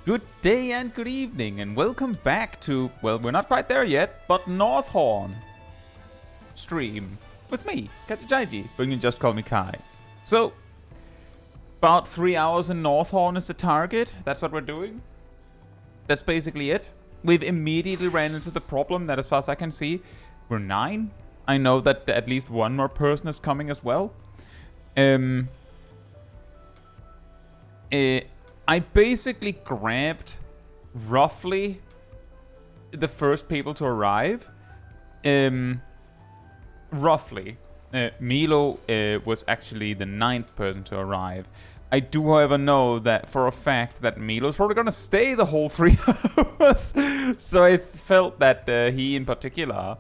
Good day and good evening, and welcome back to, well, we're not quite there yet, but Northhorn stream with me, Chaiji, but you can just call me Kai. So, about 3 hours in Northhorn is the target. That's what we're doing. That's basically it. We've immediately ran into the problem that, as far as I can see, we're 9. I know that at least one more person is coming as well. I basically grabbed roughly the first people to arrive. Roughly. Milo was actually the 9th person to arrive. I do, however, know that for a fact that Milo's probably going to stay the whole 3 hours. So I felt that he in particular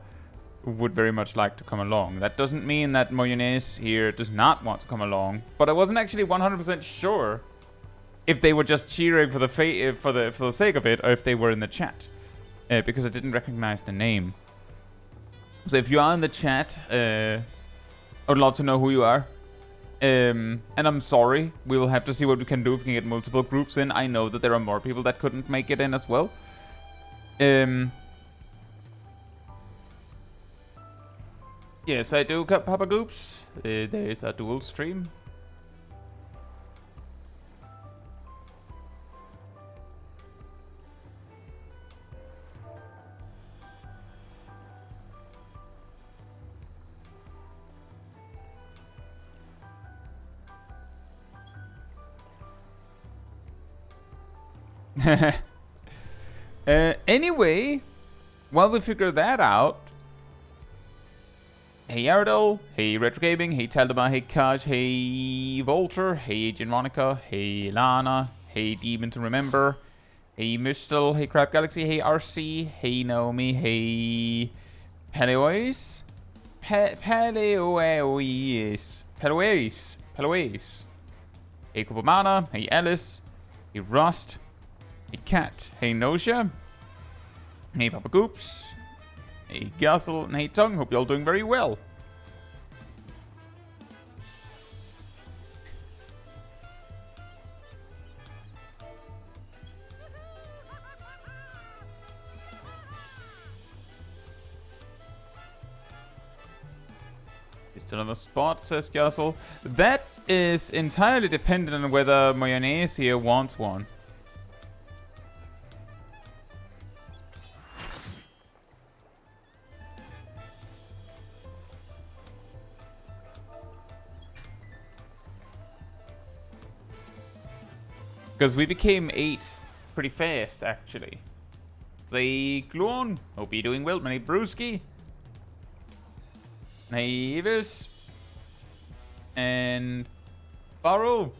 would very much like to come along. That doesn't mean that Moyonnaise here does not want to come along, but I wasn't actually 100% sure if they were just cheering for the sake of it, or if they were in the chat, because I didn't recognize the name. So if you are in the chat, I would love to know who you are. And I'm sorry, we will have to see what we can do if we can get multiple groups in. I know that there are more people that couldn't make it in as well. Yes, I do, Papa Goops. There is a dual stream. Anyway, while we figure that out, hey Ardell, hey Retro Gaming, hey Taldemar, hey Kaj, hey Volter, hey Monica, hey Lana, hey Demon to Remember, hey Mistel, hey Crab Galaxy, hey RC, hey Naomi, hey Peleois, Peleois, hey Kubamana, hey Alice, hey Rust, hey Cat, hey Nosha, hey Papa Goops, hey Gassel, and hey Tongue. Hope you're all doing very well. Just another spot, says Gassel. That is entirely dependent on whether Mayonnaise here wants one. Because we became 8 pretty fast, actually. They Gluon, hope you're doing well. Hey Brewski. Hey Evis. And Barrow.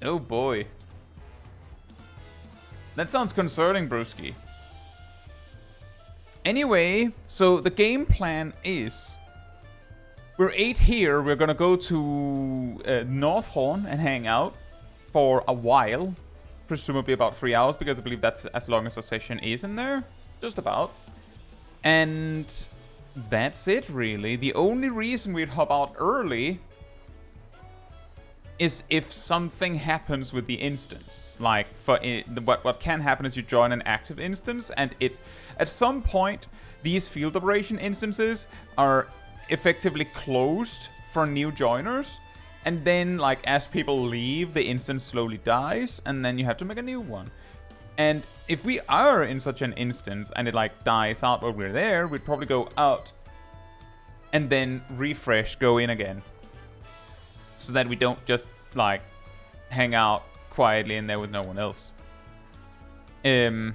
Oh boy. That sounds concerning, Brewski. Anyway, so the game plan is, we're 8 here, we're gonna go to Northhorn and hang out for a while, presumably about 3 hours, because I believe that's as long as the session is in there, just about. And that's it, really. The only reason we'd hop out early is if something happens with the instance. Like, what can happen is you join an active instance, and at some point, these field operation instances are effectively closed for new joiners, and then, like, as people leave, the instance slowly dies, and then you have to make a new one. And if we are in such an instance, and it, like, dies out while we're there, we'd probably go out, and then refresh, go in again. So that we don't just, like, hang out quietly in there with no one else. But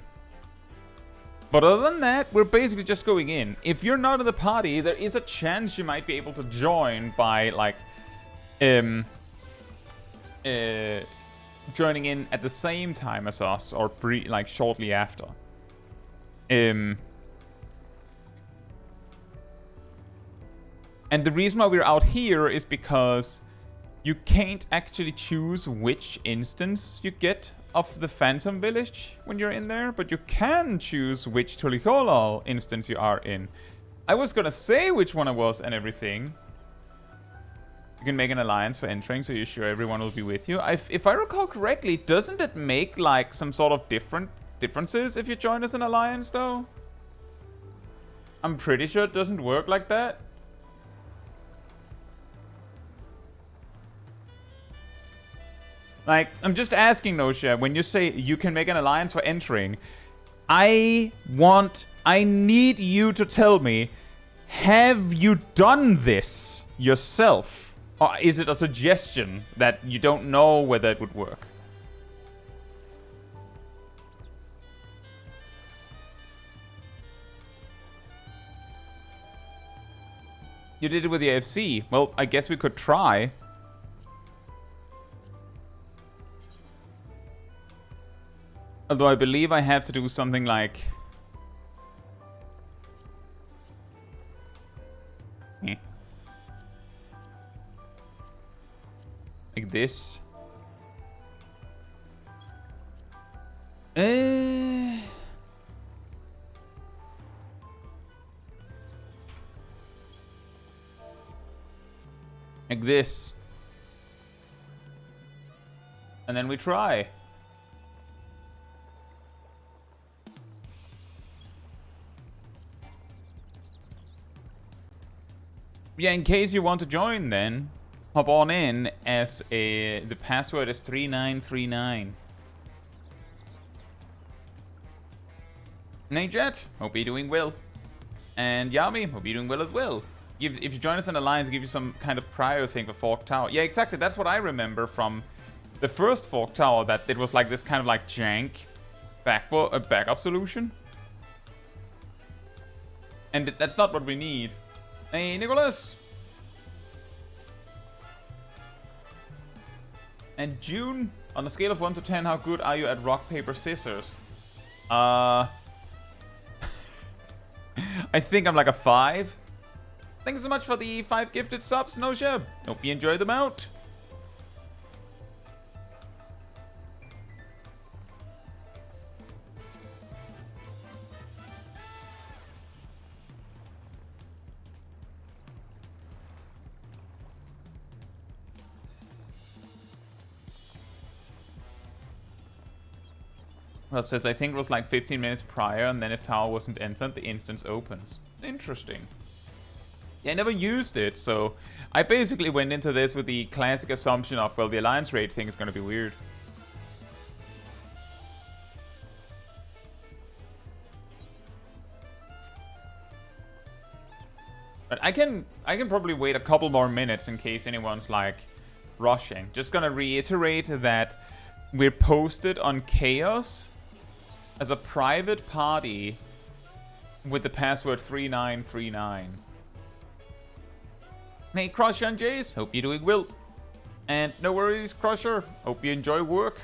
other than that, we're basically just going in. If you're not in the party, there is a chance you might be able to join by, like, joining in at the same time as us, or like shortly after. And the reason why we're out here is because you can't actually choose which instance you get of the Phantom Village when you're in there, but you can choose which Tuliholal instance you are in. I was gonna say which one it was and everything. You can make an alliance for entering, so you're sure everyone will be with you. If I recall correctly, doesn't it make like some sort of differences if you join as an alliance, though? I'm pretty sure it doesn't work like that. Like, I'm just asking, Nosha, when you say you can make an alliance for entering, I need you to tell me, have you done this yourself? Or is it a suggestion that you don't know whether it would work? You did it with the AFC. Well, I guess we could try. Although I believe I have to do something like... like this. Like this. And then we try. Yeah, in case you want to join then, hop on in as the password is 3939. Najet, hope you're doing well. And Yami, hope you're doing well as well. If you join us in Alliance, give you some kind of prior thing for Fork Tower. Yeah, exactly. That's what I remember from the first Fork Tower, that it was like this kind of like jank backup solution. And that's not what we need. Hey, Nicholas! And June, on a scale of 1 to 10, how good are you at rock, paper, scissors? I think I'm like a 5. Thanks so much for the 5 gifted subs, Nosha. Hope you enjoy them out. Well, it says, I think it was like 15 minutes prior, and then if tower wasn't entered, the instance opens. Interesting. Yeah, I never used it, so I basically went into this with the classic assumption of, well, the alliance raid thing is going to be weird. But I can probably wait a couple more minutes in case anyone's like rushing. Just gonna reiterate that we're posted on Chaos as a private party with the password 3939. Hey, Crusher and Jace, hope you're doing well. And no worries, Crusher, hope you enjoy work.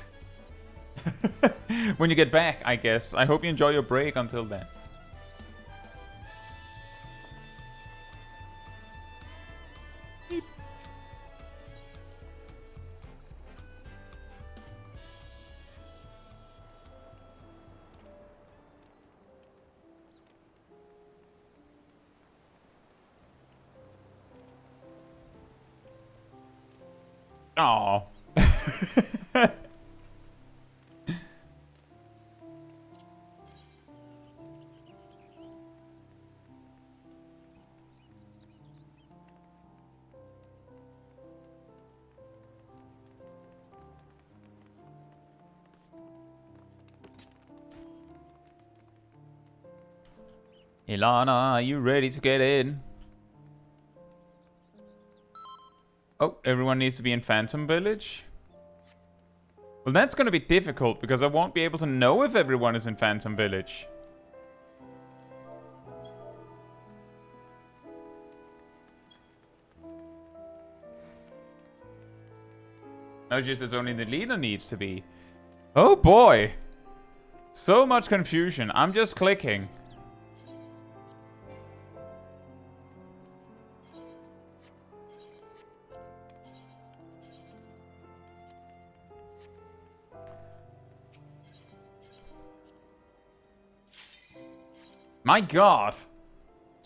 When you get back, I guess. I hope you enjoy your break until then. Beep. Aww. Ilana, are you ready to get in? Oh, everyone needs to be in Phantom Village? Well, that's going to be difficult, because I won't be able to know if everyone is in Phantom Village. No, just as only the leader needs to be. Oh boy! So much confusion. I'm just clicking. My god.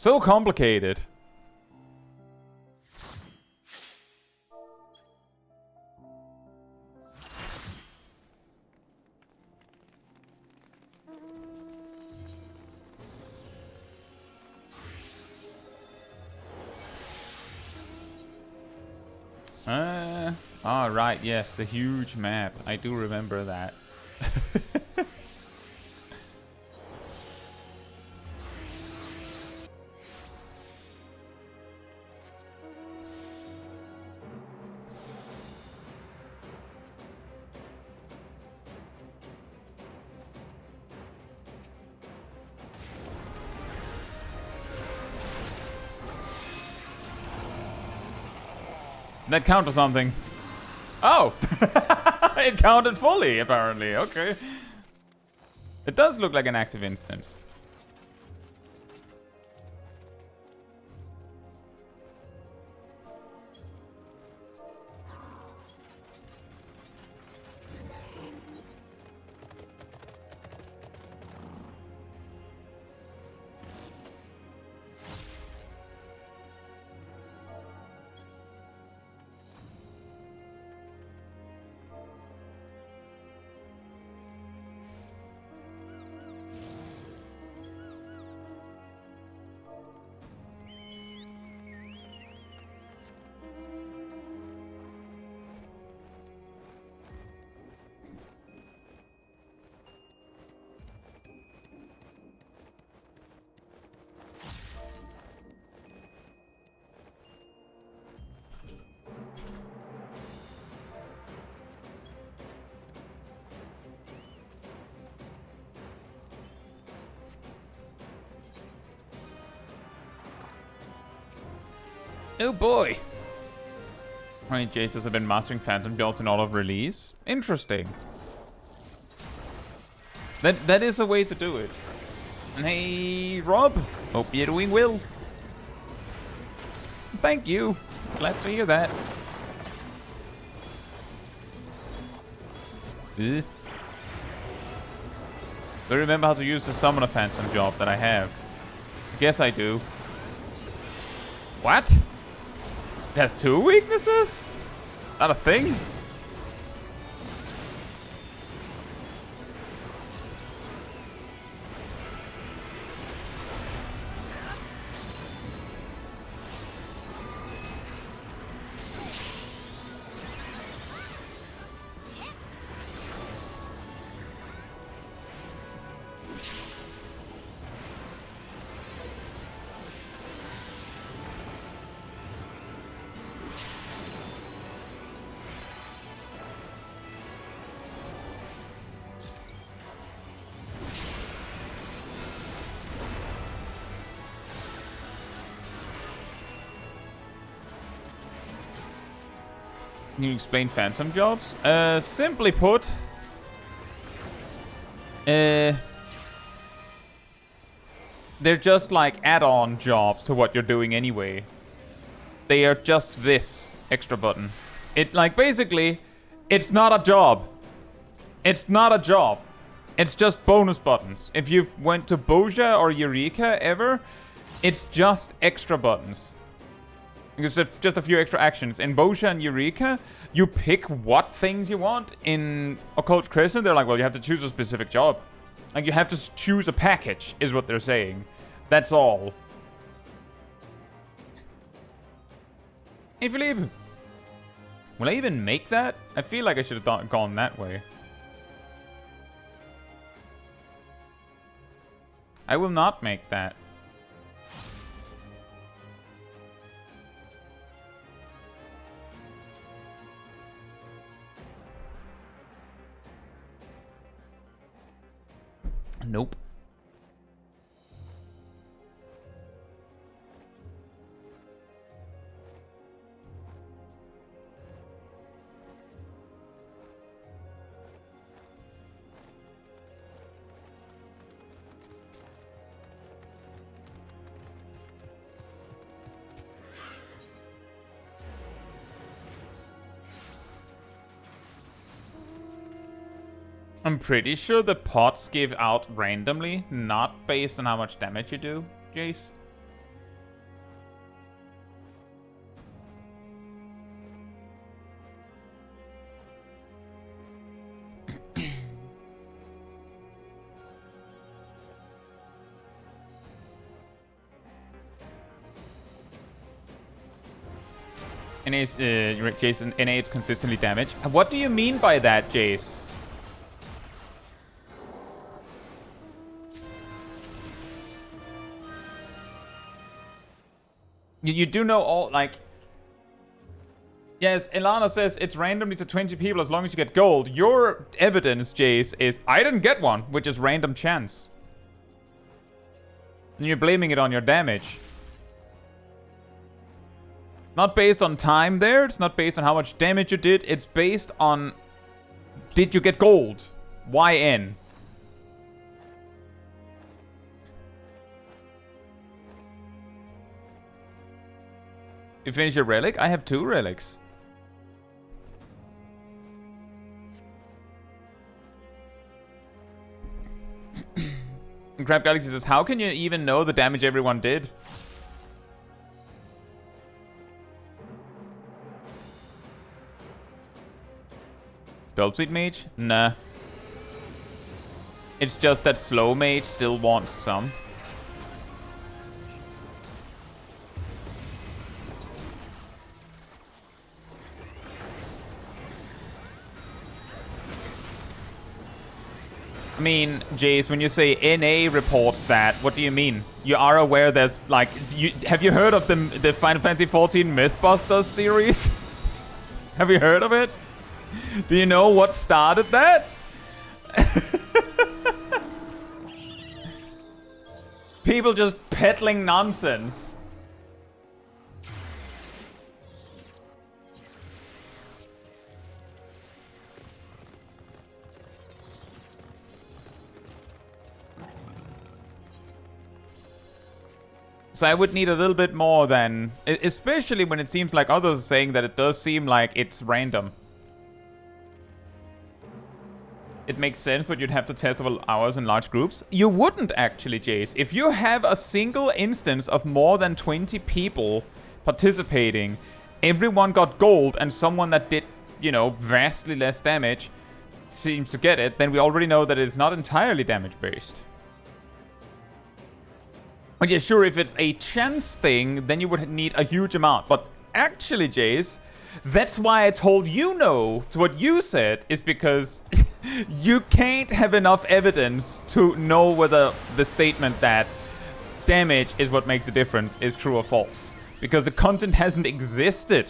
So complicated. Ah, right, yes, the huge map. I do remember that. That counted something. Oh! It counted fully, apparently. Okay. It does look like an active instance. Oh boy! How many Jaces have been mastering Phantom Jolts in all of release? Interesting. That is a way to do it. And hey, Rob! Hope you're doing well. Thank you. Glad to hear that. Do I remember how to use the Summoner Phantom job that I have? I guess I do. What? It has 2 weaknesses? Not a thing? Can you explain Phantom jobs? Simply put, they're just like add-on jobs to what you're doing anyway. They are just this extra button. It, like, basically, it's not a job. It's not a job. It's just bonus buttons. If you've went to Boja or Eureka ever, it's just extra buttons. Because it's just a few extra actions. In Boja and Eureka, you pick what things you want. In Occult Crescent, they're like, well, you have to choose a specific job. Like, you have to choose a package, is what they're saying. That's all. Hey, Philippe. Will I even make that? I feel like I should have gone that way. I will not make that. Nope. I'm pretty sure the pots give out randomly, not based on how much damage you do, Jace. NA's, Jason, NA is consistently damaged. What do you mean by that, Jace? You do know all, like... Yes, Ilana says it's randomly to 20 people as long as you get gold. Your evidence, Jace, is I didn't get one, which is random chance. And you're blaming it on your damage. Not based on time there, it's not based on how much damage you did, it's based on... Did you get gold? YN. You finish your relic? I have 2 relics. Crab Galaxy says, how can you even know the damage everyone did? Spellspeed Mage? Nah. It's just that Slow Mage still wants some. I mean, Jace, when you say NA reports that, what do you mean? You are aware there's, like... have you heard of the Final Fantasy XIV Mythbusters series? Have you heard of it? Do you know what started that? People just peddling nonsense. So I would need a little bit more than... Especially when it seems like others are saying that it does seem like it's random. It makes sense, but you'd have to test over hours in large groups. You wouldn't actually, Jace. If you have a single instance of more than 20 people participating, everyone got gold, and someone that did, you know, vastly less damage seems to get it, then we already know that it's not entirely damage-based. But yeah, sure, if it's a chance thing, then you would need a huge amount. But actually, Jace, that's why I told you no to what you said, is because you can't have enough evidence to know whether the statement that damage is what makes a difference is true or false. Because the content hasn't existed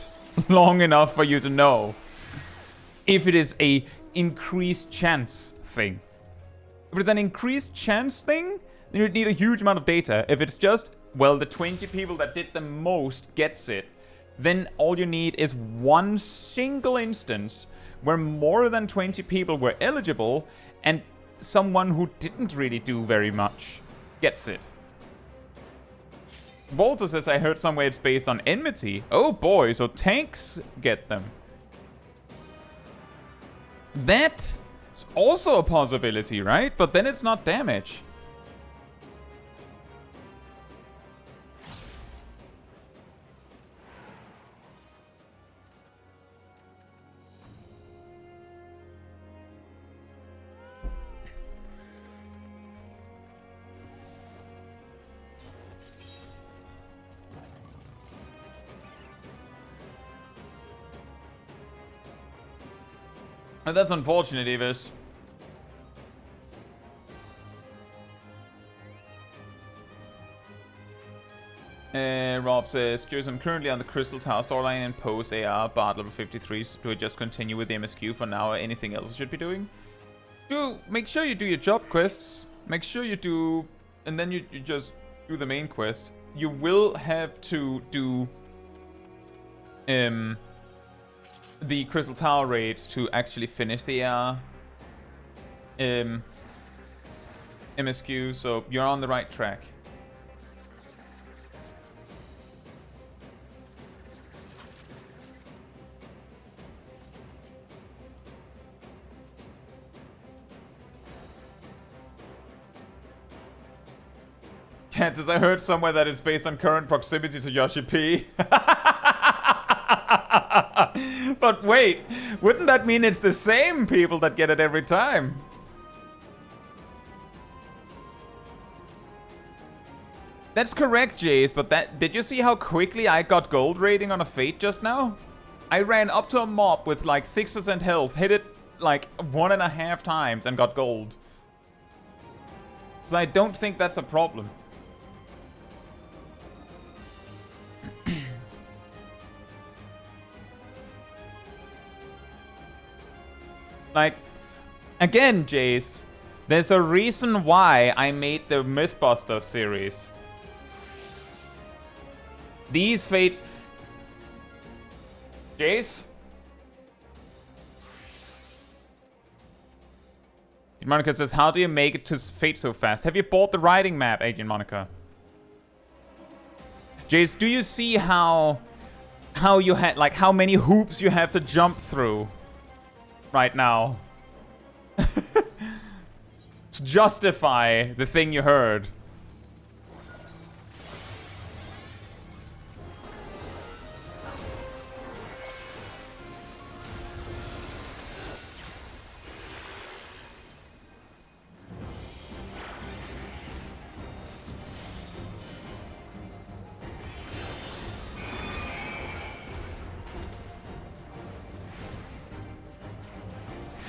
long enough for you to know if it is a increased chance thing. If it's an increased chance thing, then you'd need a huge amount of data. If it's just, well, the 20 people that did the most gets it, then all you need is one single instance where more than 20 people were eligible and someone who didn't really do very much gets it. Walter says, I heard somewhere it's based on enmity. Oh boy, so tanks get them. That's also a possibility, right? But then it's not damage. That's unfortunate, Evis. Rob says, curious, I'm currently on the Crystal Tower storyline and post AR Bard level 53. So do I just continue with the MSQ for now or anything else I should be doing? Make sure you do your job quests. Make sure you do... And then you just do the main quest. You will have to do... the Crystal Tower raids to actually finish the MSQ, so you're on the right track. Kansas, I heard somewhere that it's based on current proximity to Yoshi P. But wait, wouldn't that mean it's the same people that get it every time? That's correct, Jace, but did you see how quickly I got gold rating on a Fate just now? I ran up to a mob with like 6% health, hit it like 1.5 times and got gold. So I don't think that's a problem. Like, again, Jace, there's a reason why I made the Mythbusters series. These Fate... Jace? Monica says, how do you make it to Fate so fast? Have you bought the riding map, Agent Monica? Jace, do you see how you had, like, how many hoops you have to jump through right now to justify the thing you heard?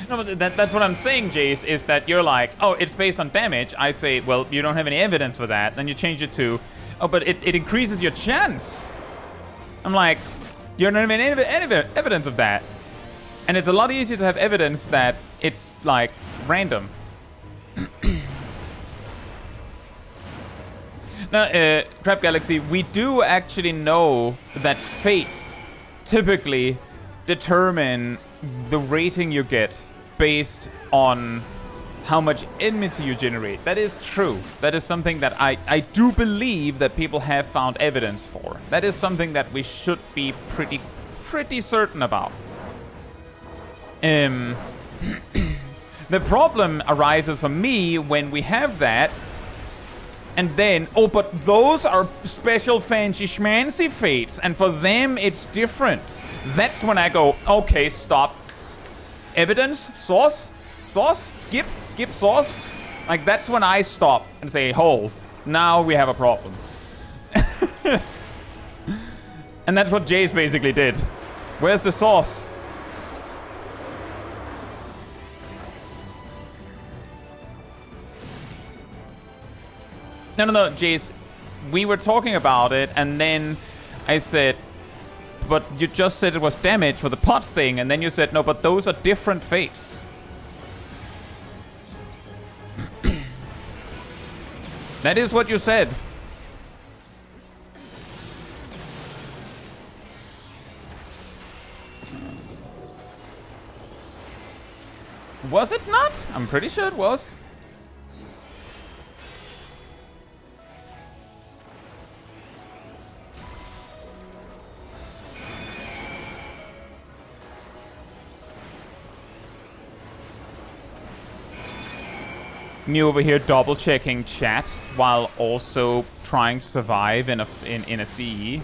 No, but that's what I'm saying, Jace, is that you're like, oh, it's based on damage. I say, well, you don't have any evidence for that. Then you change it to, oh, but it increases your chance. I'm like, you don't have any evidence of that. And it's a lot easier to have evidence that it's, like, random. Now, Trap Galaxy, we do actually know that fates typically determine the rating you get based on how much enmity you generate. That is true. That is something that I do believe that people have found evidence for. That is something that we should be pretty certain about. The problem arises for me when we have that, and then, oh, but those are special fancy schmancy fates, and for them it's different. That's when I go, okay, stop. Evidence? Source? Source? Give source? Like, that's when I stop and say, hold, now we have a problem. And that's what Jace basically did. Where's the source? No, Jace. We were talking about it, and then I said, but you just said it was damage for the pots thing, and then you said, no, but those are different fates. That is what you said. Was it not? I'm pretty sure it was. Me over here double checking chat while also trying to survive in a CE.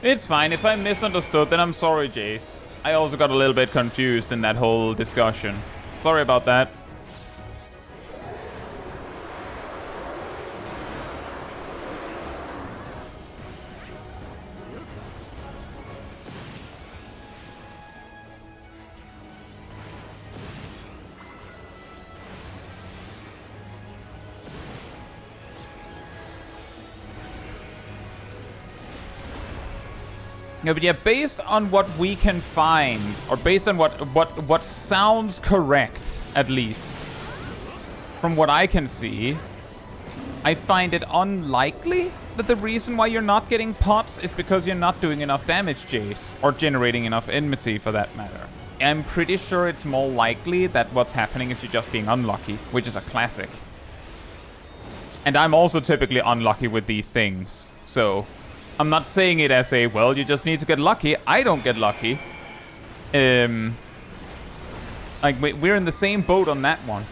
It's fine. If I misunderstood, then I'm sorry, Jace. I also got a little bit confused in that whole discussion. Sorry about that. Yeah, but yeah, based on what we can find, or based on what sounds correct, at least, from what I can see, I find it unlikely that the reason why you're not getting pots is because you're not doing enough damage, Jace, or generating enough enmity for that matter. I'm pretty sure it's more likely that what's happening is you're just being unlucky, which is a classic. And I'm also typically unlucky with these things, so I'm not saying it as a, well, you just need to get lucky. I don't get lucky. Like, we're in the same boat on that one.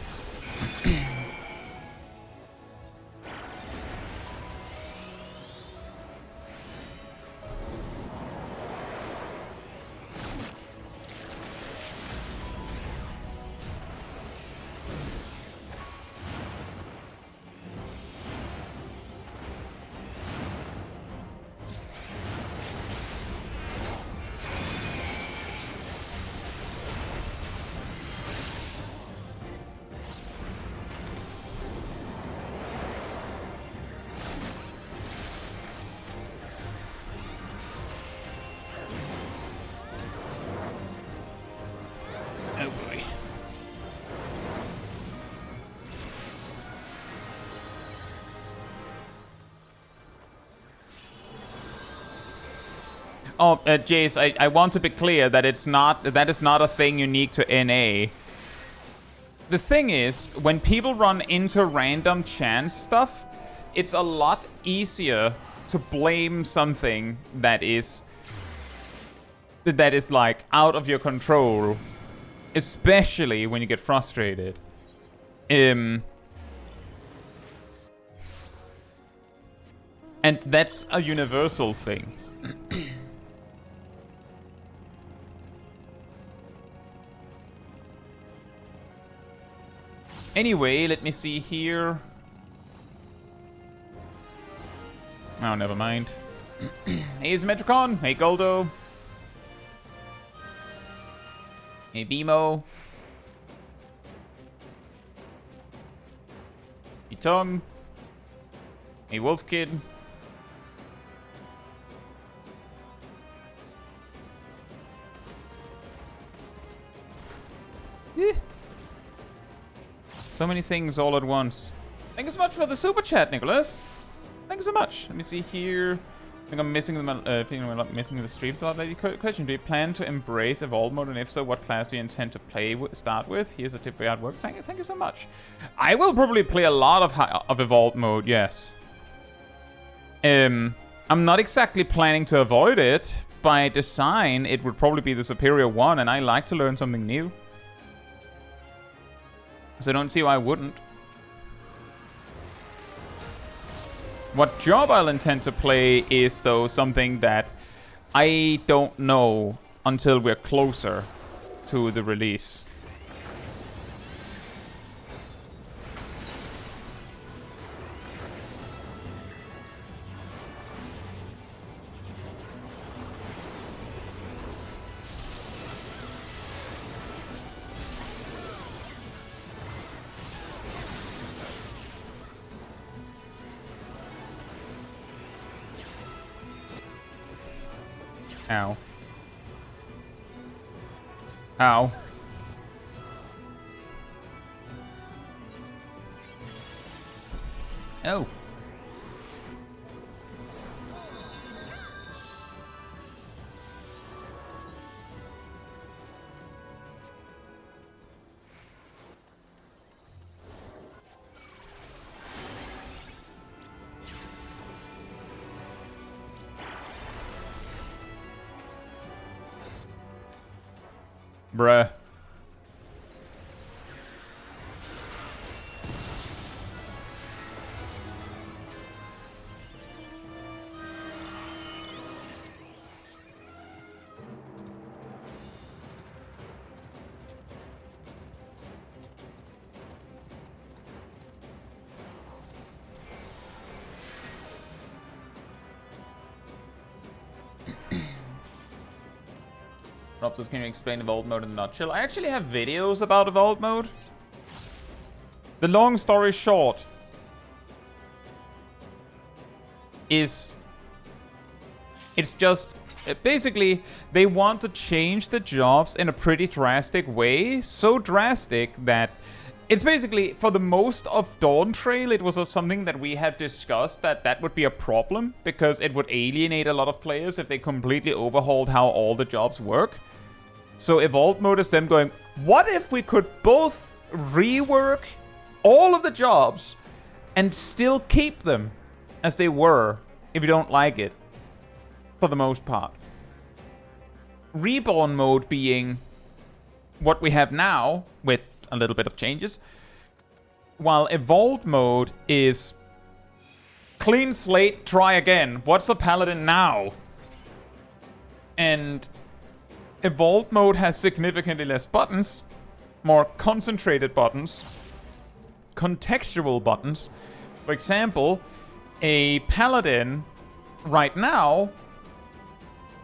Oh, Jace, I want to be clear that that is not a thing unique to NA. The thing is, when people run into random chance stuff, it's a lot easier to blame something that is like out of your control, especially when you get frustrated. And that's a universal thing. Anyway, let me see here. Oh, never mind. Hey, Metricon. Hey, Goldo. Hey, Bimo. Hey, Tongue. Hey, Wolf Kid. So many things all at once. Thank you so much for the super chat, Nicholas. Thank you so much. Let me see here. I think I'm missing the stream slot lady. Question: do you plan to embrace evolve mode, and if so, what class do you intend to start with? Here's a tip for how it works. Thank you so much. I will probably play a lot of evolve mode. Yes. I'm not exactly planning to avoid it. By design, it would probably be the superior one, and I like to learn something new. So I don't see why I wouldn't. What job I'll intend to play is, though, something that I don't know until we're closer to the release. Ow. Ow. Oh. Bruh. Robsus, can you explain evolve mode in a nutshell? I actually have videos about evolve mode. The long story short is it's just basically, they want to change the jobs in a pretty drastic way. So drastic that it's basically, for the most of Dawntrail, it was something that we had discussed that would be a problem, because it would alienate a lot of players if they completely overhauled how all the jobs work. So Evolved Mode is them going, what if we could both rework all of the jobs and still keep them as they were if you don't like it, for the most part. Reborn Mode being what we have now, with a little bit of changes, while Evolved Mode is clean slate, try again. What's a paladin now? And Evolved Mode has significantly less buttons, more concentrated buttons, contextual buttons. For example, a paladin right now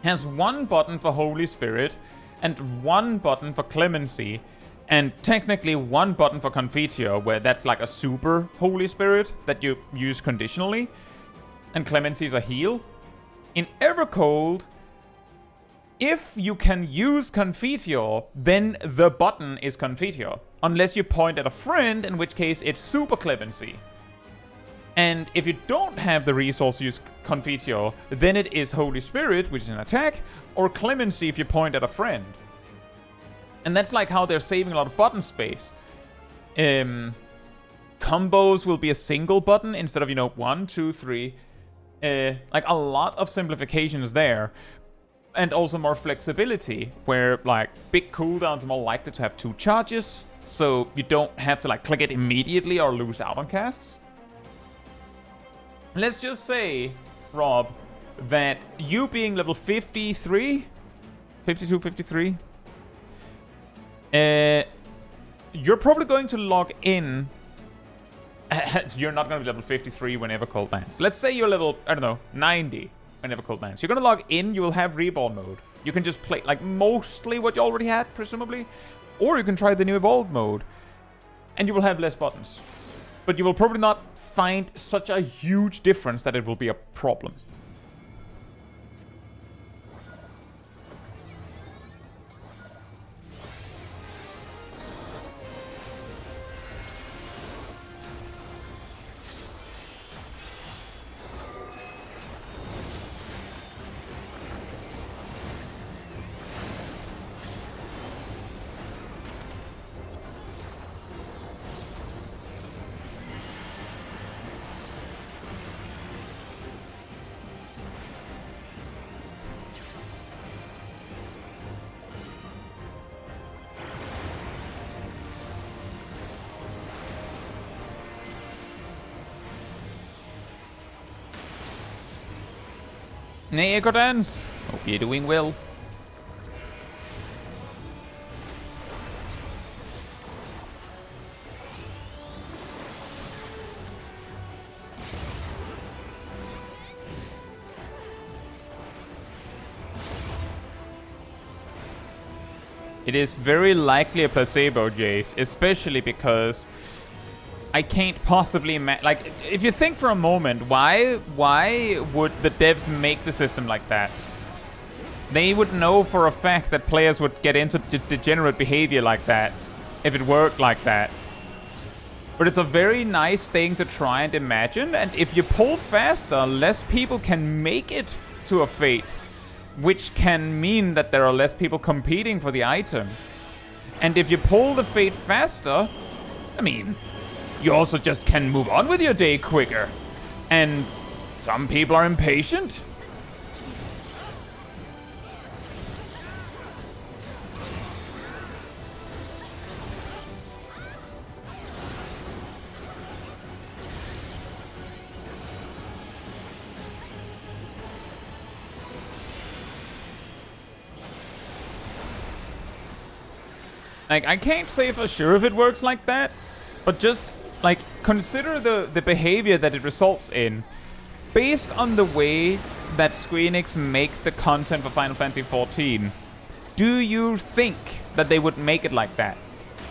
has one button for Holy Spirit and one button for Clemency, and technically one button for Confiteor, where that's like a super Holy Spirit that you use conditionally, and Clemency is a heal. In Evercold, if you can use Confiteor, then the button is Confiteor, unless you point at a friend, in which case it's super Clemency. And if you don't have the resource to use Confiteor, then it is Holy Spirit, which is an attack, or Clemency if you point at a friend. And that's like how they're saving a lot of button space. Combos will be a single button instead of, 1, 2, 3. Like a lot of simplifications there. And also more flexibility, where like big cooldowns are more likely to have 2 charges, so you don't have to like click it immediately or lose out on casts. Let's just say, Rob, that you being level 53, 52, 53, you're probably going to log in. You're not going to be level 53 whenever Cold lands. Let's say you're level, 90 whenever Cold lands. You're going to log in, you will have Reborn Mode. You can just play, like, mostly what you already had, presumably. Or you can try the new Evolved Mode. And you will have less buttons. But you will probably not find such a huge difference that it will be a problem. Hey, Ecodance! Hope you're doing well. It is very likely a placebo, Jace, especially because I can't possibly like, if you think for a moment, why would the devs make the system like that? They would know for a fact that players would get into degenerate behavior like that if it worked like that. But it's a very nice thing to try and imagine, and if you pull faster, less people can make it to a fate, which can mean that there are less people competing for the item. And if you pull the fate faster, I mean, you also just can move on with your day quicker. And some people are impatient. Like, I can't say for sure if it works like that, but just like, consider the behavior that it results in. Based on the way that Squeenix makes the content for Final Fantasy XIV, do you think that they would make it like that?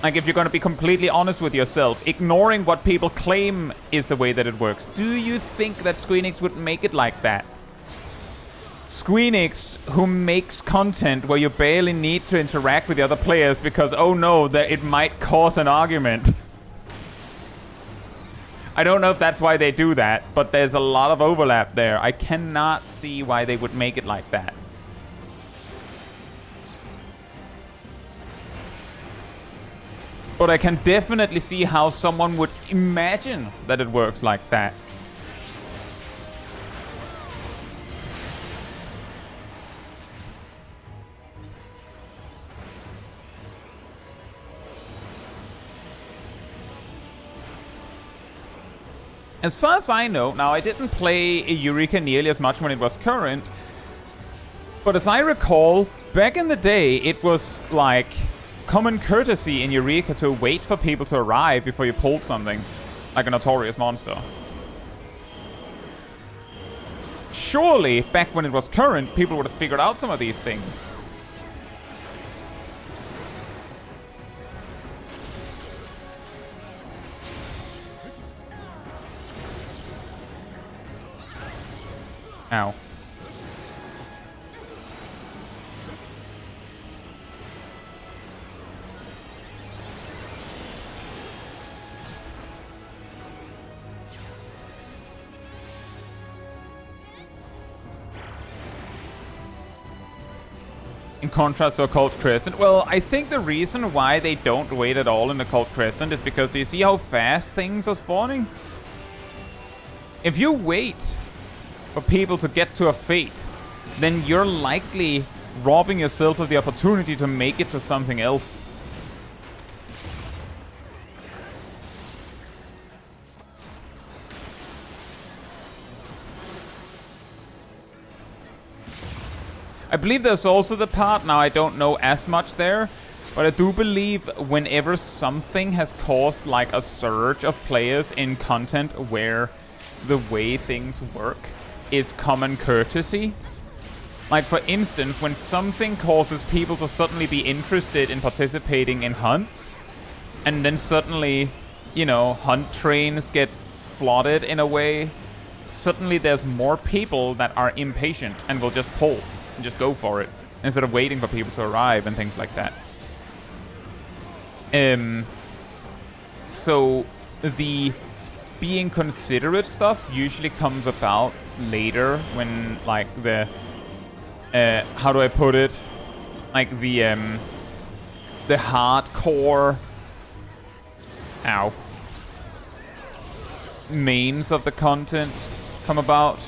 Like, if you're going to be completely honest with yourself, ignoring what people claim is the way that it works, do you think that Squeenix would make it like that? Squeenix, who makes content where you barely need to interact with the other players because, oh no, that it might cause an argument. I don't know if that's why they do that, but there's a lot of overlap there. I cannot see why they would make it like that. But I can definitely see how someone would imagine that it works like that. As far as I know, now I didn't play Eureka nearly as much when it was current, but as I recall, back in the day, it was like common courtesy in Eureka to wait for people to arrive before you pulled something, like a notorious monster. Surely, back when it was current, people would have figured out some of these things. Ow. In contrast to Occult Crescent, well, I think the reason why they don't wait at all in Occult Crescent is because do you see how fast things are spawning? If you wait for people to get to a fate, then you're likely robbing yourself of the opportunity to make it to something else. I believe there's also the part, now I don't know as much there, but I do believe whenever something has caused like a surge of players in content where the way things work is common courtesy. Like for instance, when something causes people to suddenly be interested in participating in hunts, and then suddenly, you know, hunt trains get flooded in a way, suddenly there's more people that are impatient and will just pull and just go for it instead of waiting for people to arrive and things like that. So the being considerate stuff usually comes about later when like the how do I put it, like the hardcore mains of the content come about.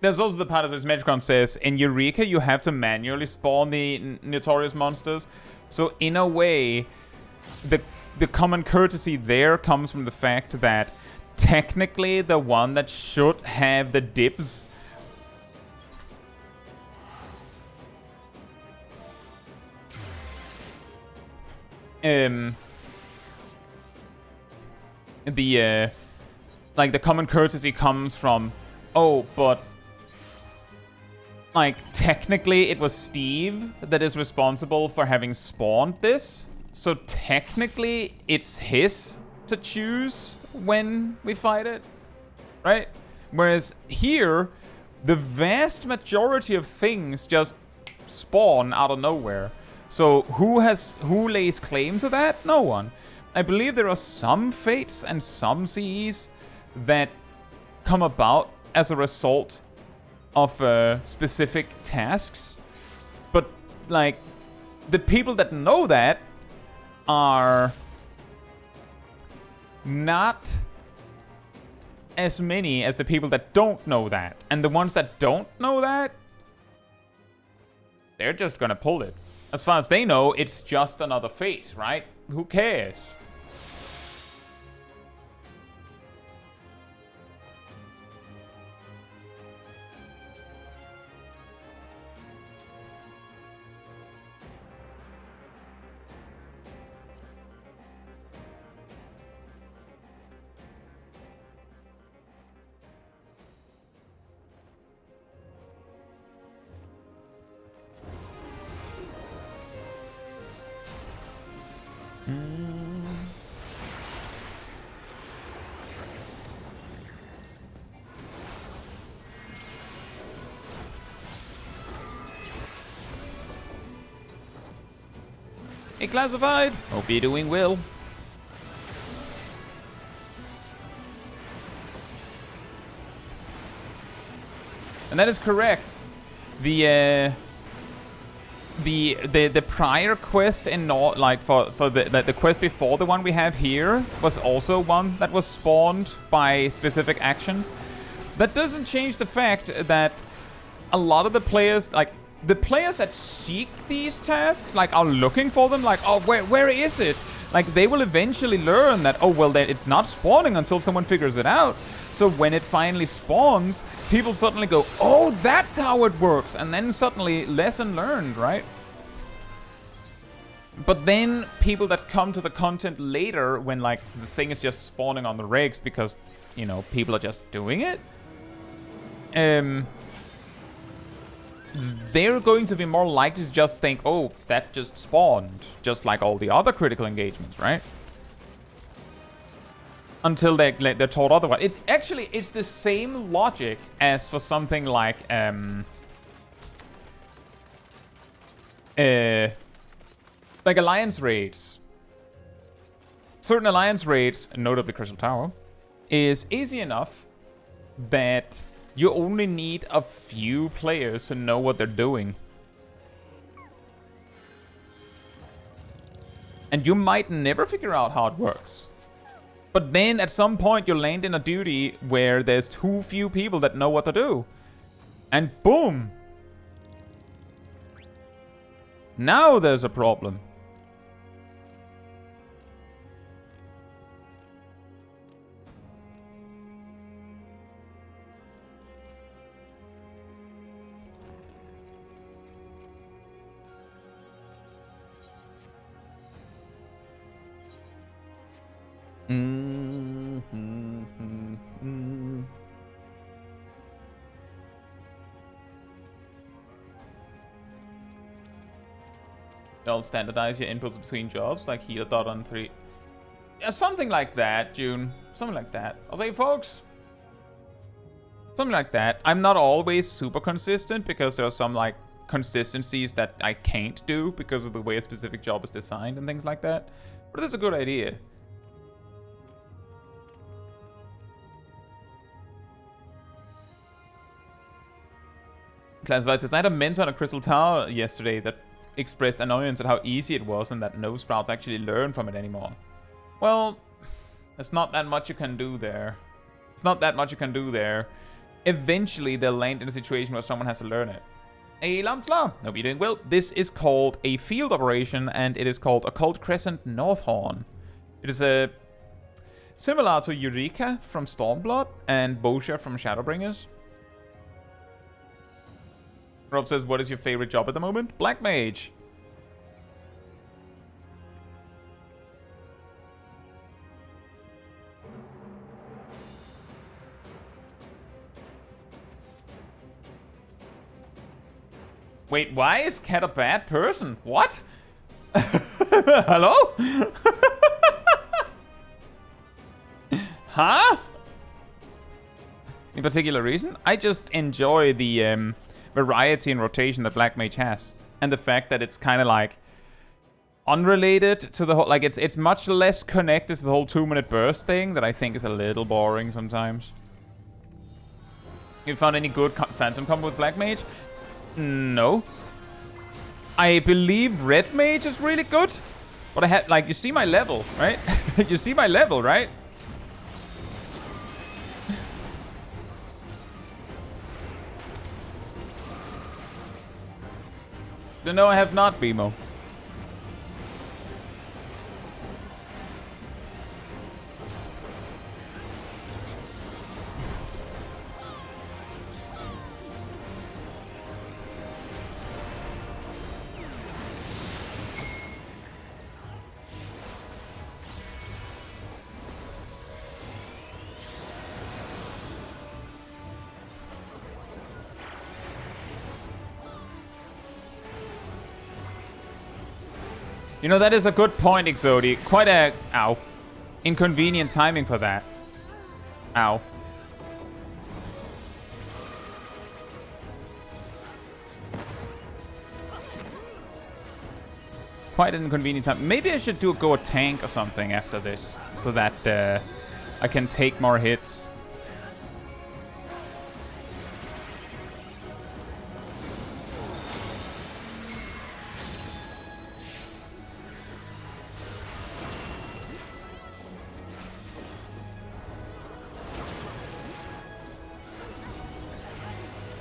There's also the part, as Magicron says, in Eureka you have to manually spawn the notorious monsters. So in a way, the common courtesy there comes from the fact that technically the one that should have the dibs like the common courtesy comes from, oh, but like, technically, it was Steve that is responsible for having spawned this. So technically, it's his to choose when we fight it, right? Whereas here, the vast majority of things just spawn out of nowhere. So who lays claim to that? No one. I believe there are some fates and some CEs that come about as a result of specific tasks, but like the people that know that are not as many as the people that don't know that, and the ones that don't know that, they're just gonna pull it. As far as they know, it's just another fate, right? Who cares? Hey, Classified! Hope you're doing well. And that is correct. The prior quest in like for the quest before the one we have here was also one that was spawned by specific actions. That doesn't change the fact that a lot of the players, like the players that seek these tasks, like are looking for them, like, oh, where is it? Like they will eventually learn that, oh well, then it's not spawning until someone figures it out. So when it finally spawns, people suddenly go, oh, that's how it works. And then suddenly, lesson learned, right? But then people that come to the content later when, like, the thing is just spawning on the rigs because, you know, people are just doing it. They're going to be more likely to just think, oh, that just spawned. Just like all the other critical engagements, right? Until they're taught otherwise. It's the same logic as for something like alliance raids. Certain alliance raids, notably Crystal Tower, is easy enough that you only need a few players to know what they're doing. And you might never figure out how it works. But then at some point you land in a duty where there's too few people that know what to do. And boom! Now there's a problem. Y'all standardize your inputs between jobs, like healer dot on 3. Yeah, something like that, June. Something like that. I'll say, folks. Something like that. I'm not always super consistent because there are some, like, consistencies that I can't do because of the way a specific job is designed and things like that. But it's a good idea. Classified says, I had a mentor on a Crystal Tower yesterday that expressed annoyance at how easy it was and that no sprouts actually learn from it anymore. Well, there's not that much you can do there. It's not that much you can do there. Eventually, they'll land in a situation where someone has to learn it. Hey, Lamtla! Hope you're doing well. This is called a field operation, and it is called Occult Crescent Northhorn. It is a similar to Eureka from Stormblood and Bosha from Shadowbringers. Rob says, what is your favorite job at the moment? Black Mage. Wait, why is Cat a bad person? What? Hello? Huh? Any particular reason? I just enjoy the variety and rotation that Black Mage has, and the fact that it's kind of like unrelated to the whole, like it's much less connected to the whole 2-minute burst thing that I think is a little boring sometimes. You found any good Phantom combo with Black Mage? No. I believe Red Mage is really good, but I had, like, you see my level, right? You see my level, right? No, I have not, Bimo. You know, that is a good point, Exodi. Quite a... Ow. Inconvenient timing for that. Ow. Quite an inconvenient time. Maybe I should go a tank or something after this, so that I can take more hits.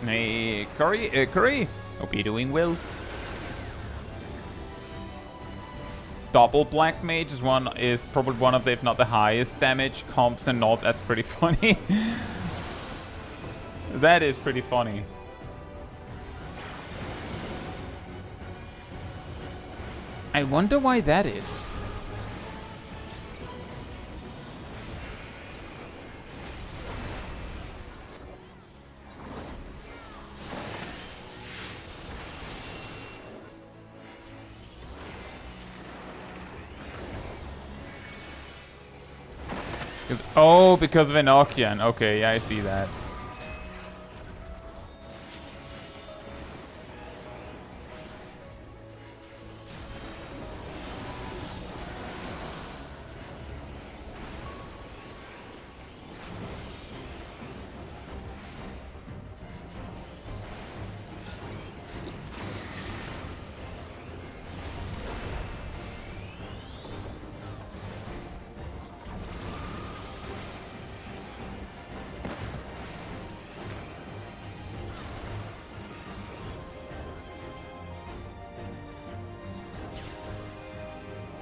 Hey, Curry, hope you're doing well. Double Black Mage is probably one of the, if not the highest damage comps and not. That's pretty funny. That is pretty funny. I wonder why that is. Oh, because of Enochian. Okay, yeah, I see that.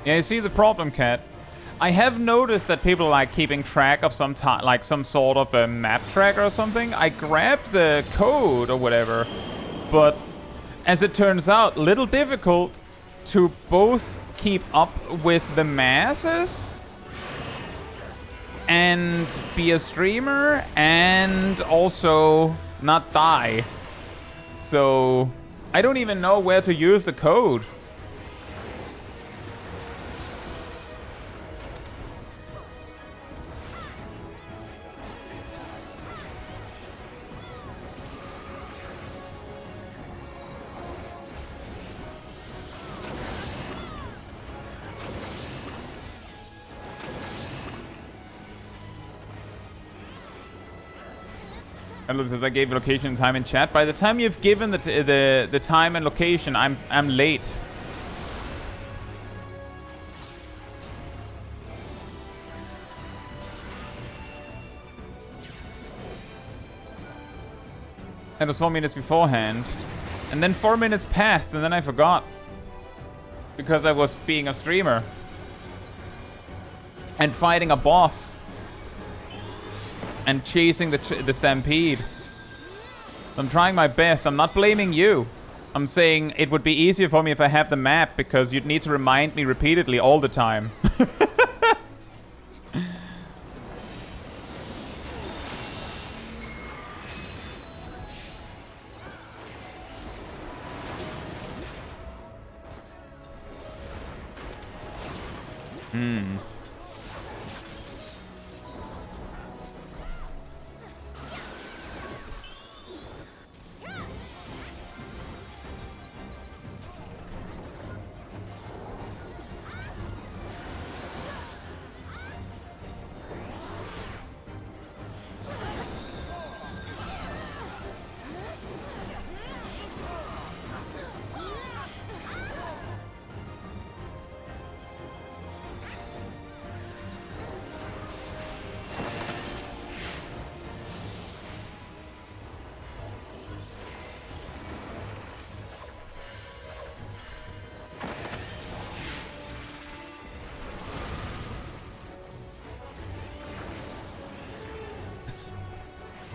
Yeah, you see the problem, Cat. I have noticed that people are like keeping track of some sort of a map tracker or something. I grabbed the code or whatever, but as it turns out, little difficult to both keep up with the masses and be a streamer and also not die. So I don't even know where to use the code. And says I gave location and time in chat. By the time you've given the time and location, I'm late. It was 4 minutes beforehand, and then 4 minutes passed, and then I forgot because I was being a streamer and fighting a boss. And chasing the stampede. I'm trying my best. I'm not blaming you. I'm saying it would be easier for me if I have the map, because you'd need to remind me repeatedly all the time.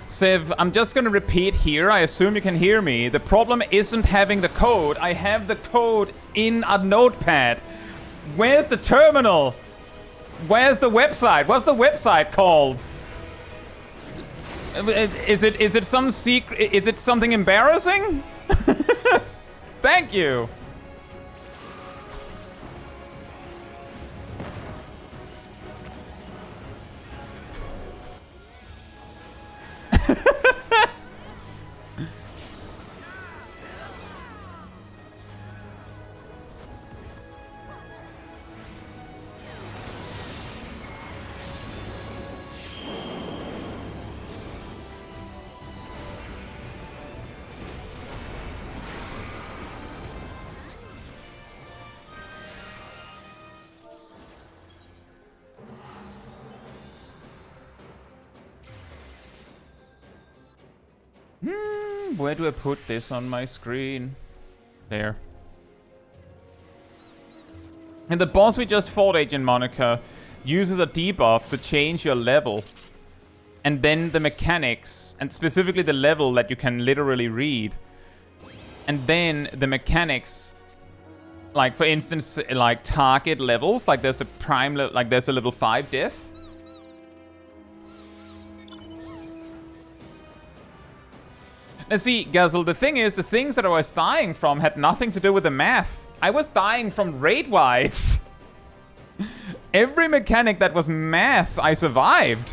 Sev, I'm just gonna repeat here. I assume you can hear me. The problem isn't having the code. I have the code in a notepad. Where's the terminal? Where's the website? What's the website called? Is it some secret? Is it something embarrassing? Thank you. Where do I put this on my screen? There. And the boss we just fought, Agent Monica, uses a debuff to change your level. And then the mechanics, and specifically the level that you can literally read. And then the mechanics, like for instance, like target levels, like there's the prime, like there's a level 5 death. Now see, Gazel, the thing is, the things that I was dying from had nothing to do with the math. I was dying from raid-wise. Every mechanic that was math, I survived.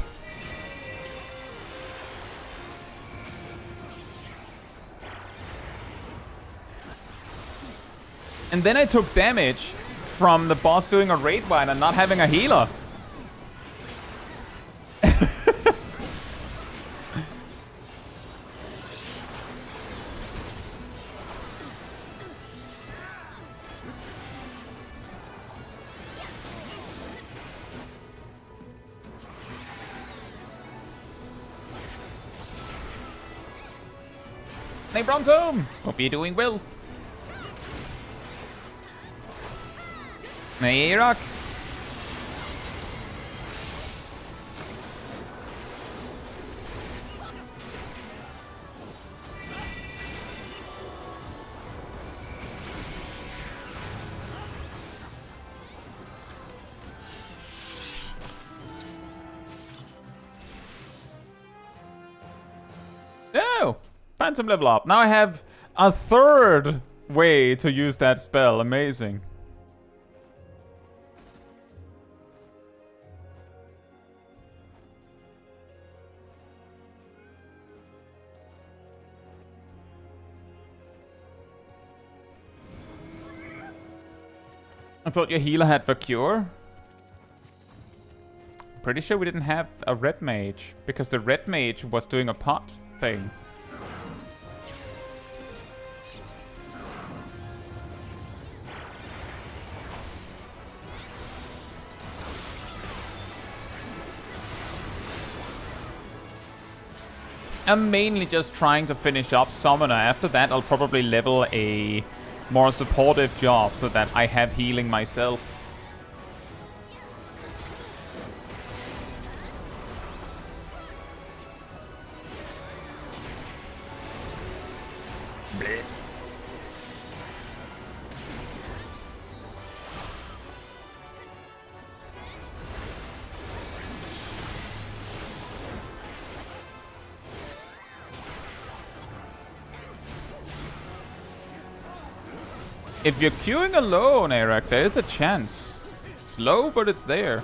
And then I took damage from the boss doing a raid wide and not having a healer. Hey Bronto! Hope you're doing well. Hey Rock! Oh! Phantom level up. Now I have a third way to use that spell. Amazing. I thought your healer had the cure. Pretty sure we didn't have a red mage, because the red mage was doing a pot thing. I'm mainly just trying to finish up Summoner. After that, I'll probably level a more supportive job so that I have healing myself. Blech. If you're queuing alone, Eric, there is a chance. It's low, but it's there.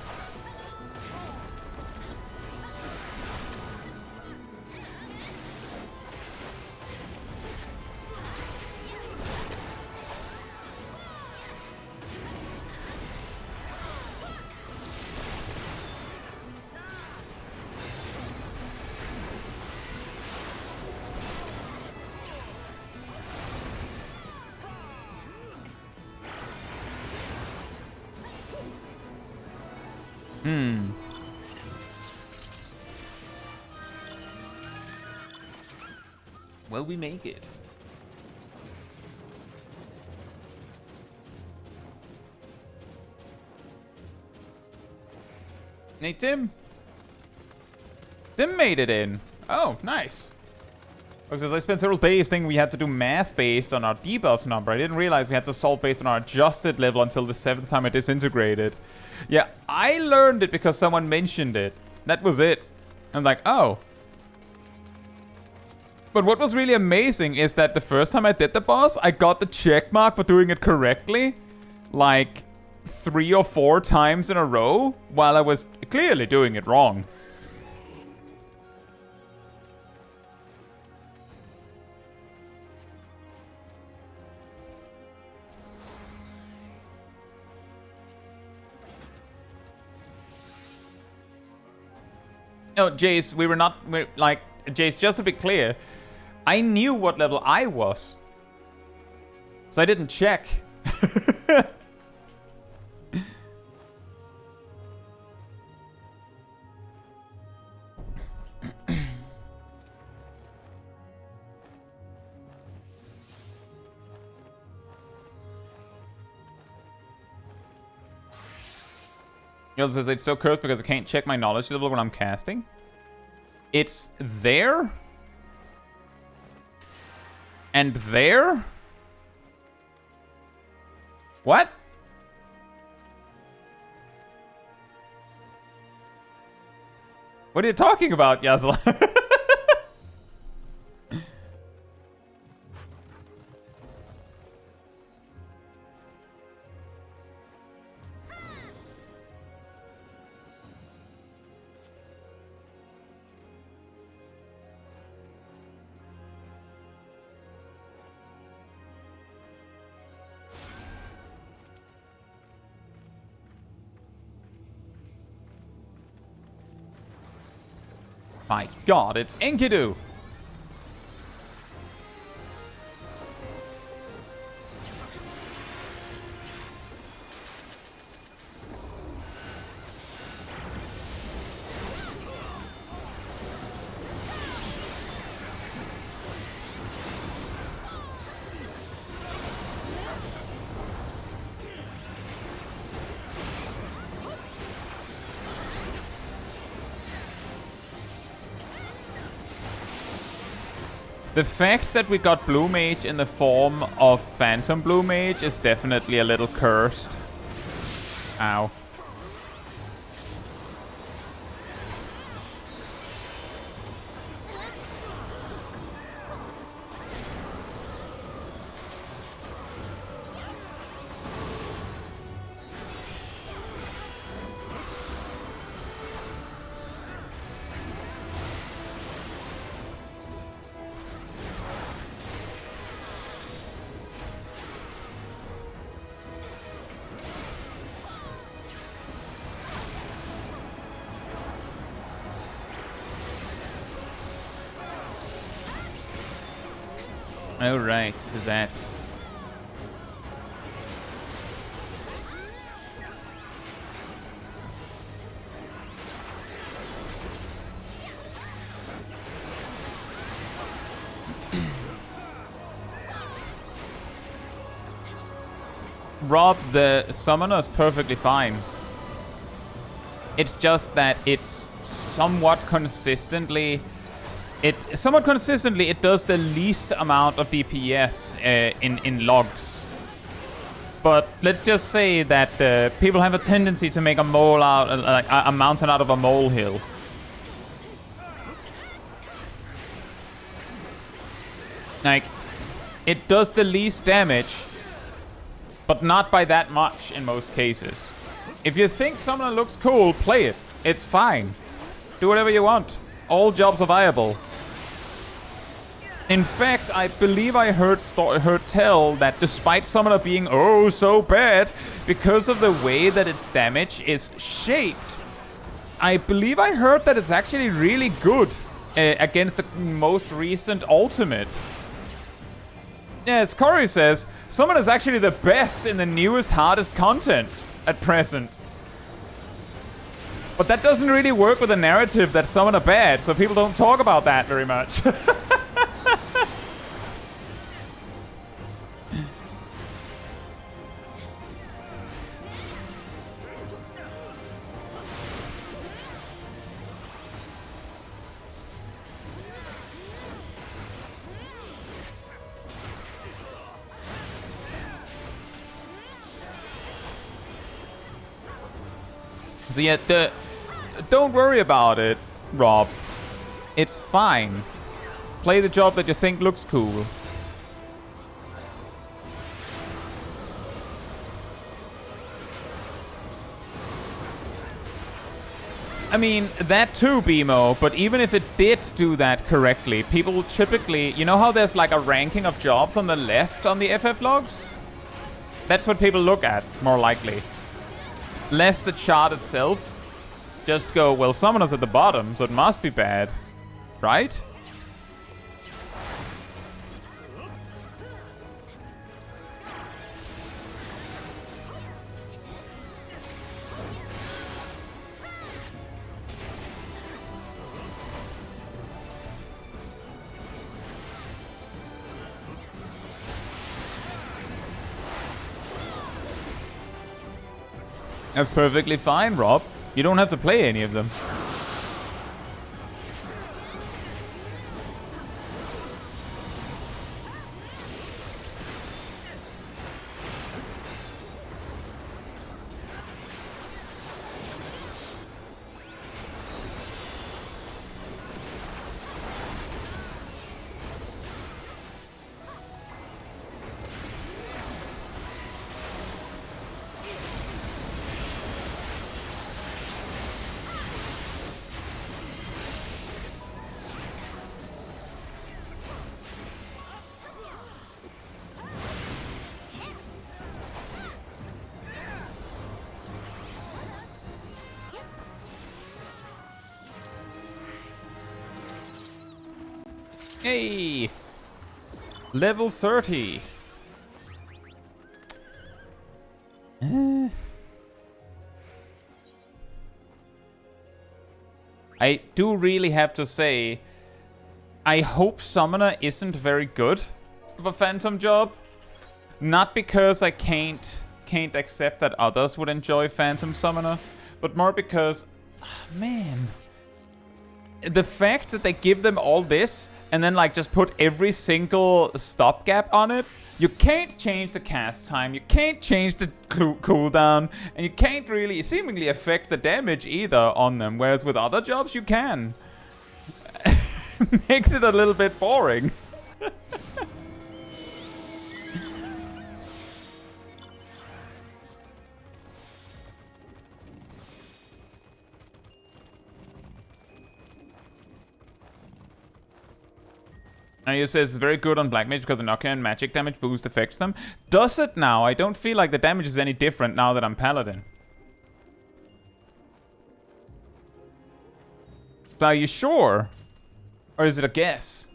Will we make it? Hey, Tim. Tim made it in. Oh, nice. Because I spent several days thinking we had to do math based on our debuffs number. I didn't realize we had to solve based on our adjusted level until the 7th time I disintegrated. Yeah, I learned it because someone mentioned it. That was it. I'm like, oh. But what was really amazing is that the first time I did the boss, I got the check mark for doing it correctly. Like 3 or 4 times in a row, while I was clearly doing it wrong. No, Jace, we were not, like, Jace, just to be clear, I knew what level I was. So I didn't check. Yell says it's so cursed because I can't check my knowledge level when I'm casting. It's there. And there? What? What are you talking about, Yasla? My god, it's Enkidu! The fact that we got Blue Mage in the form of Phantom Blue Mage is definitely a little cursed. Ow. Oh, right, so that's... Rob, the summoner is perfectly fine. It's just that it's somewhat consistently... It does the least amount of DPS in logs. But let's just say that people have a tendency to make a mole out, like a mountain out of a molehill. Like, it does the least damage, but not by that much in most cases. If you think someone looks cool, play it. It's fine. Do whatever you want. All jobs are viable. In fact, I believe I heard tell that despite Summoner being oh so bad, because of the way that its damage is shaped, I believe I heard that it's actually really good against the most recent ultimate. Yes, Corey says, Summoner is actually the best in the newest, hardest content at present. But that doesn't really work with the narrative that Summoner bad, so people don't talk about that very much. So yeah, don't worry about it, Rob. It's fine. Play the job that you think looks cool. I mean, that too, BMO, but even if it did do that correctly, people typically... You know how there's like a ranking of jobs on the left on the FF logs? That's what people look at, more likely. Less the chart itself. Just go, well, Summoner's at the bottom, so it must be bad. Right? That's perfectly fine, Rob. You don't have to play any of them. Hey! Level 30. I do really have to say, I hope Summoner isn't very good of a Phantom job. Not because I can't accept that others would enjoy Phantom Summoner, but more because, man, the fact that they give them all this and then like just put every single stopgap on it. You can't change the cast time, you can't change the cooldown, and you can't really seemingly affect the damage either on them, whereas with other jobs you can. Makes it a little bit boring. You say it's very good on Black Mage because the knockdown and magic damage boost affects them. Does it now? I don't feel like the damage is any different now that I'm Paladin. So are you sure? Or is it a guess?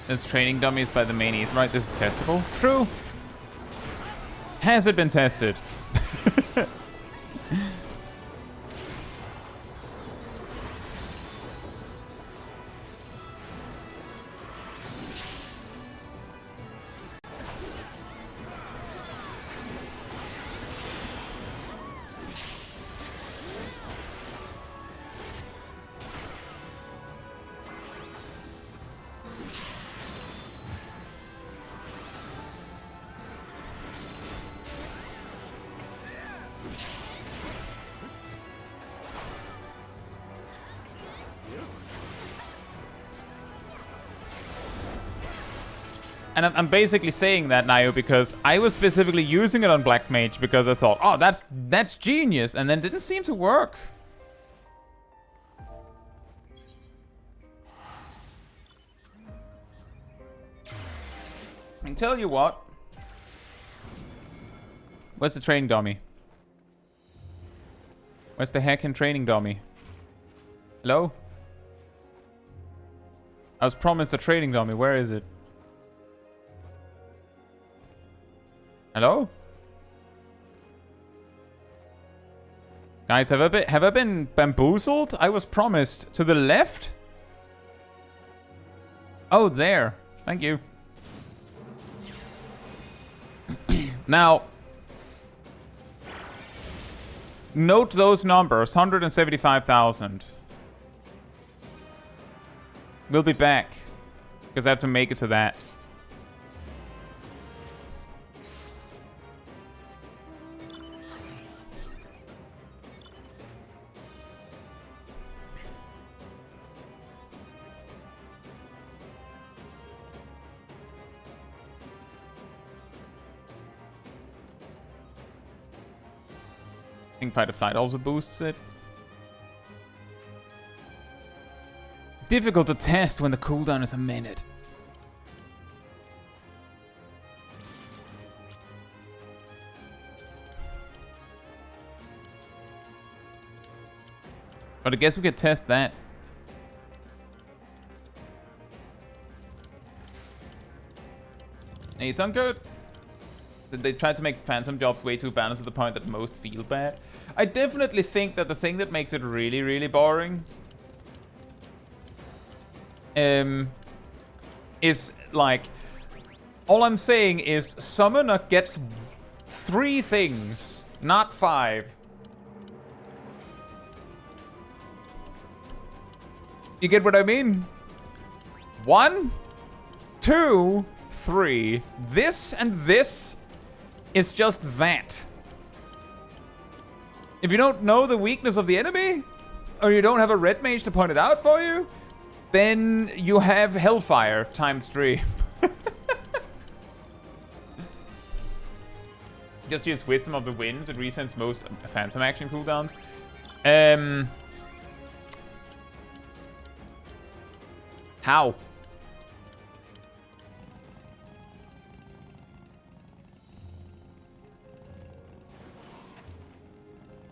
There's training dummies by the mainies, right? This is testable. True. Has it been tested? And I'm basically saying that, Nayo, because I was specifically using it on Black Mage because I thought, oh, that's genius, and then it didn't seem to work. I can tell you what. Where's the training dummy? Where's the heckin' training dummy? Hello? I was promised a training dummy. Where is it? Hello? Guys, have I been bamboozled? I was promised to the left? Oh, there. Thank you. Now, note those numbers, 175,000. We'll be back, because I have to make it to that. I think Fight or Flight also boosts it. Difficult to test when the cooldown is a minute. But I guess we could test that. Nathan good. They tried to make Phantom jobs way too balanced to the point that most feel bad. I definitely think that the thing that makes it really, really boring is like, all I'm saying is Summoner gets 3 things, not 5. You get what I mean? 1, 2, 3. This and this is just that. If you don't know the weakness of the enemy, or you don't have a red mage to point it out for you, then you have Hellfire times 3. Just use Wisdom of the Winds. It resets most Phantom action cooldowns. How?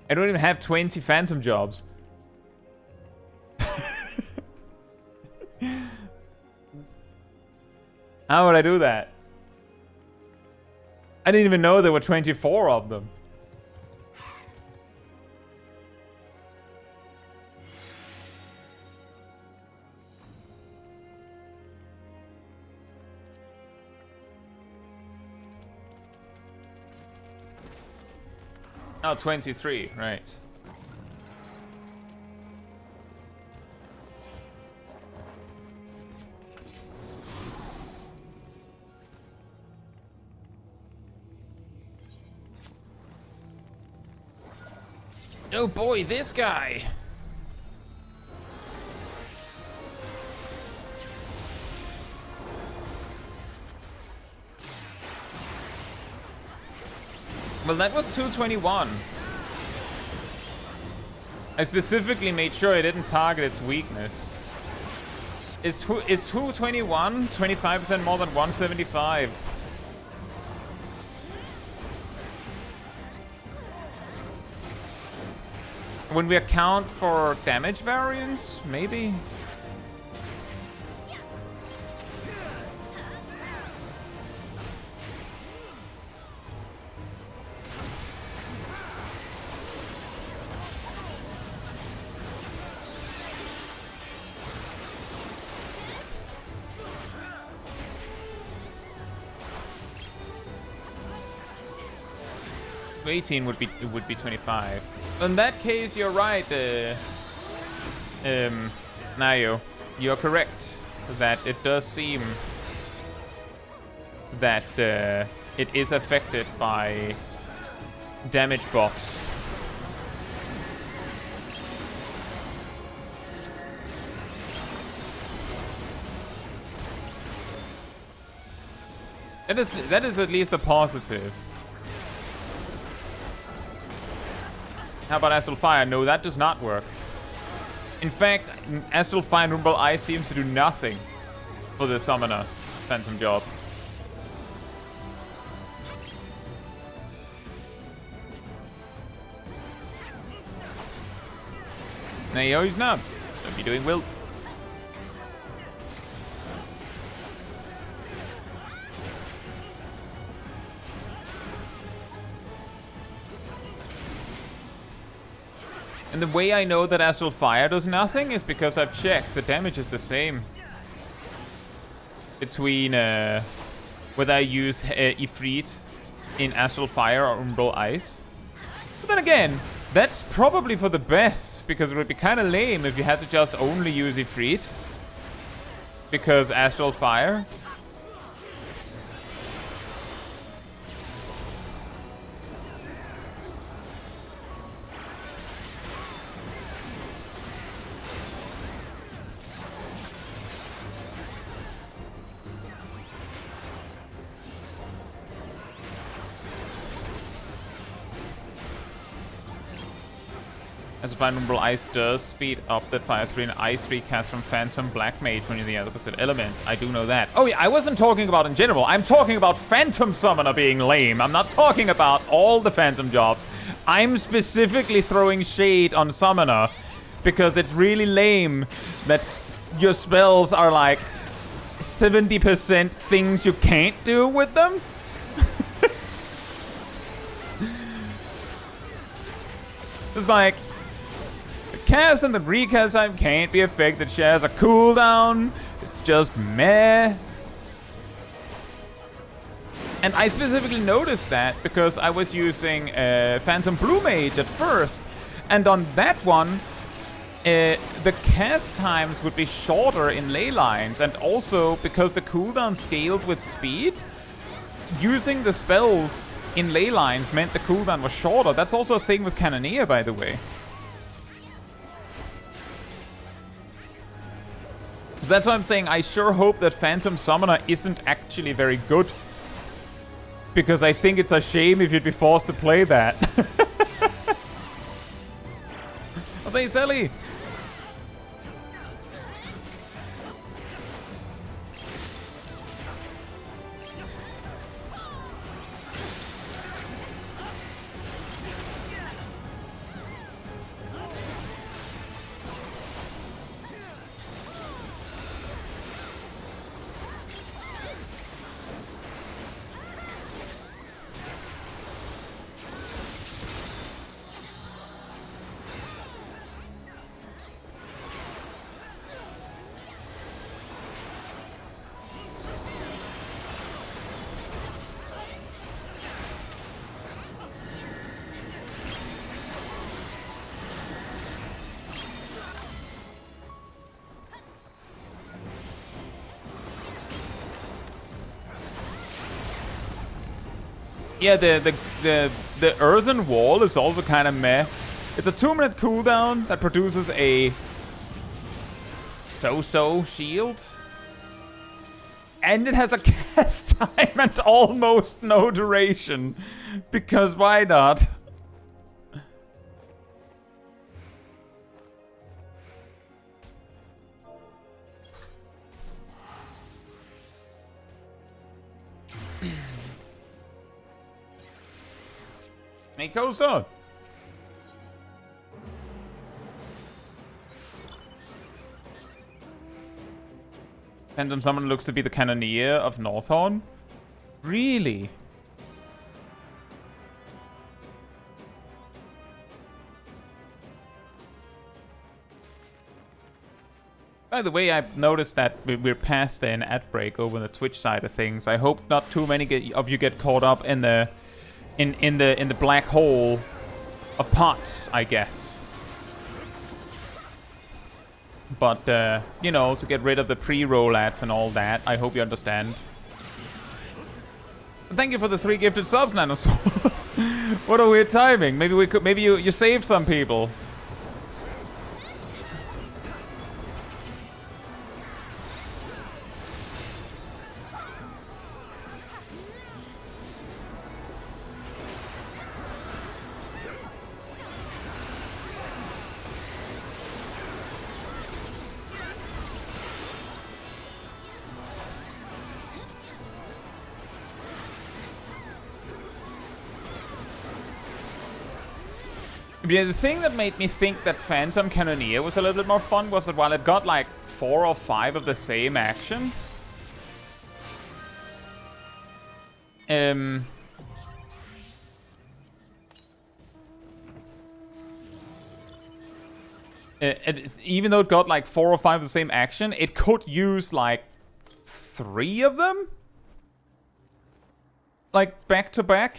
I don't even have 20 Phantom jobs. How would I do that? I didn't even know there were 24 of them. Oh, 23, right. Oh boy, this guy! Well, that was 221. I specifically made sure I didn't target its weakness. Is 221 25% more than 175? When we account for damage variance, maybe? $18 would be 25. In that case, you're right. Nayo, you're correct that it does seem that it is affected by damage buffs. That is at least a positive. How about Astral Fire? No, that does not work. In fact, Astral Fire and Umbral Ice seems to do nothing for the Summoner Phantom job. No, he's not. Don't be doing well. And the way I know that Astral Fire does nothing is because I've checked. The damage is the same between whether I use Ifrit in Astral Fire or Umbral Ice. But then again, that's probably for the best, because it would be kind of lame if you had to just only use Ifrit because Astral Fire. As a final Umbral Ice does speed up that Fire 3 and Ice 3 cast from Phantom Black Mage when you're the opposite element. I do know that. Oh yeah, I wasn't talking about in general. I'm talking about Phantom Summoner being lame. I'm not talking about all the Phantom jobs. I'm specifically throwing shade on Summoner because it's really lame that your spells are like 70% things you can't do with them. It's like the cast and the recast time can't be affected. Shares a cooldown. It's just meh. And I specifically noticed that because I was using Phantom Blue Mage at first, and on that one, the cast times would be shorter in ley lines, and also because the cooldown scaled with speed, using the spells in ley lines meant the cooldown was shorter. That's also a thing with Cannoneer, by the way. So that's why I'm saying I sure hope that Phantom Summoner isn't actually very good. Because I think it's a shame if you'd be forced to play that. I'll say silly. Yeah, the earthen wall is also kind of meh. It's a 2-minute cooldown that produces a so-so shield. And it has a cast time and almost no duration. Because why not? Hey, Costa! Phantom Summon looks to be the Cannoneer of Northhorn? Really? By the way, I've noticed that we're past an ad break over the Twitch side of things. I hope not too many of you get caught up in the in the black hole of pots, I guess. But you know, to get rid of the pre-roll ads and all that, I hope you understand. Thank you for the 3 gifted subs, Nanosaur. What a weird timing. Maybe you saved some people. Yeah, the thing that made me think that Phantom Cannoneer was a little bit more fun was that while it got like 4 or 5 of the same action, even though it got like 4 or 5 of the same action, it could use like 3 of them, like back to back.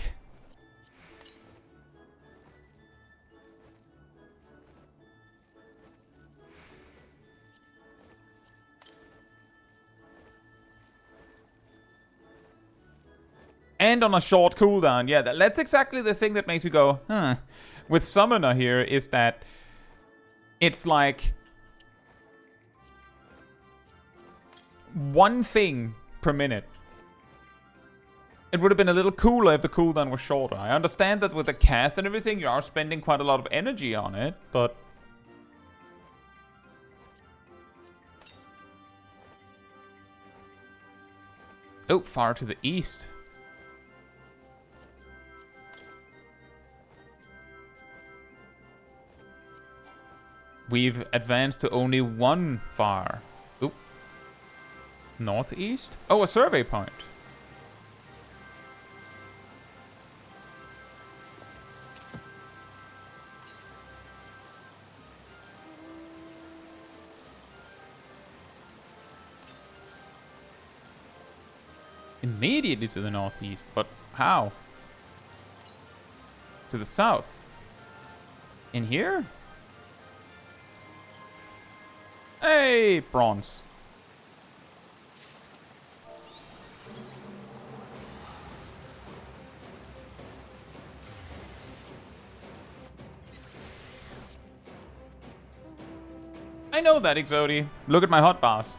And on a short cooldown. Yeah, that's exactly the thing that makes me go, huh. With Summoner here is that it's like 1 thing per minute. It would have been a little cooler if the cooldown was shorter. I understand that with the cast and everything, you are spending quite a lot of energy on it, but... Oh, far to the east. We've advanced to only 1 far. Oop. Northeast? Oh, a survey point. Immediately to the northeast, but how? To the south. In here? Hey, bronze. I know that, Exodi. Look at my hotbars.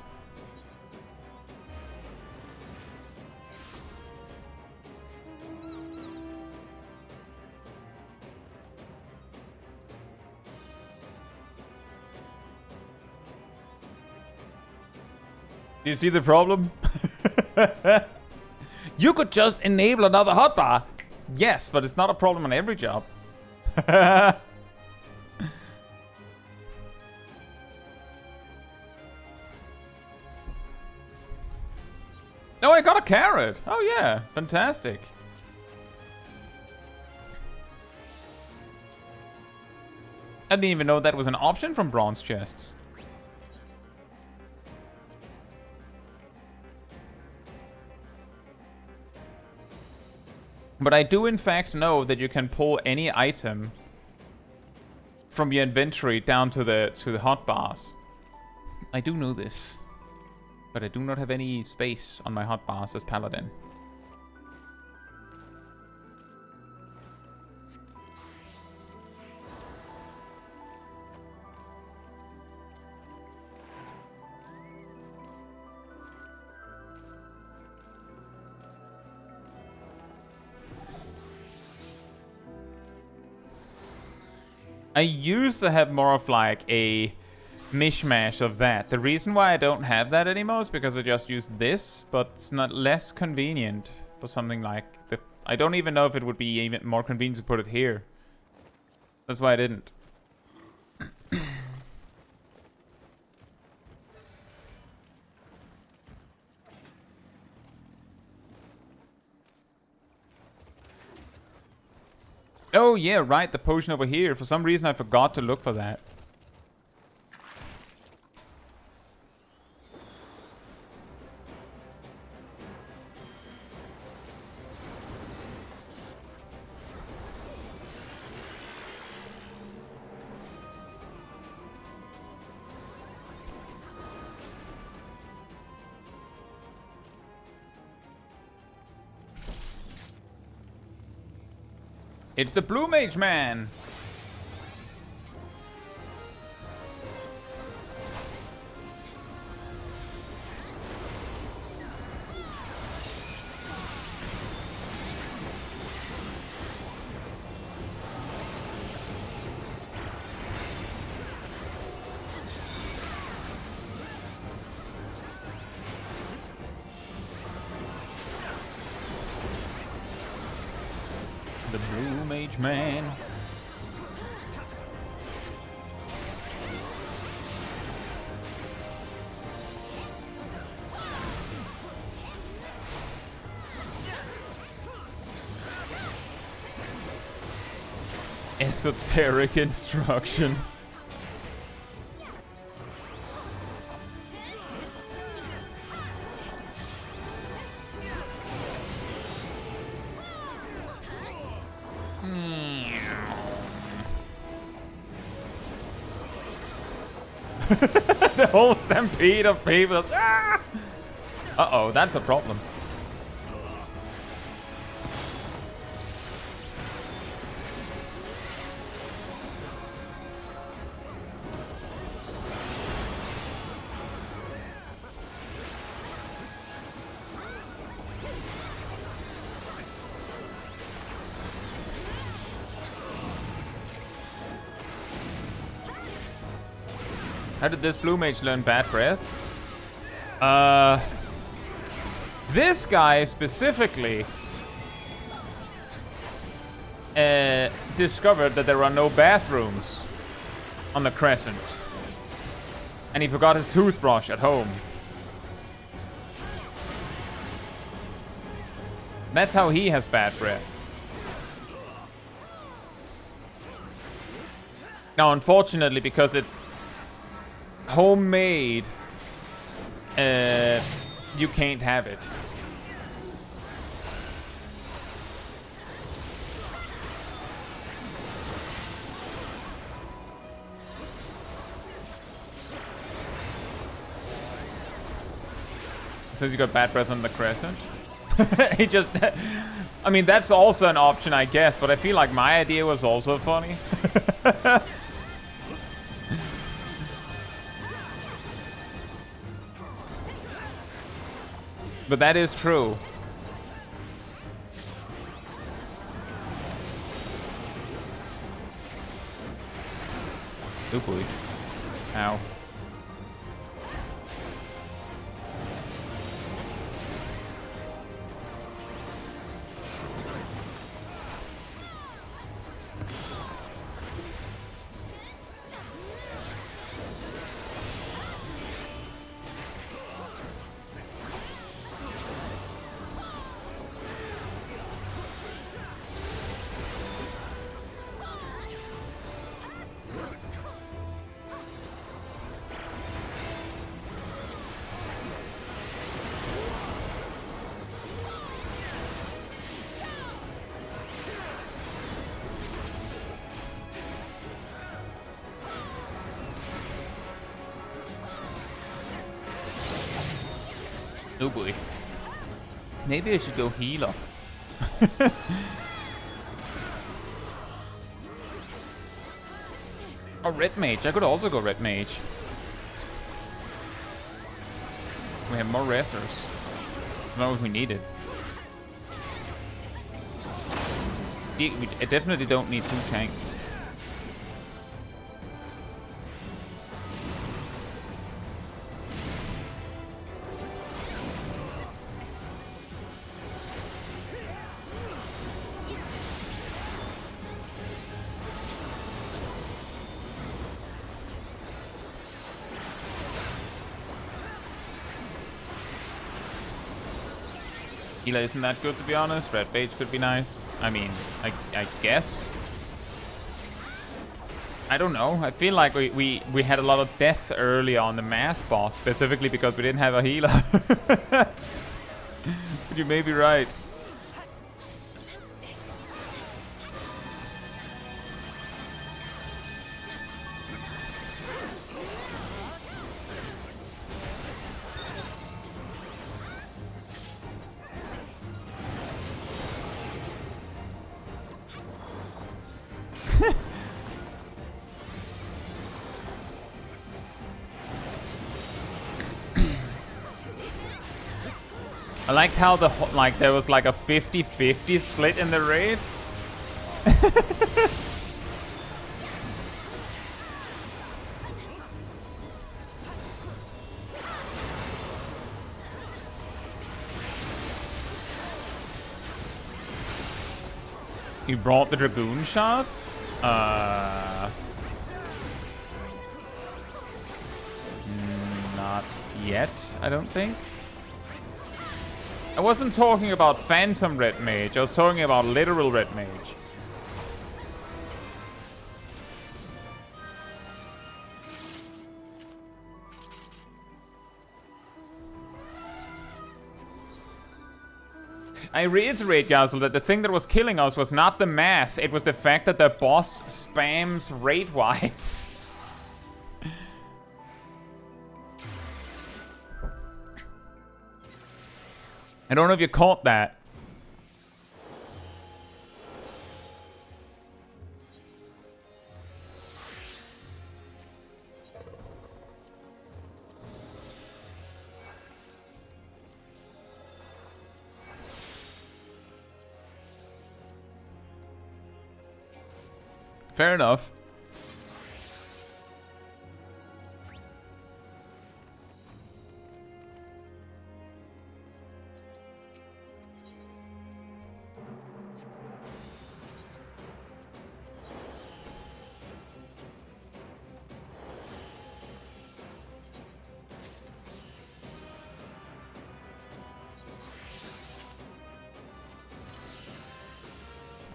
Do you see the problem? You could just enable another hotbar. Yes, but it's not a problem on every job. Oh, I got a carrot. Oh, yeah. Fantastic. I didn't even know that was an option from bronze chests. But I do in fact know that you can pull any item from your inventory down to the hotbars. I do know this. But I do not have any space on my hotbars as Paladin. I used to have more of like a mishmash of that. The reason why I don't have that anymore is because I just use this, but it's not less convenient for something like the... I don't even know if it would be even more convenient to put it here. That's why I didn't. Oh yeah, right, the potion over here. For some reason I forgot to look for that. It's the Blue Mage Man! The Blue Mage Man. Esoteric instruction. The whole stampede of people. Ah! Uh-oh, that's a problem. How did this Blue Mage learn Bad Breath? This guy specifically discovered that there are no bathrooms on the Crescent. And he forgot his toothbrush at home. That's how he has bad breath. Now, unfortunately, because it's homemade, you can't have it. Says you got bad breath on the crescent. He just... I mean, that's also an option, I guess, but I feel like my idea was also funny. But that is true. Oh boy. Ow. Oh boy. Maybe I should go healer. Or red mage. I could also go red mage. We have more racers. Not if we need it. We definitely don't need 2 tanks. Healer isn't that good, to be honest. Red mage could be nice. I mean, I guess. I don't know. I feel like we had a lot of death early on the math boss, specifically because we didn't have a healer. But you may be right. I liked how there was like a 50-50 split in the raid. He brought the Dragoon shot? Not yet, I don't think. I wasn't talking about Phantom Red Mage, I was talking about literal Red Mage. I reiterate, Yazzle, that the thing that was killing us was not the math, it was the fact that the boss spams raid-wise. I don't know if you caught that. Fair enough.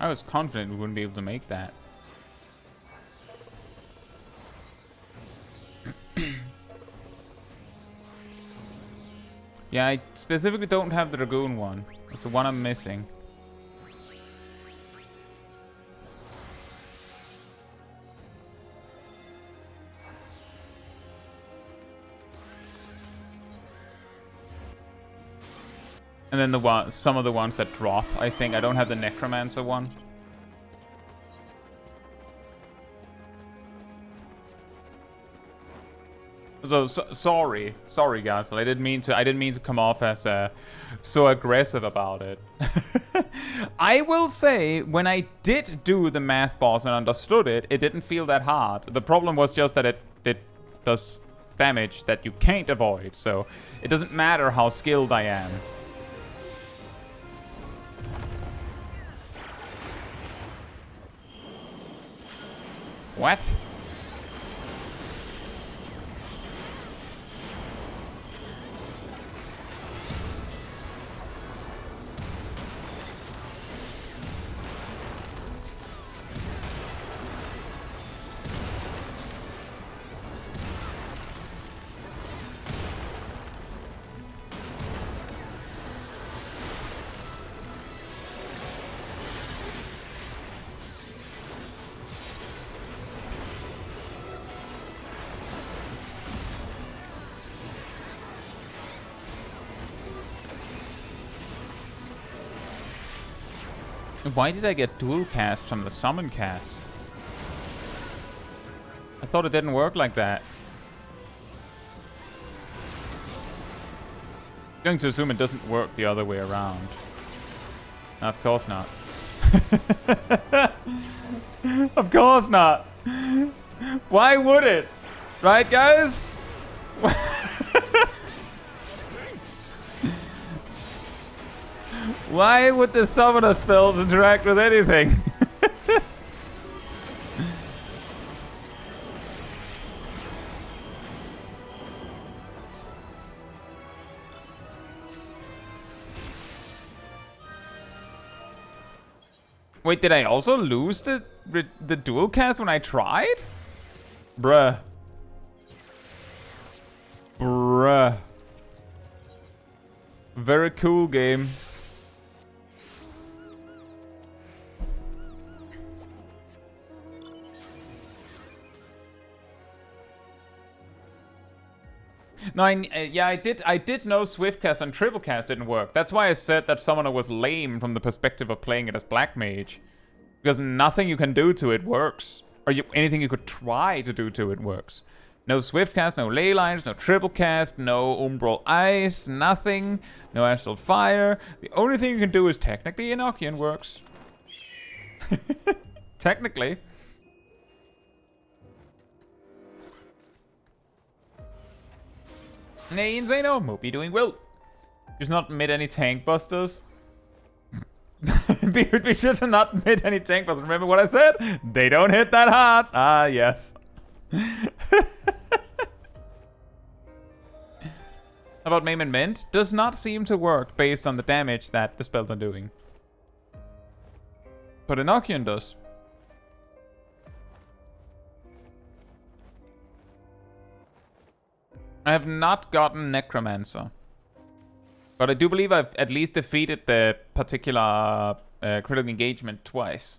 I was confident we wouldn't be able to make that. Yeah, I specifically don't have the Dragoon one. That's the one I'm missing. And then some of the ones that drop, I think. I don't have the Necromancer one. So sorry, guys. I didn't mean to come off as so aggressive about it. I will say, when I did do the math boss and understood it, it didn't feel that hard. The problem was just that it does damage that you can't avoid. So it doesn't matter how skilled I am. What? Why did I get dual cast from the summon cast? I thought it didn't work like that. I'm going to assume it doesn't work the other way around. No, of course not. Of course not. Why would it? Right, guys? Why would the summoner spells interact with anything? Wait, did I also lose the dual cast when I tried? Bruh. Bruh. Very cool game. No, yeah, I did know Swiftcast and Triplecast didn't work. That's why I said that Summoner was lame from the perspective of playing it as Black Mage. Because nothing you can do to it works. Or anything you could try to do to it works. No Swiftcast, no Ley Lines, no Triplecast, no Umbral Ice, nothing. No Astral Fire. The only thing you can do is technically Enochian works. Technically. Nay, Insano, hope you're doing well. Just not mid any tank busters. We should have not mid any tank busters. Remember what I said? They don't hit that hard. Ah, yes. About Maim and Mint? Does not seem to work based on the damage that the spells are doing. But Enochian does. I have not gotten Necromancer. But I do believe I've at least defeated the particular critical engagement twice.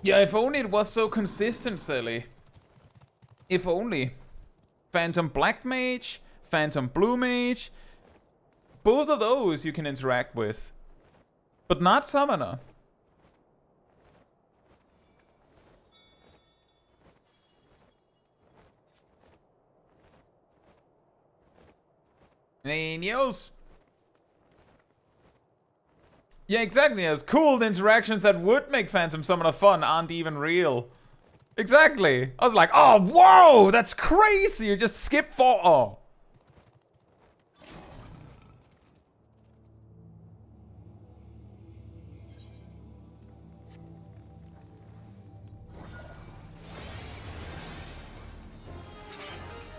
Yeah, if only it was so consistent, silly. If only. Phantom Black Mage, Phantom Blue Mage. Both of those you can interact with. But not Summoner. Hey, Niels. Yeah, exactly. As cool, the interactions that would make Phantom Summoner fun aren't even real. Exactly. I was like, oh, whoa, that's crazy. You just skip for... Oh.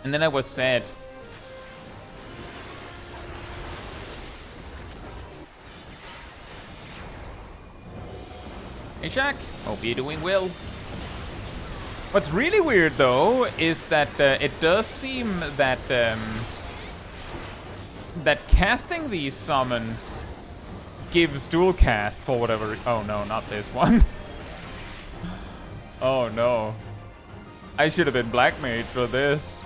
And then I was sad. Hey Shaq, hope you're doing well. What's really weird though is that it does seem that that casting these summons gives dual cast for whatever. Oh no, not this one. Oh no. I should have been Black Mage for this.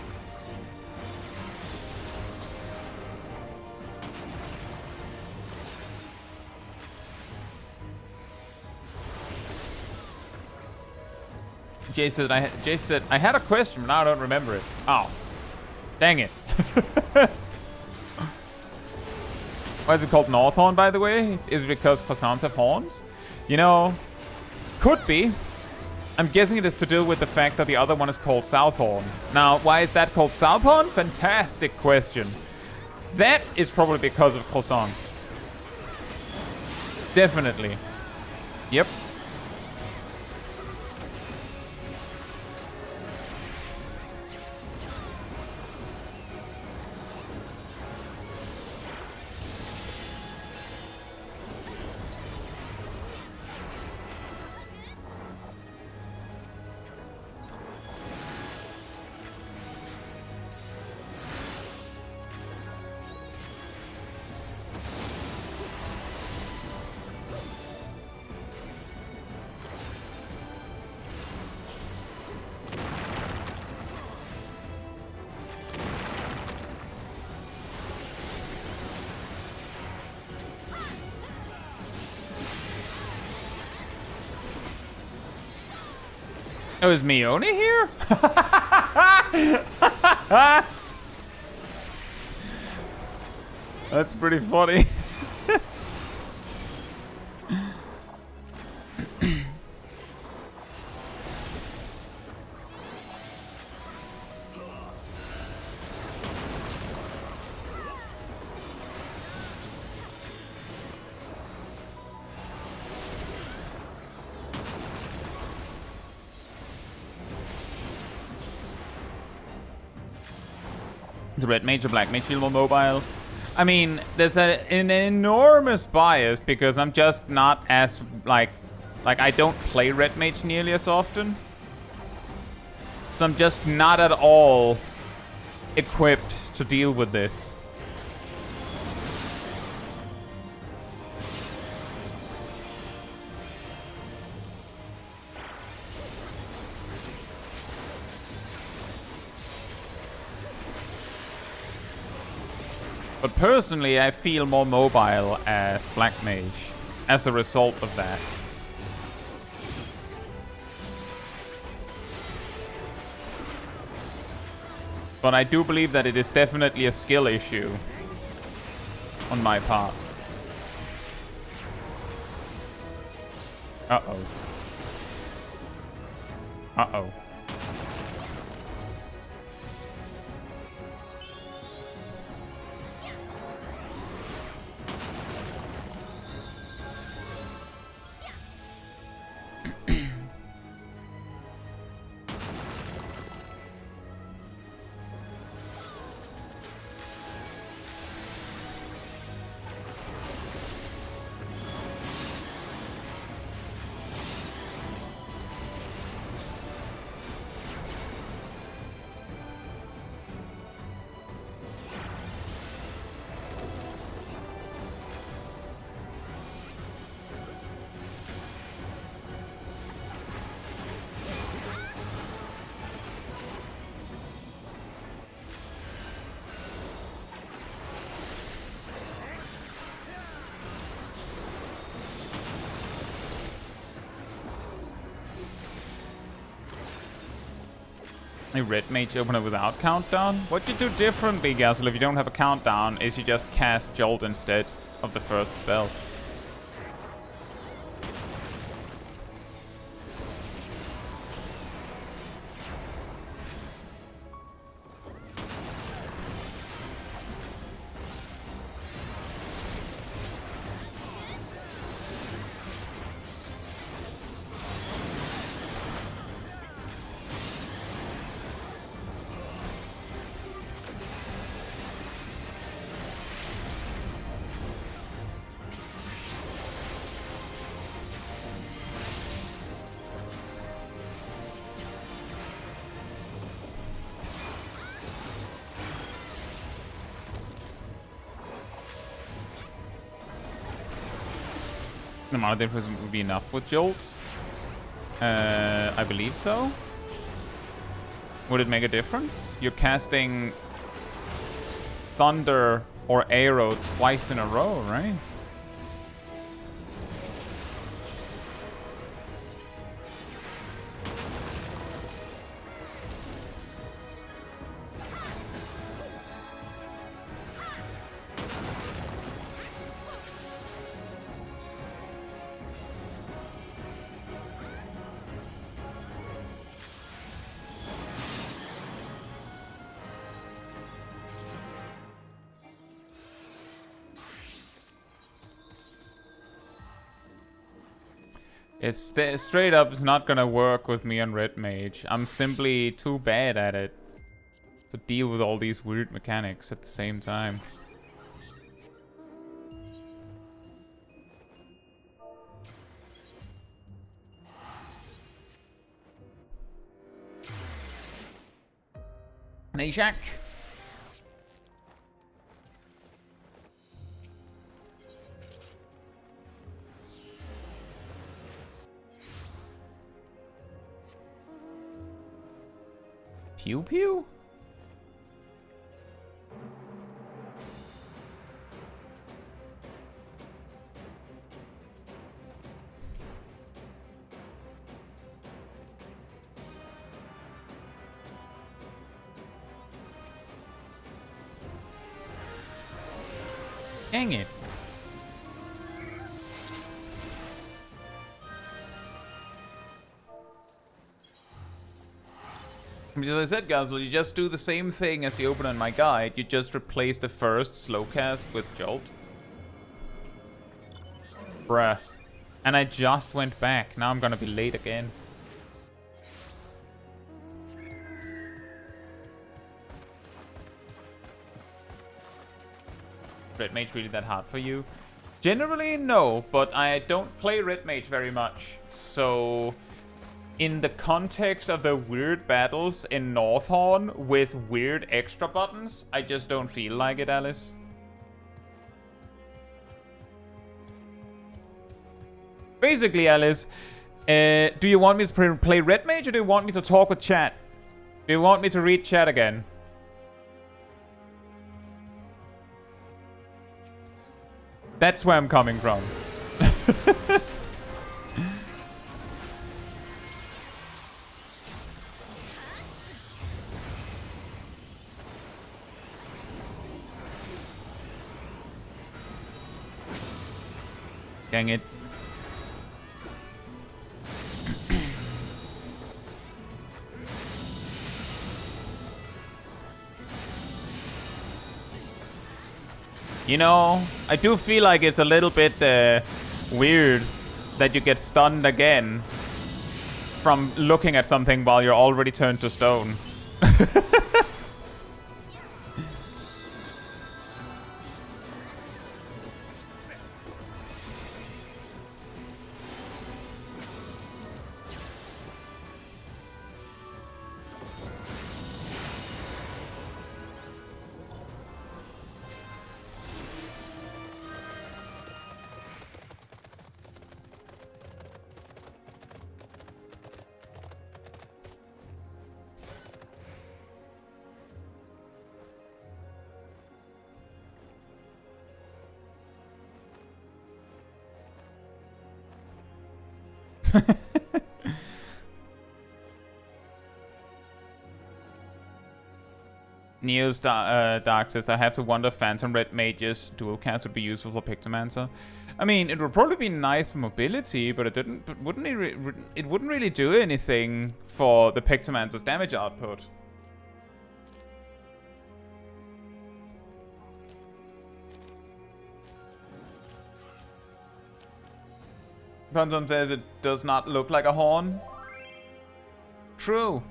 Jay said I had a question, but now I don't remember it. Oh, dang it! Why is it called Northhorn, by the way? Is it because croissants have horns? You know, could be. I'm guessing it is to do with the fact that the other one is called Southhorn. Now, why is that called Southhorn? Fantastic question. That is probably because of croissants. Definitely. Yep. Oh, is Mione here? That's pretty funny. The red mage or black mage feel more mobile? I mean, there's an enormous bias because I'm just not as, like I don't play red mage nearly as often. So I'm just not at all equipped to deal with this. But personally, I feel more mobile as Black Mage as a result of that. But I do believe that it is definitely a skill issue on my part. Uh-oh. Uh-oh. A red mage opener without countdown? What you do differently, Gazel, if you don't have a countdown is you just cast Jolt instead of the first spell. The amount of difference would be enough with Jolt. I believe so. Would it make a difference? You're casting Thunder or Arrow twice in a row, right? It's straight up, it's not gonna work with me on Red Mage. I'm simply too bad at it to deal with all these weird mechanics at the same time. Nejak. Pew pew? Dang it. As I said, Gazelle, you just do the same thing as the opener in my guide. You just replace the first slow cast with Jolt. Bruh. And I just went back. Now I'm gonna be late again. Red Mage really that hard for you? Generally, no, but I don't play Red Mage very much. So, in the context of the weird battles in Northhorn with weird extra buttons, I just don't feel like it, Alice. Basically, Alice, do you want me to play Red Mage or do you want me to talk with chat? Do you want me to read chat again? That's where I'm coming from. Dang it. You know, I do feel like it's a little bit weird that you get stunned again from looking at something while you're already turned to stone. Neo's Dark says, I have to wonder if Phantom Red Mage's dual cast would be useful for Pictomancer. I mean, it would probably be nice for mobility, but it wouldn't really do anything for the Pictomancer's damage output. Phantom says it does not look like a horn. True.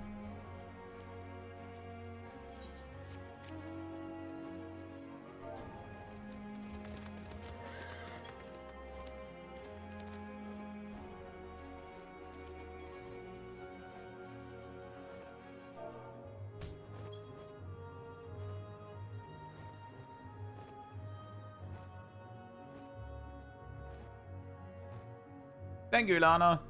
Thank you, Ilana.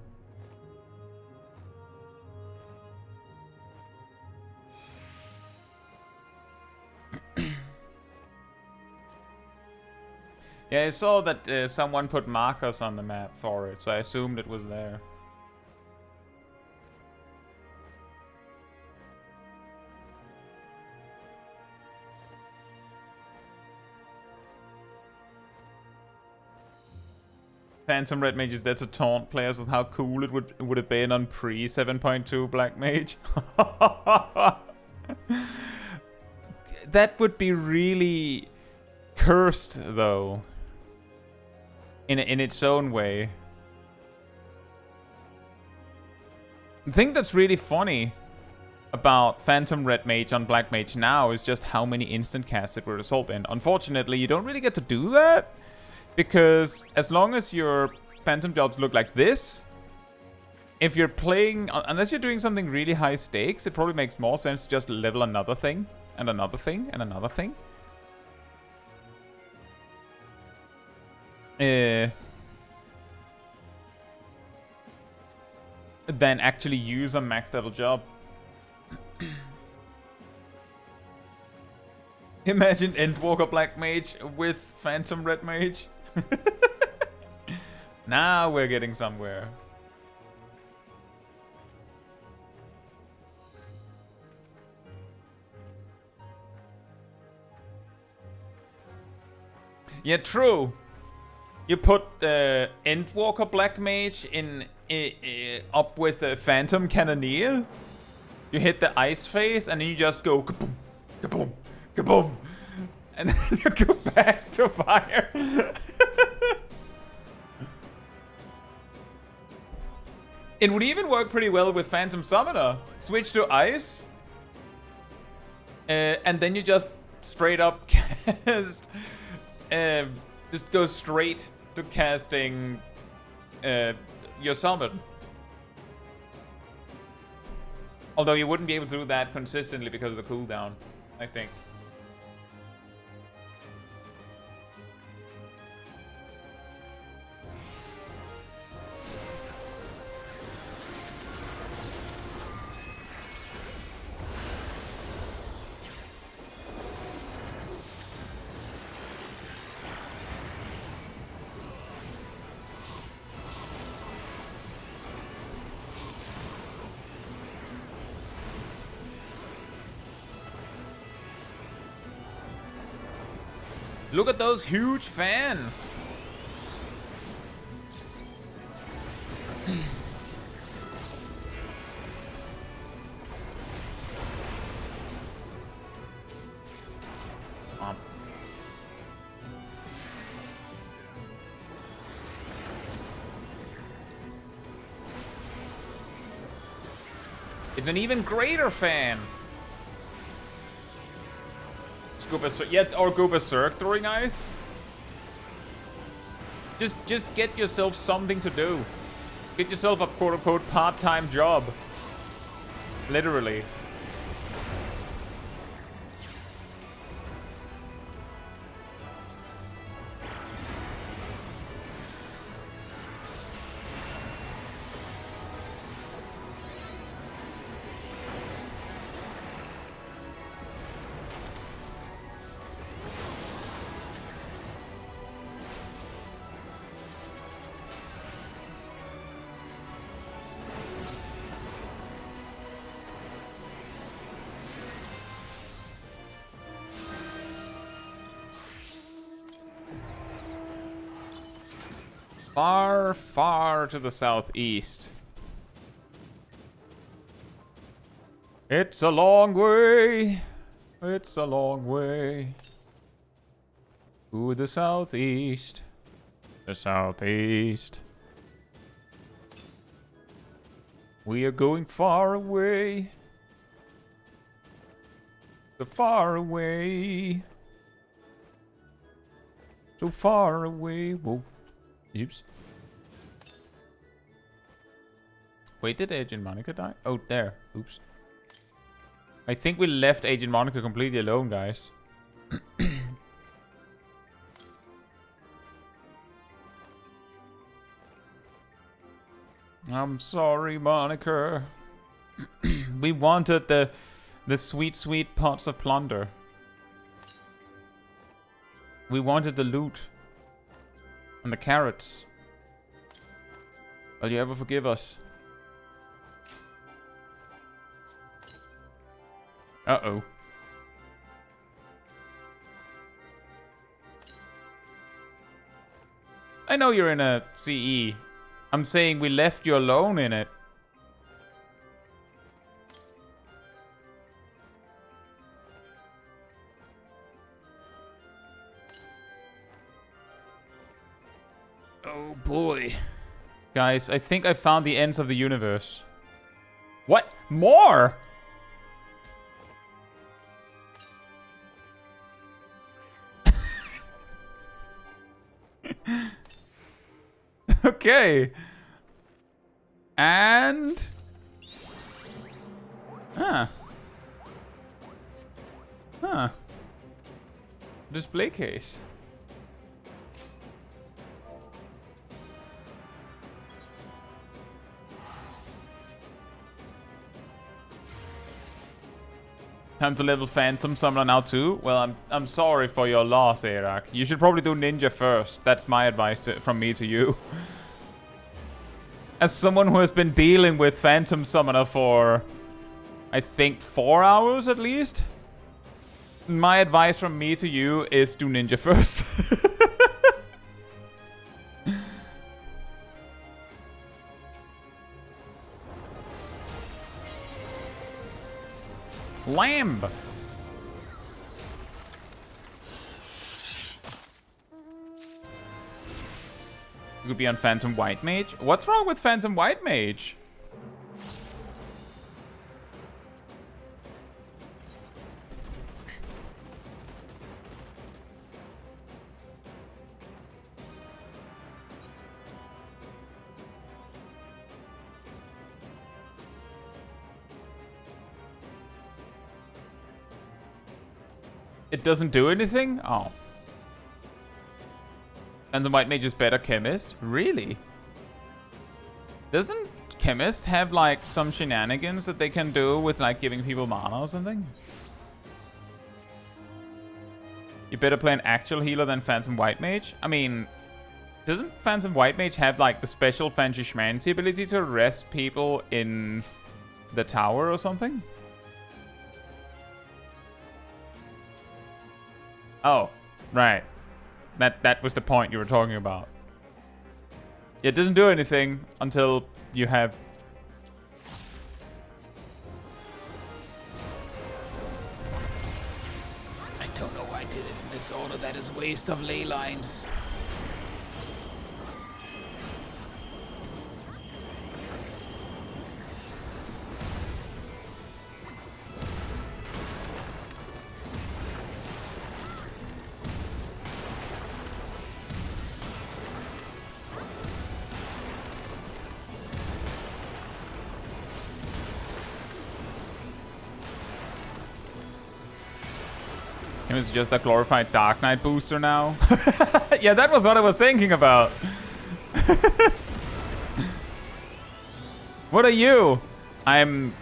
Yeah, I saw that someone put markers on the map for it, so I assumed it was there. Phantom Red Mage is there to taunt players with how cool it would have been on pre 7.2 Black Mage. That would be really cursed, though. In its own way. The thing that's really funny about Phantom Red Mage on Black Mage now is just how many instant casts it will result in. Unfortunately, you don't really get to do that, because as long as your Phantom jobs look like this, if you're playing, unless you're doing something really high stakes, it probably makes more sense to just level another thing, and another thing, and another thing. Than actually use a max level job. Imagine Endwalker Black Mage with Phantom Red Mage. Now we're getting somewhere. Yeah, true. You put Endwalker Black Mage in up with a Phantom Cannoneer. You hit the ice phase and then you just go kaboom, kaboom, kaboom, and then you go back to fire. It would even work pretty well with Phantom Summoner. Switch to ice, and then you just straight up cast. Just go straight to casting your summon. Although you wouldn't be able to do that consistently because of the cooldown, I think. Look at those huge fans. It's an even greater fan. Or go berserk during ice. Just get yourself something to do. Get yourself a quote-unquote part-time job. Literally. Far, far to the southeast. It's a long way. It's a long way. To the southeast. The southeast. We are going far away. So far away. So far away. Whoa. Oops. Wait, did Agent Monica die? Oh, there. Oops. I think we left Agent Monica completely alone, guys. I'm sorry, Monica. We wanted the sweet, sweet pots of plunder. We wanted the loot. And the carrots. Will you ever forgive us? Uh-oh. I know you're in a CE. I'm saying we left you alone in it. Oh boy. Guys, I think I found the ends of the universe. What? More? Okay. And... Huh. Huh. Display case. Time to level Phantom Summoner now too? Well, I'm sorry for your loss, Arak. You should probably do Ninja first. That's my advice from me to you. As someone who has been dealing with Phantom Summoner for, I think, 4 hours at least, my advice from me to you is do Ninja first. Lamb! You could be on Phantom White Mage. What's wrong with Phantom White Mage? It doesn't do anything? Oh. And the White Mage is better Chemist? Really? Doesn't Chemist have, like, some shenanigans that they can do with, like, giving people mana or something? You better play an actual healer than Phantom White Mage? I mean, doesn't Phantom White Mage have, like, the special Fancy Schmancy ability to arrest people in the tower or something? Oh, right. That was the point you were talking about. It doesn't do anything until you have... I don't know why I did it in this order. That is waste of ley lines. It was just a glorified Dark Knight booster now. Yeah, that was what I was thinking about. What are you? I'm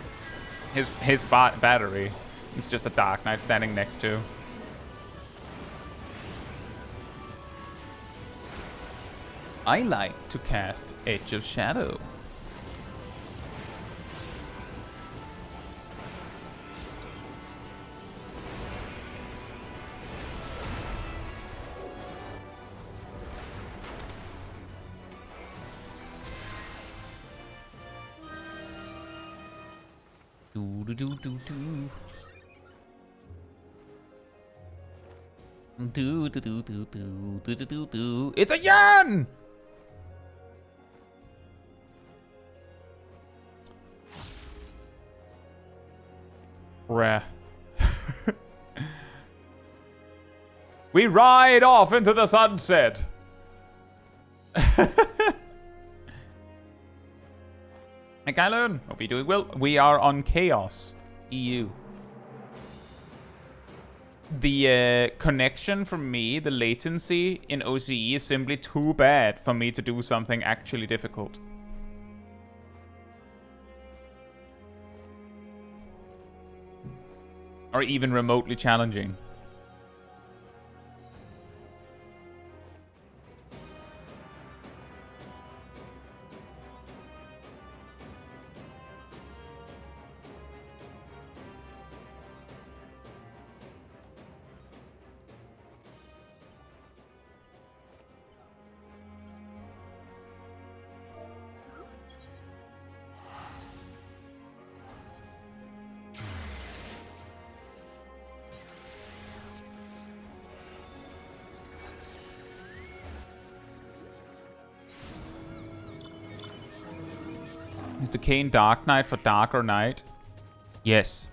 his battery. It's just a Dark Knight standing next to. I like to cast Edge of Shadow. It's a Yan! Rare. We ride off into the sunset. Hey, Kylan. Hope you're doing well. We are on Chaos EU. The connection for me, the latency in OCE is simply too bad for me to do something actually difficult. Or even remotely challenging. Is the Kane Dark Knight for Darker Knight? Yes.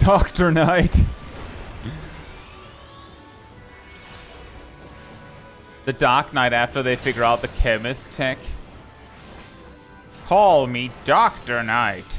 Dr. Knight. The Dark Knight after they figure out the chemist tech. Call me Dr. Knight.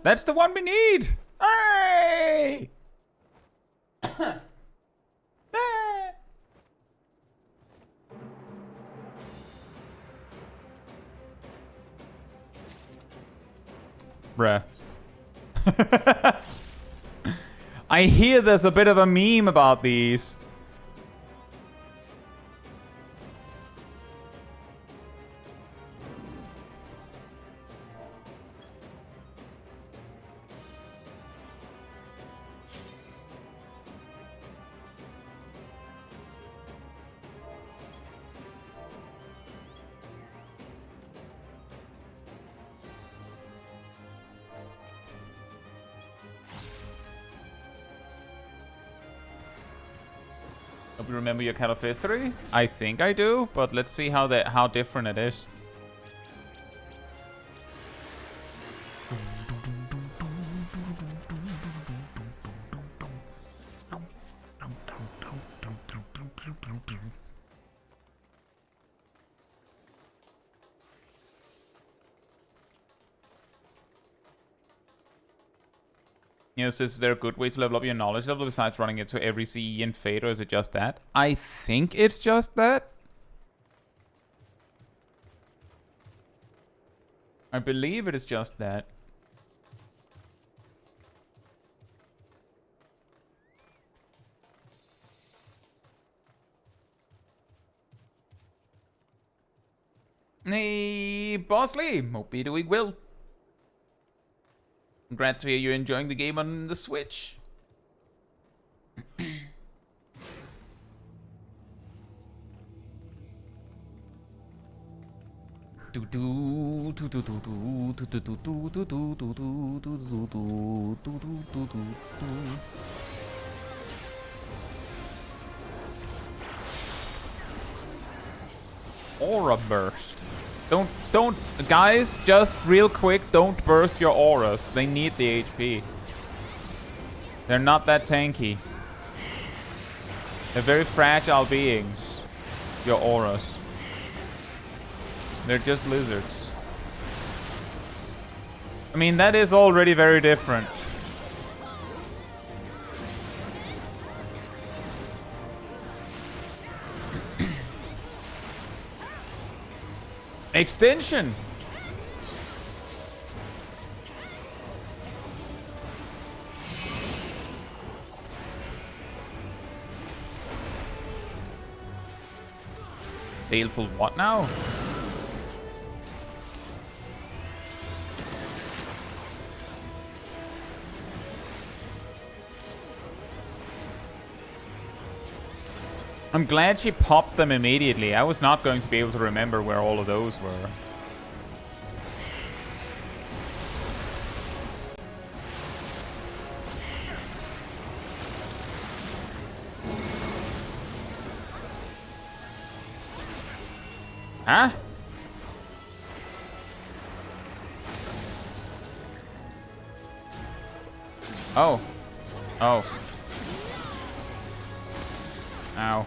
That's the one we need! Hey! Bruh. I hear there's a bit of a meme about these. Hope you remember your kind of history? I think I do, but let's see how different it is. Yes, is there a good way to level up your knowledge level besides running it to every CE and Fate, or is it just that? I think it's just that. I believe it is just that. Hey, Bosley! Hope you're doing well. I'm glad to hear you're enjoying the game on the Switch. Aura burst. Don't, guys, just real quick, don't burst your auras. They need the HP. They're not that tanky. They're very fragile beings, your auras. They're just lizards. I mean, that is already very different. Extension! Baleful what now? I'm glad she popped them immediately. I was not going to be able to remember where all of those were. Huh? Oh. Oh. Ow.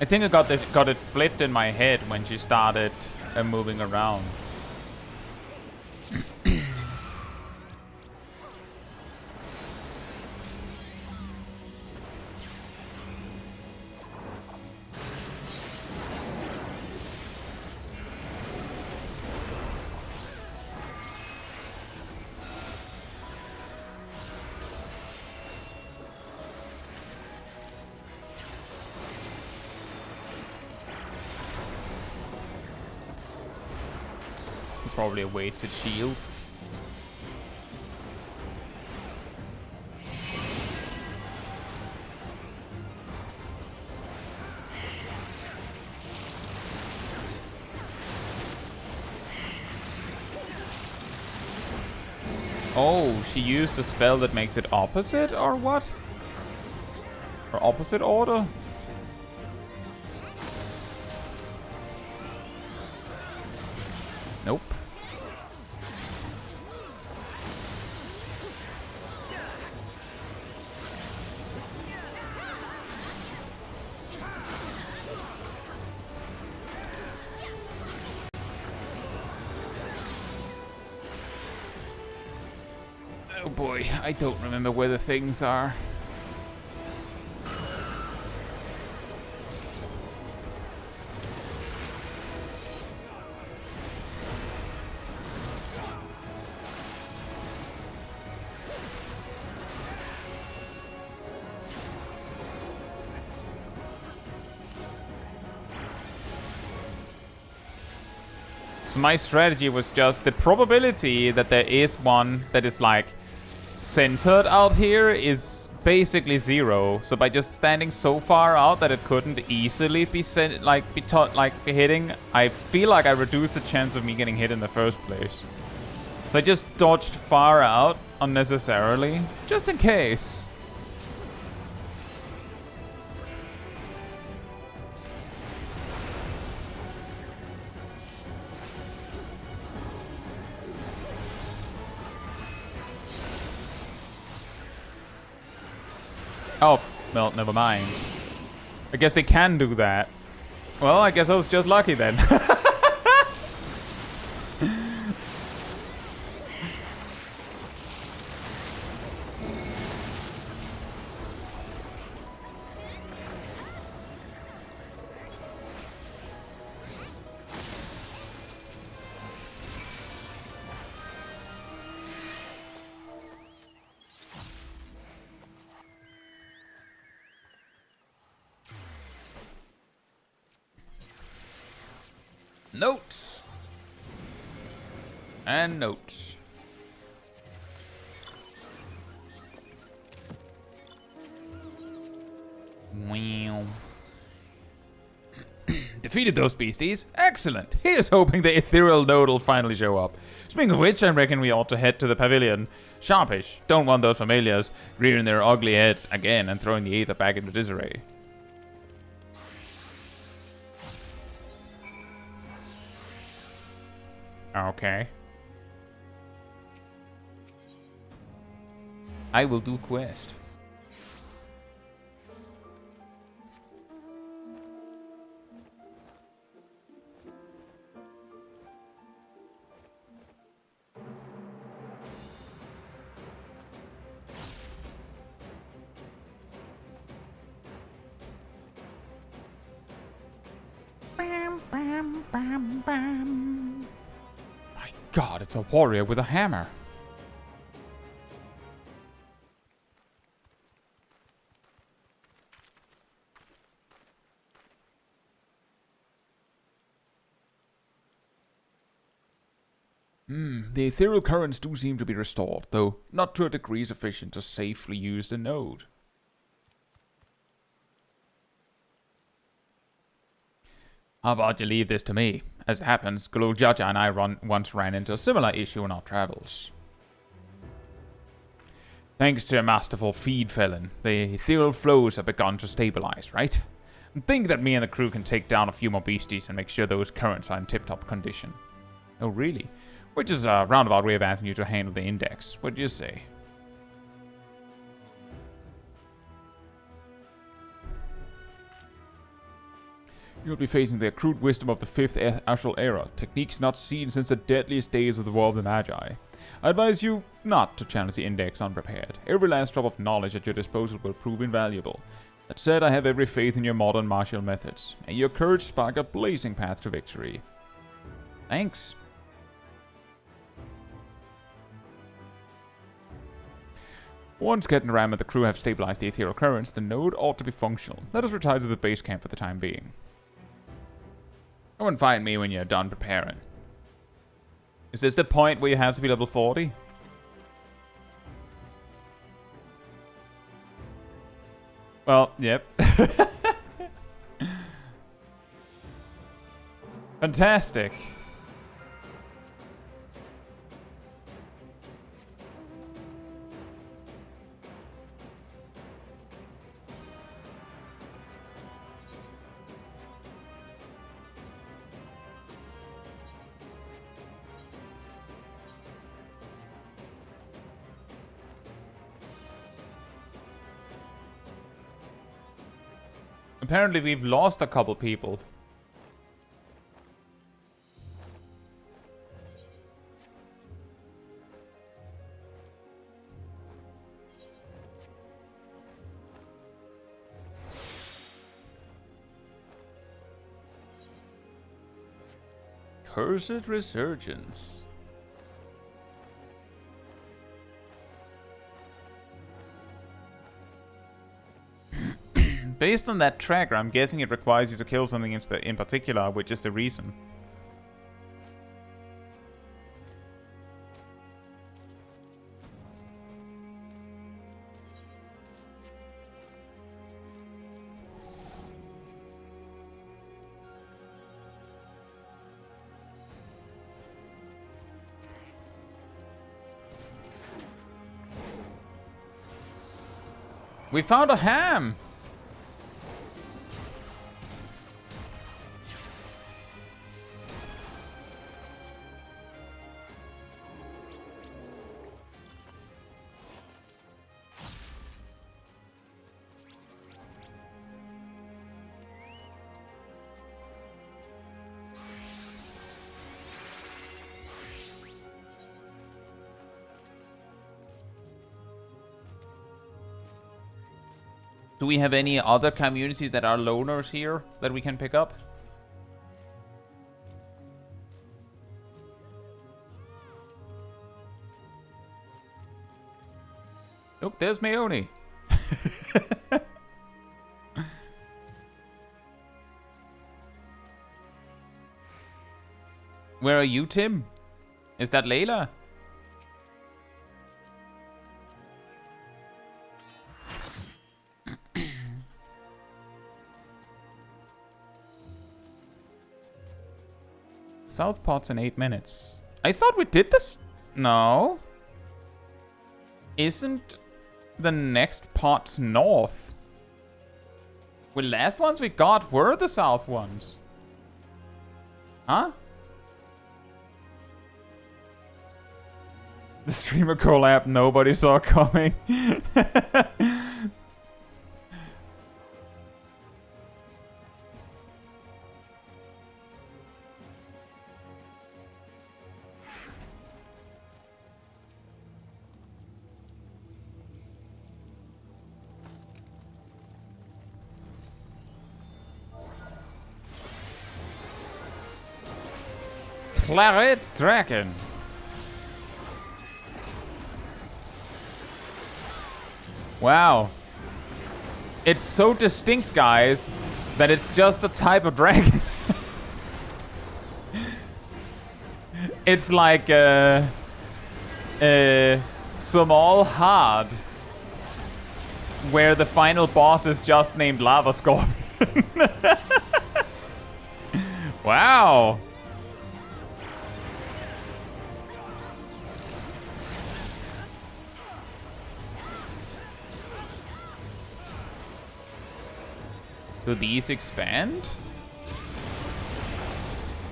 I think I got it flipped in my head when she started moving around. It's probably a wasted shield. Oh, she used a spell that makes it opposite, or what? Or opposite order? Nope. Oh boy, I don't remember where the things are. So my strategy was just the probability that there is one that is like centered out here is basically zero. So by just standing so far out that it couldn't easily be be hitting, I feel like I reduced the chance of me getting hit in the first place. So I just dodged far out unnecessarily, just in case. Oh, well, never mind. I guess they can do that. Well, I guess I was just lucky then. Notes. And notes. Wow. Defeated those beasties? Excellent! Here's hoping the ethereal node will finally show up. Speaking of which, I reckon we ought to head to the pavilion. Sharpish. Don't want those familiars rearing their ugly heads again and throwing the ether back into disarray. Okay. I will do quest. Bam, bam, bam, bam. My God, it's a warrior with a hammer. The ethereal currents do seem to be restored, though not to a degree sufficient to safely use the node. How about you leave this to me? As it happens, Guljaja and I once ran into a similar issue in our travels. Thanks to a masterful feed felon, the ethereal flows have begun to stabilize, right? I think that me and the crew can take down a few more beasties and make sure those currents are in tip-top condition. Oh, really? Which is a roundabout way of asking you to handle the index. What do you say? You'll be facing the accrued wisdom of the 5th Astral Era, techniques not seen since the deadliest days of the War of the Magi. I advise you not to challenge the index unprepared. Every last drop of knowledge at your disposal will prove invaluable. That said, I have every faith in your modern martial methods. May your courage spark a blazing path to victory. Thanks. Once Ket and Ram and the crew have stabilized the ethereal currents, the node ought to be functional. Let us retire to the base camp for the time being. Come and find me when you're done preparing. Is this the point where you have to be level 40? Well, yep. Fantastic. Apparently we've lost a couple people. Cursed Resurgence. Based on that tracker, I'm guessing it requires you to kill something in particular, which is the reason. We found a ham! Do we have any other communities that are loners here that we can pick up? Look, there's Mayoni. Where are you, Tim? Is that Layla? South pot's in 8 minutes. I thought we did this. No. Isn't the next pot north? The last ones we got were the south ones. Huh? The streamer collab nobody saw coming. Claret Dragon. Wow. It's so distinct, guys, that it's just a type of dragon. It's like a small hard where the final boss is just named Lava Scorpion. Wow. Do these expand?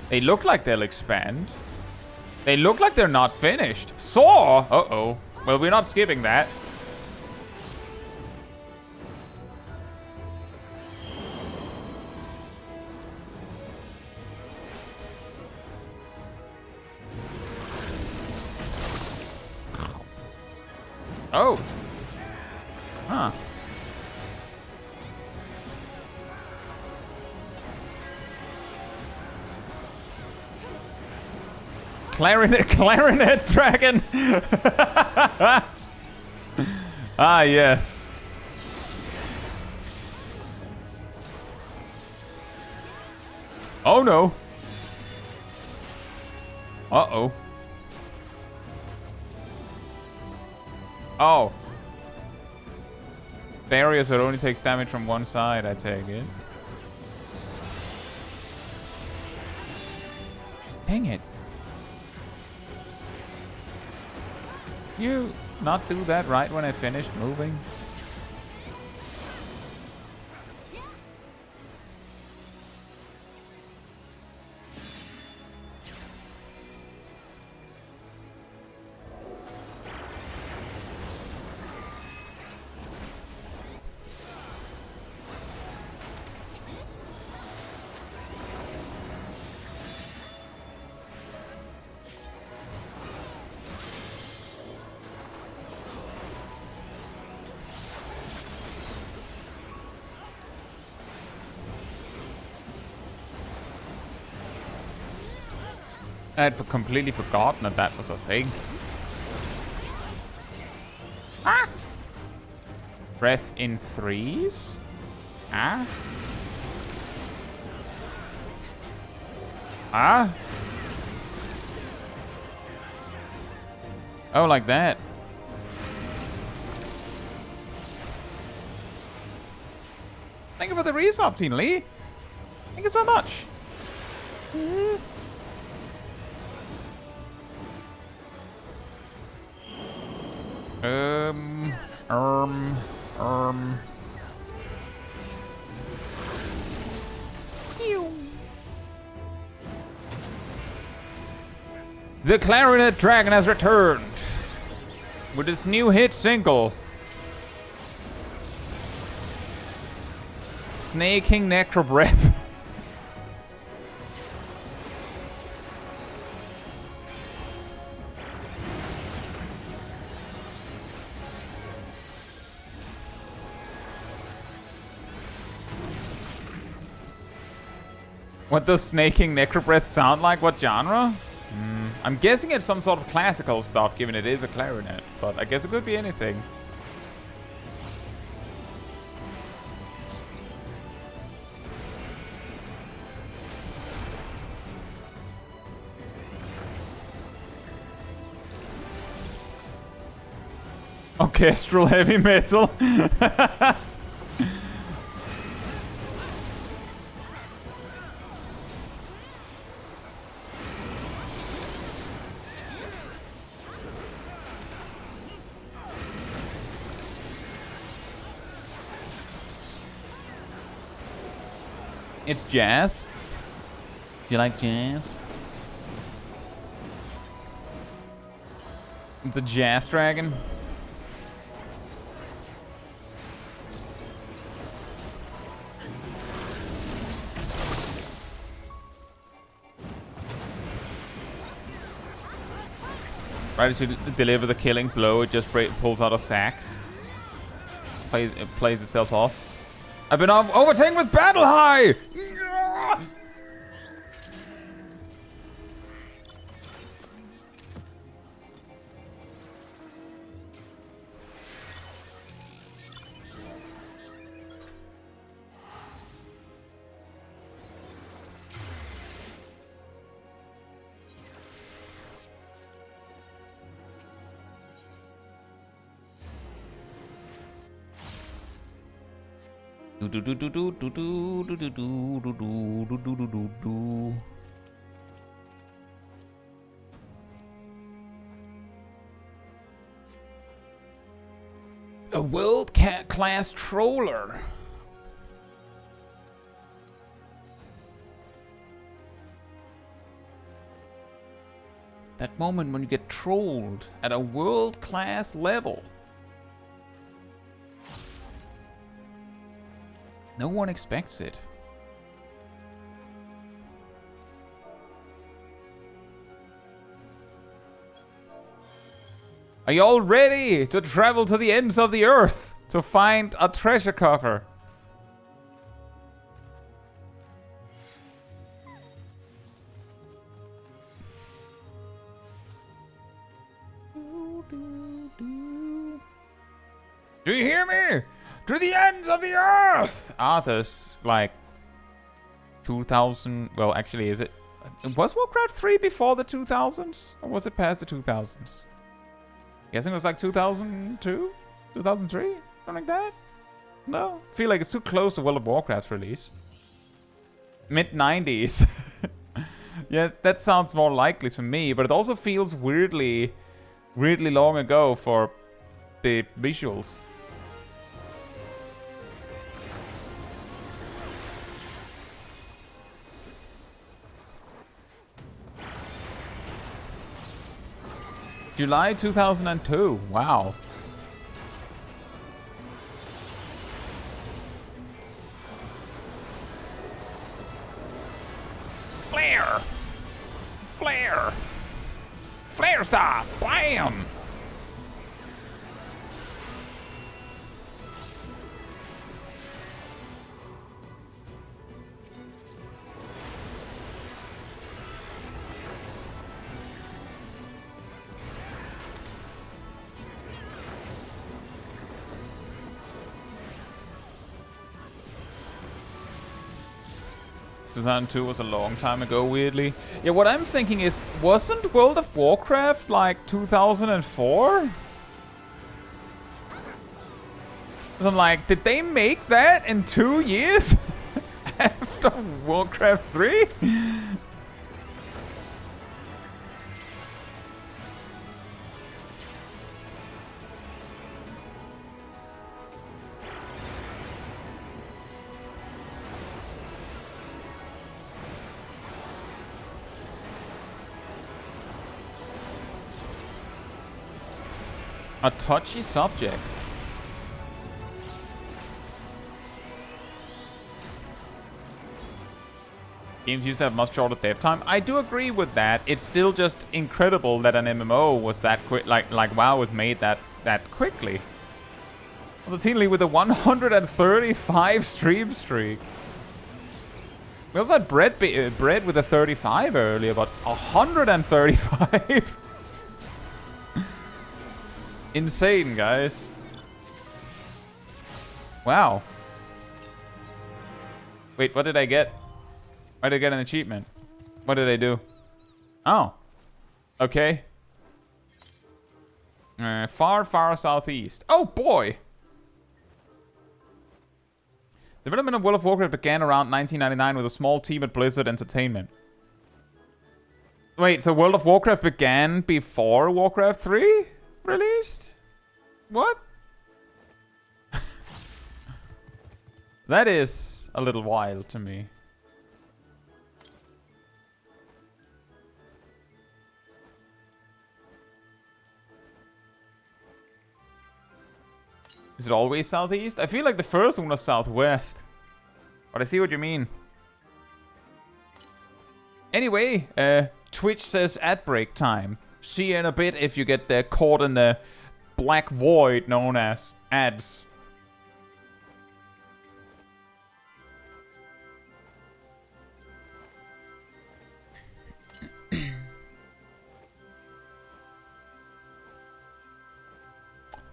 They look like they'll expand. They look like they're not finished. Saw! Uh-oh. Well, we're not skipping that. Oh. Huh. Clarinet Dragon! Ah, yes. Oh, no. Uh-oh. Oh. Barrier, so it only takes damage from one side, I take it. Dang it. You not do that right when I finished moving? I had completely forgotten that that was a thing. Ah! Breath in threes? Ah? Ah? Oh, like that. Thank you for the resub, Teen Lee. Thank you so much. The Clarinet Dragon has returned with its new hit single, Snaking Necro Breath. What does Snaking Necro Breath sound like? What genre? I'm guessing it's some sort of classical stuff, given it is a clarinet, but I guess it could be anything. Orchestral heavy metal. It's jazz. Do you like jazz? It's a jazz dragon. Ready to deliver the killing blow, it just pulls out a sax. It plays itself off. I've been overtaken with battle high! A world-class troller. That moment when you get trolled at a world-class level. No one expects it. Are you all ready to travel to the ends of the earth to find a treasure cover? Do you hear me? To the ends of the earth! Arthur's like 2000. Well, actually, is it? Was Warcraft 3 before the 2000s? Or was it past the 2000s? Guessing it was like 2002? 2003? Something like that? No? I feel like it's too close to World of Warcraft's release. Mid-90s. Yeah, that sounds more likely to me, but it also feels weirdly long ago for the visuals. July 2002. Wow. Flare! Flare! Flare star! Bam! 2002 was a long time ago, weirdly. Yeah, what I'm thinking is, wasn't World of Warcraft like 2004? I'm like, did they make that in 2 years? After Warcraft 3? A touchy subject. Games used to have much shorter save time. I do agree with that. It's still just incredible that an MMO was that quick, like WoW was made that quickly. Routinely with a 135 stream streak. We also had Bread with a 35 earlier, but 135. Insane, guys. Wow. Wait, what did I get? Why did I get an achievement? What did I do? Oh. Okay. Far, far southeast. Oh, boy! Development of World of Warcraft began around 1999 with a small team at Blizzard Entertainment. Wait, so World of Warcraft began before Warcraft 3 released? What? That is a little wild to me. Is it always southeast? I feel like the first one was southwest. But I see what you mean. Anyway, Twitch says ad break time. See you in a bit if you get caught in the black void known as ads.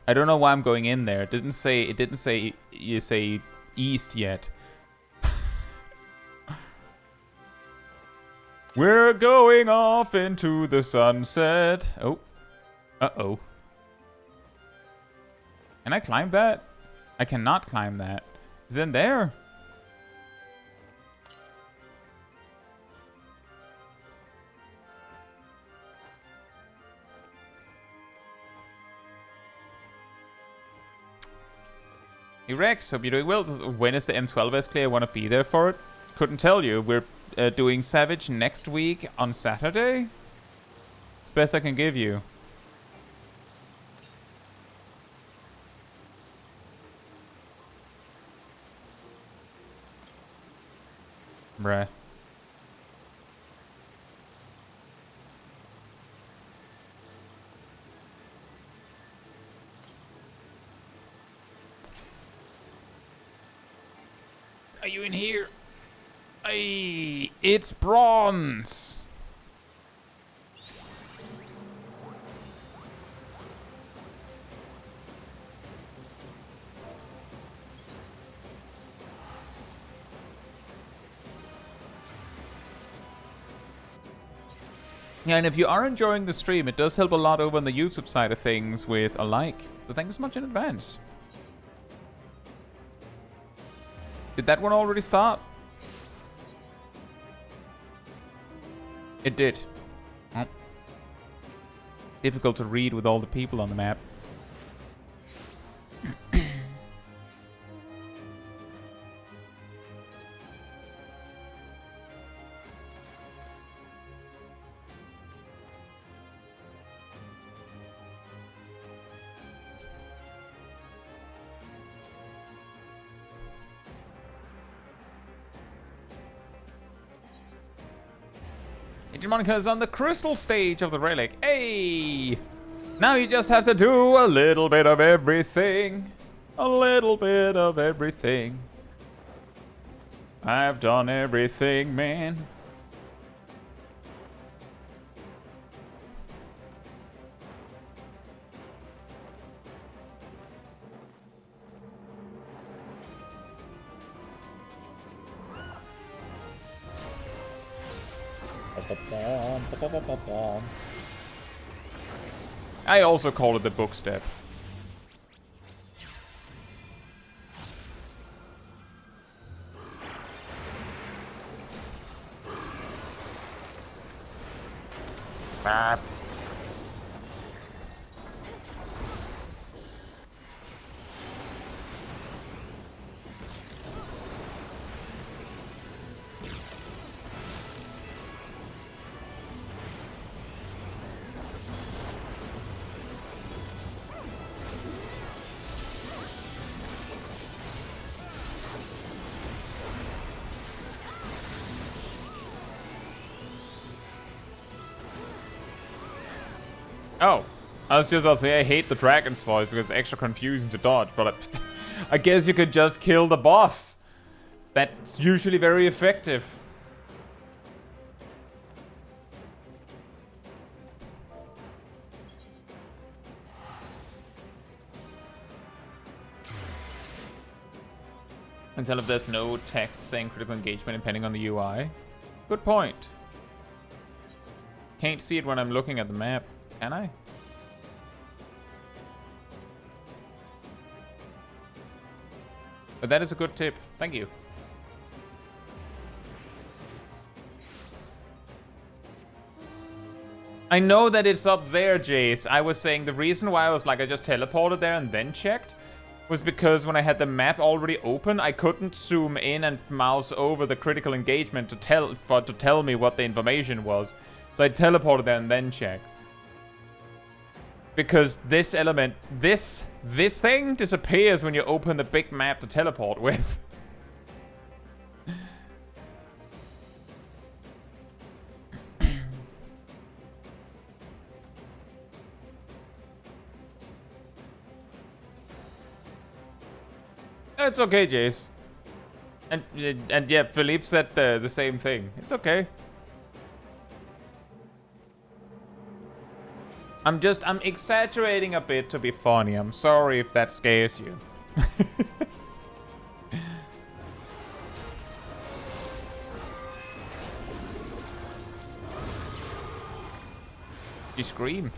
I don't know why I'm going in there. It didn't say you say east yet. We're going off into the sunset. Oh. Uh-oh. Can I climb that? I cannot climb that. Is it in there? Hey Rex, hope you're doing well. When is the M12S clear? I want to be there for it. Couldn't tell you. We're doing Savage next week on Saturday. It's best I can give you. Bruh. Are you in here? Hey, it's bronze. Yeah, and if you are enjoying the stream, it does help a lot over on the YouTube side of things with a like. So thanks so much in advance. Did that one already start? It did. Oh. Difficult to read with all the people on the map. Monica's on the crystal stage of the relic. Hey! Now you just have to do a little bit of everything. A little bit of everything. I've done everything, man. I also call it the book step. Ah. Oh, I was just about to say I hate the dragon's voice because it's extra confusing to dodge, but I guess you could just kill the boss. That's usually very effective. And tell if there's no text saying critical engagement depending on the UI. Good point. Can't see it when I'm looking at the map. Can I? But that is a good tip. Thank you. I know that it's up there, Jace. I was saying the reason why I was like, I just teleported there and then checked was because when I had the map already open, I couldn't zoom in and mouse over the critical engagement to tell me what the information was. So I teleported there and then checked. Because this element, this thing disappears when you open the big map to teleport with. It's okay, Jace. And yeah, Philippe said the same thing. It's okay. I'm exaggerating a bit to be funny. I'm sorry if that scares you. You scream.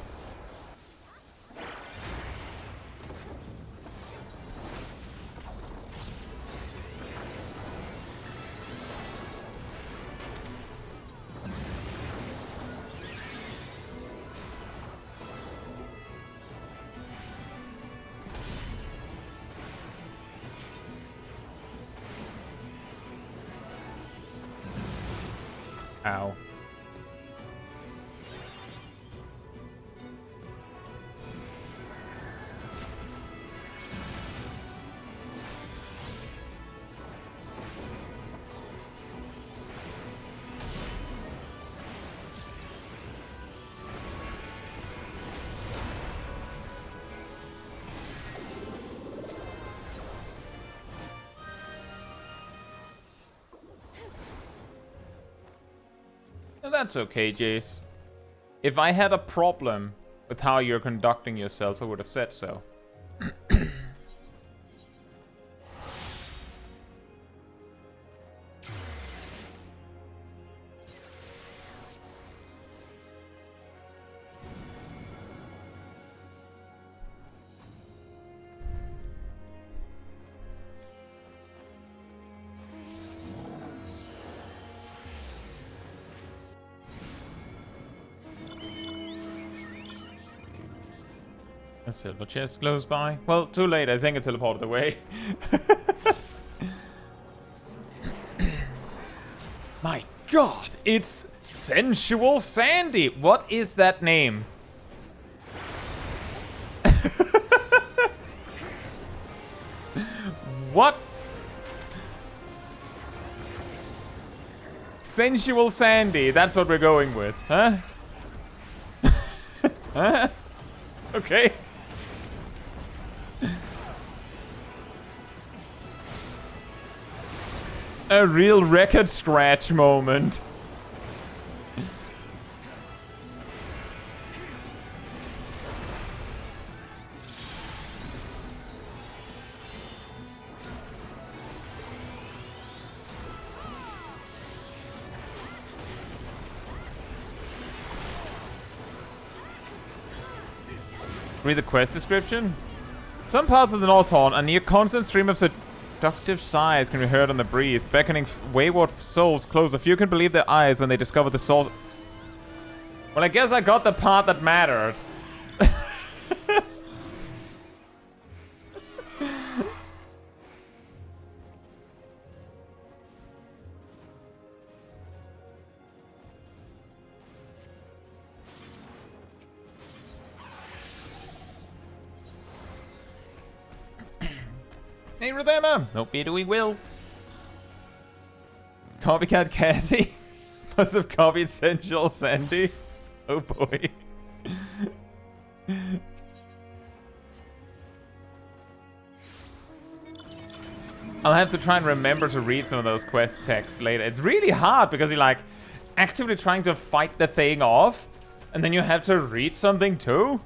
Ow. That's okay, Jace. If I had a problem with how you're conducting yourself, I would have said so. A silver chest close by. Well, too late. I think it teleported away. My god, it's Sensual Sandy. What is that name? What? Sensual Sandy. That's what we're going with, huh? Huh? Okay. A real record scratch moment. Read the quest description. Some parts of the Northhorn, a near constant stream of seductive sighs can be heard on the breeze, beckoning wayward souls closer. Few can believe their eyes when they discover the source. Well, I guess I got the part that mattered. Hey, Rodema! Hope you're doing well. Copycat Cassie must have copied Sensual Sandy. Oh boy. I'll have to try and remember to read some of those quest texts later. It's really hard because you're like actively trying to fight the thing off, and then you have to read something too.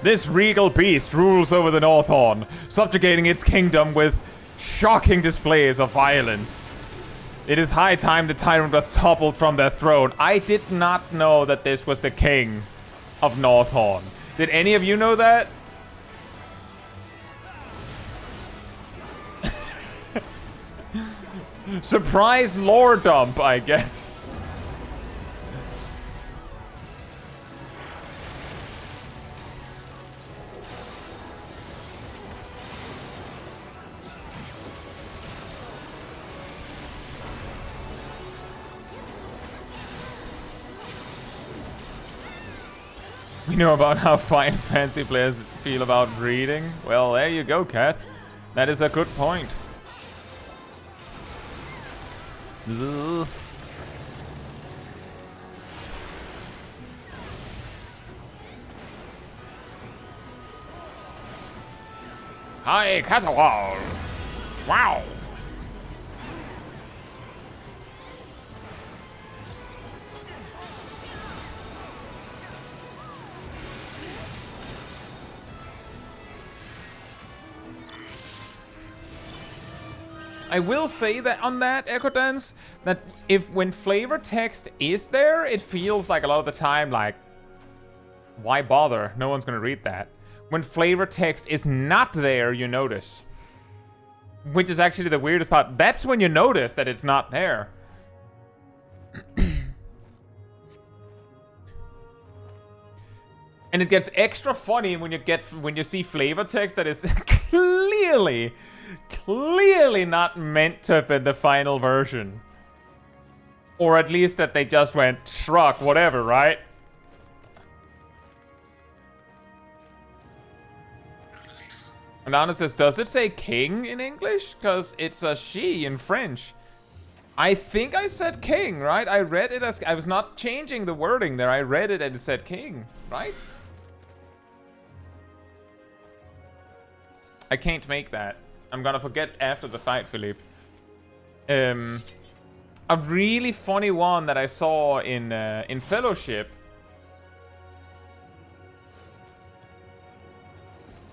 This regal beast rules over the Northhorn, subjugating its kingdom with shocking displays of violence. It is high time the tyrant was toppled from their throne. I did not know that this was the king of Northhorn. Did any of you know that? Surprise lore dump, I guess. We know about how Final Fantasy players feel about reading. Well, there you go, Cat. That is a good point. Ugh. Hi, Catawal! Wow! I will say that on that, Echo Dance, that when flavor text is there, it feels like a lot of the time, like, why bother? No one's gonna read that. When flavor text is not there, you notice. Which is actually the weirdest part. That's when you notice that it's not there. And it gets extra funny when you see flavor text that is clearly not meant to be the final version. Or at least that they just went, truck, whatever, right? And Anna says, does it say king in English? Because it's a she in French. I think I said king, right? I read it as... I was not changing the wording there. I read it and it said king, right? I can't make that. I'm gonna forget after the fight, Philippe. A really funny one that I saw in Fellowship.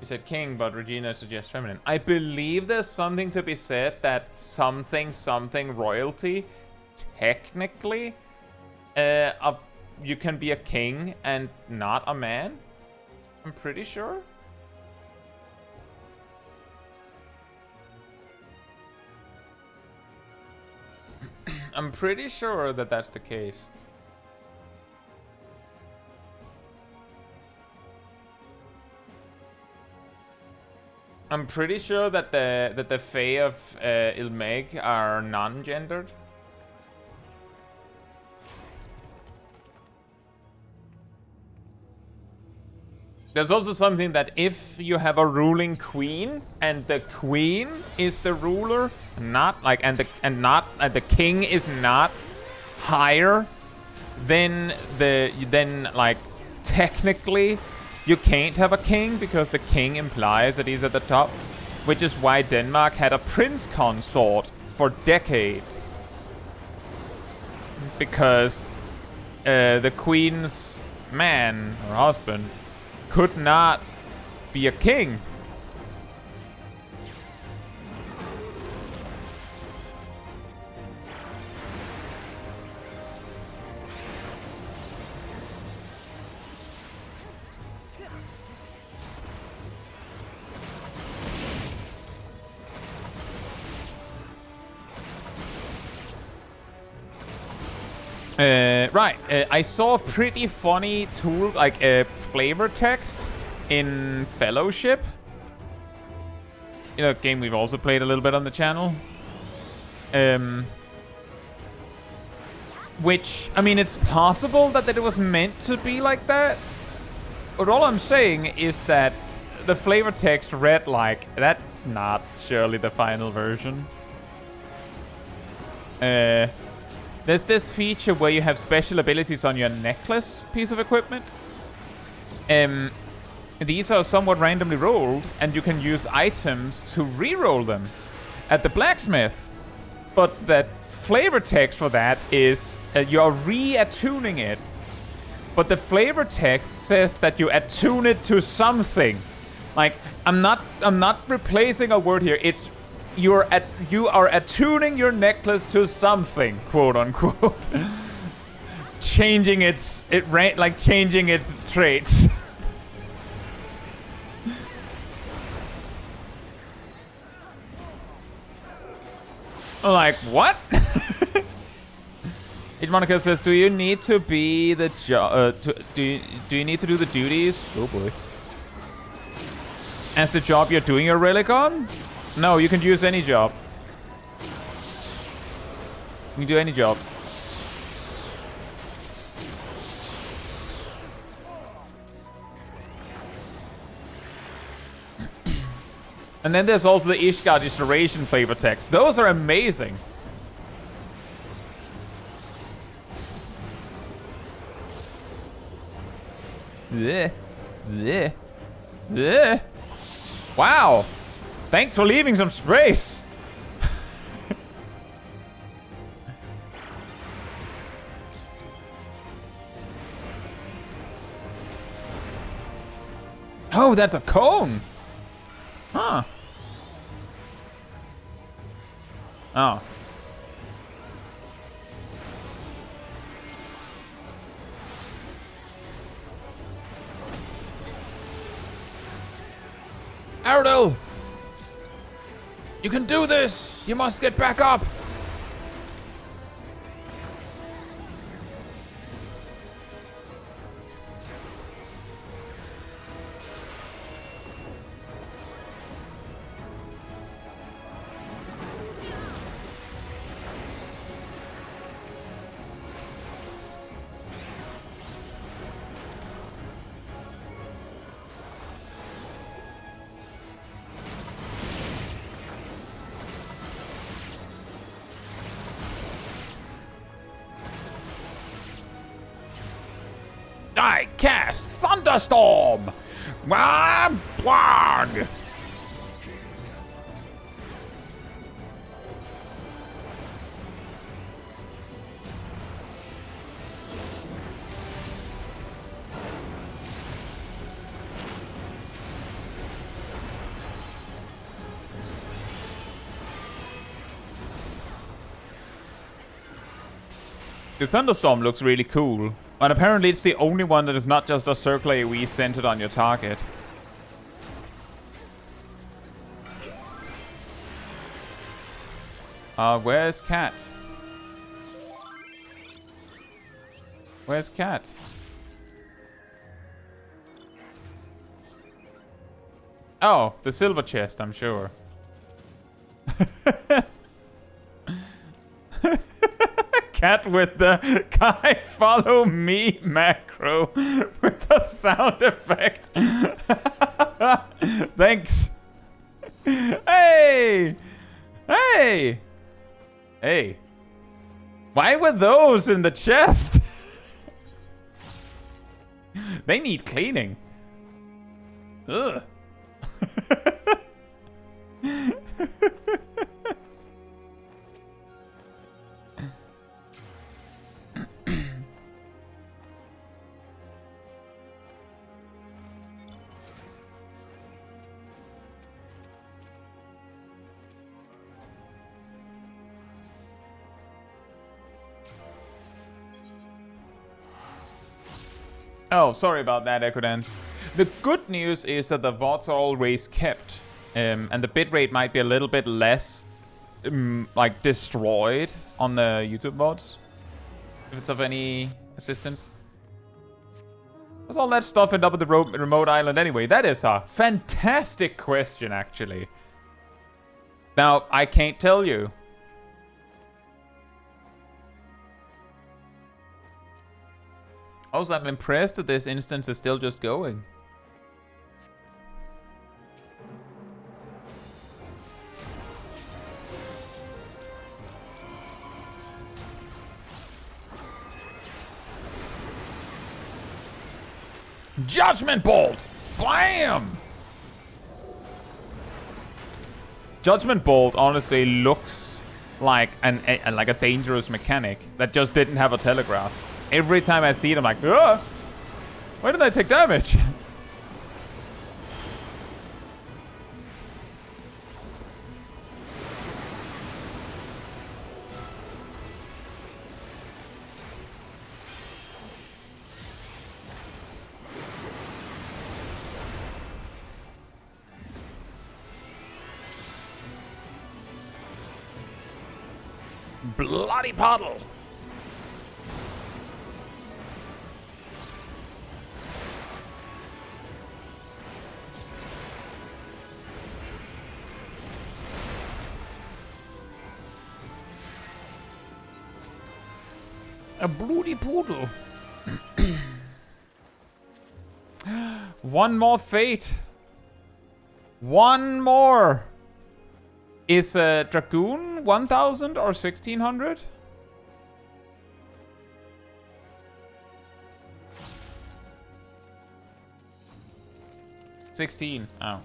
You said king, but Regina suggests feminine. I believe there's something to be said that something royalty, technically, you can be a king and not a man. I'm pretty sure. I'm pretty sure that that's the case. I'm pretty sure that the Fae of Ilmeg are non-gendered. There's also something that if you have a ruling queen and the queen is the ruler, not like and the king is not higher, then like technically you can't have a king because the king implies that he's at the top, which is why Denmark had a prince consort for decades, because the queen's man or husband could not be a king. Right, I saw a pretty funny tool, like flavor text in Fellowship. You know, a game we've also played a little bit on the channel. Which, I mean, it's possible that it was meant to be like that. But all I'm saying is that the flavor text read like, that's not surely the final version. There's this feature where you have special abilities on your necklace piece of equipment. These are somewhat randomly rolled, and you can use items to re-roll them at the blacksmith. But the flavor text for that is you're re-attuning it. But the flavor text says that you attune it to something. Like, I'm not replacing a word here. It's you are attuning your necklace to something, quote unquote. changing its traits. Like, what? Monica says, do you need to be the do you need to do the duties? Oh boy. As the job you're doing your relic on? No, you can use any job. You can do any job. And then there's also the Ishgard Iteration flavor text. Those are amazing. Bleh. Bleh. Bleh. Wow. Thanks for leaving some space. Oh, that's a cone. Huh. Oh. Aradel! You can do this! You must get back up! I cast Thunderstorm! Blag! The Thunderstorm looks really cool. And apparently it's the only one that is not just a circular AoE centered on your target. Where's Cat? Where's Cat? Oh, the silver chest, I'm sure. Cat with the guy follow me macro with the sound effect. Thanks. Hey! Hey! Hey. Why were those in the chest? They need cleaning. Ugh. Oh, sorry about that, Echodance. The good news is that the VODs are always kept, and the bitrate might be a little bit less, like, destroyed on the YouTube VODs. If it's of any assistance. What's all that stuff end up at the remote island anyway? That is a fantastic question, actually. Now, I can't tell you. Also, I'm impressed that this instance is still just going. Judgment Bolt! Blam! Judgment Bolt honestly looks like a dangerous mechanic that just didn't have a telegraph. Every time I see it, I'm like, ugh! Why did I take damage? Bloody puddle! A bloody poodle. One more fate. One more. Is a Dragoon 1000 or 1600? $16. Oh.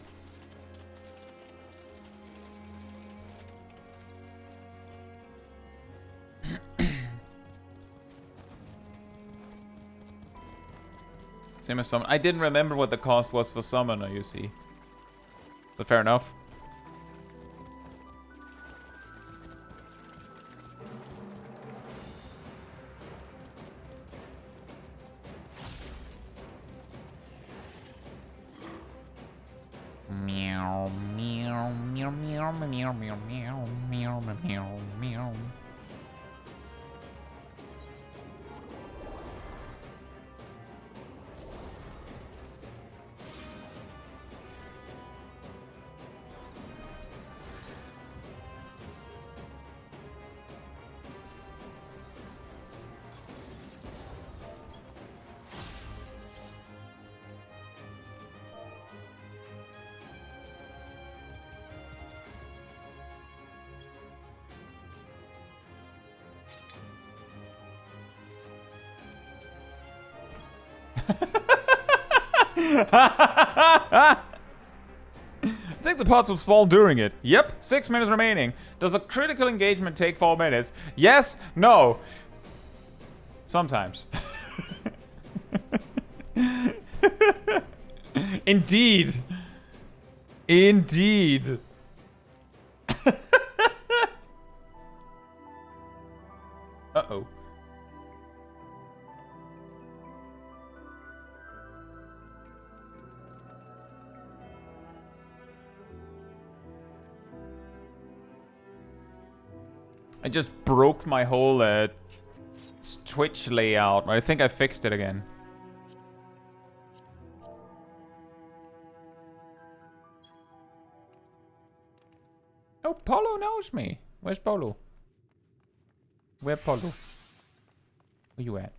Same as summon. I didn't remember what the cost was for summoner, you see. But fair enough. Meow, meow, meow, meow, meow, meow, meow, meow, meow, meow. I think the pots will spawn during it. Yep, 6 minutes remaining. Does a critical engagement take 4 minutes? Yes, no. Sometimes. Indeed. Indeed. Uh-oh. I just broke my whole Twitch layout. I think I fixed it again. Oh, Polo knows me. Where's Polo? Where Polo? Where you at?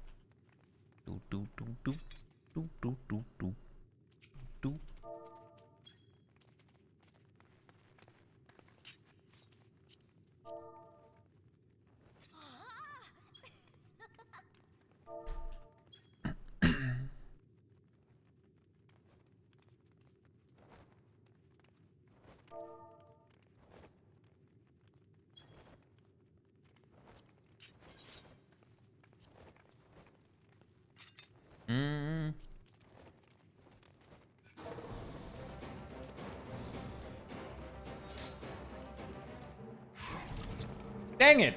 Do do do do do do do do do. Dang it!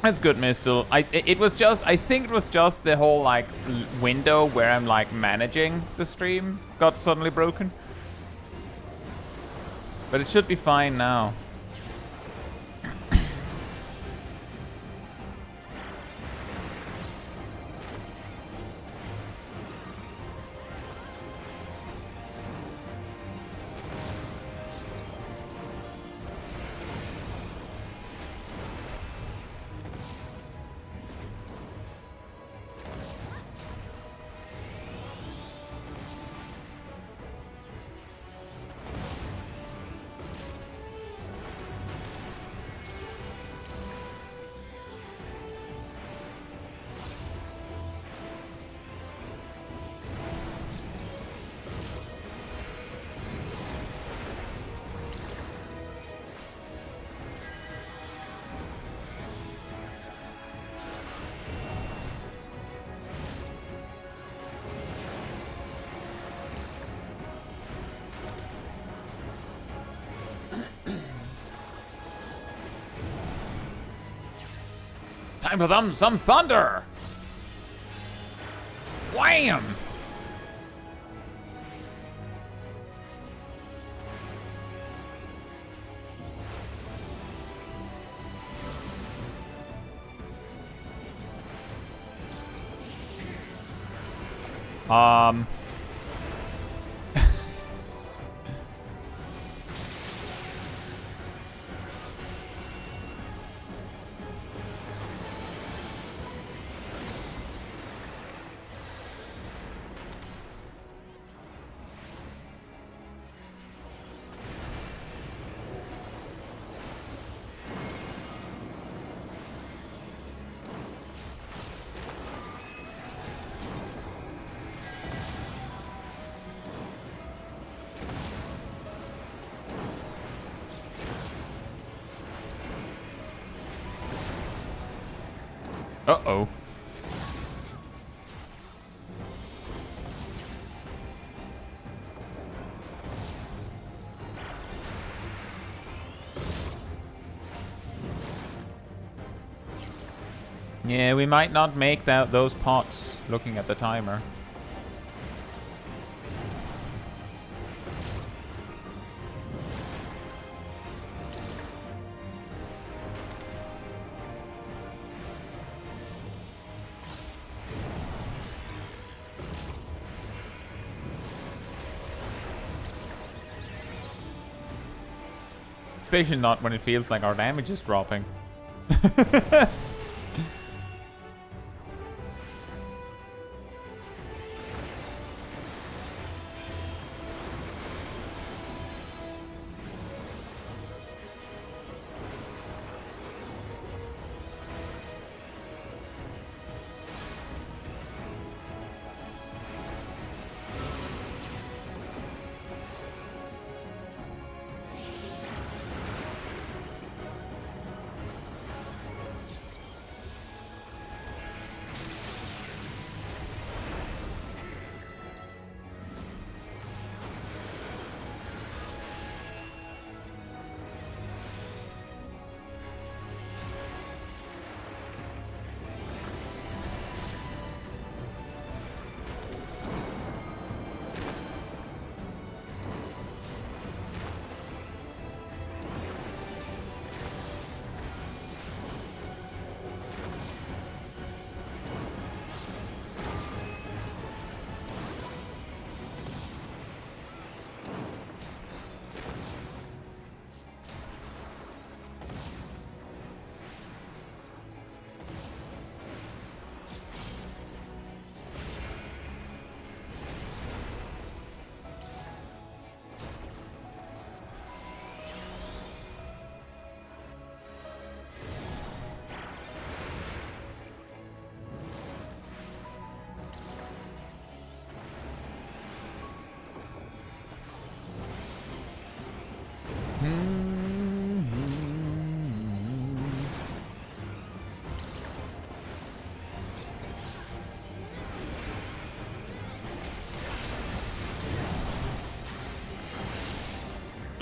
That's good, Mistel. I think it was just the whole like window where I'm like managing the stream got suddenly broken. But it should be fine now. Time for some thunder! Wham! Uh-oh. Yeah, we might not make those pots, looking at the timer. Especially not when it feels like our damage is dropping.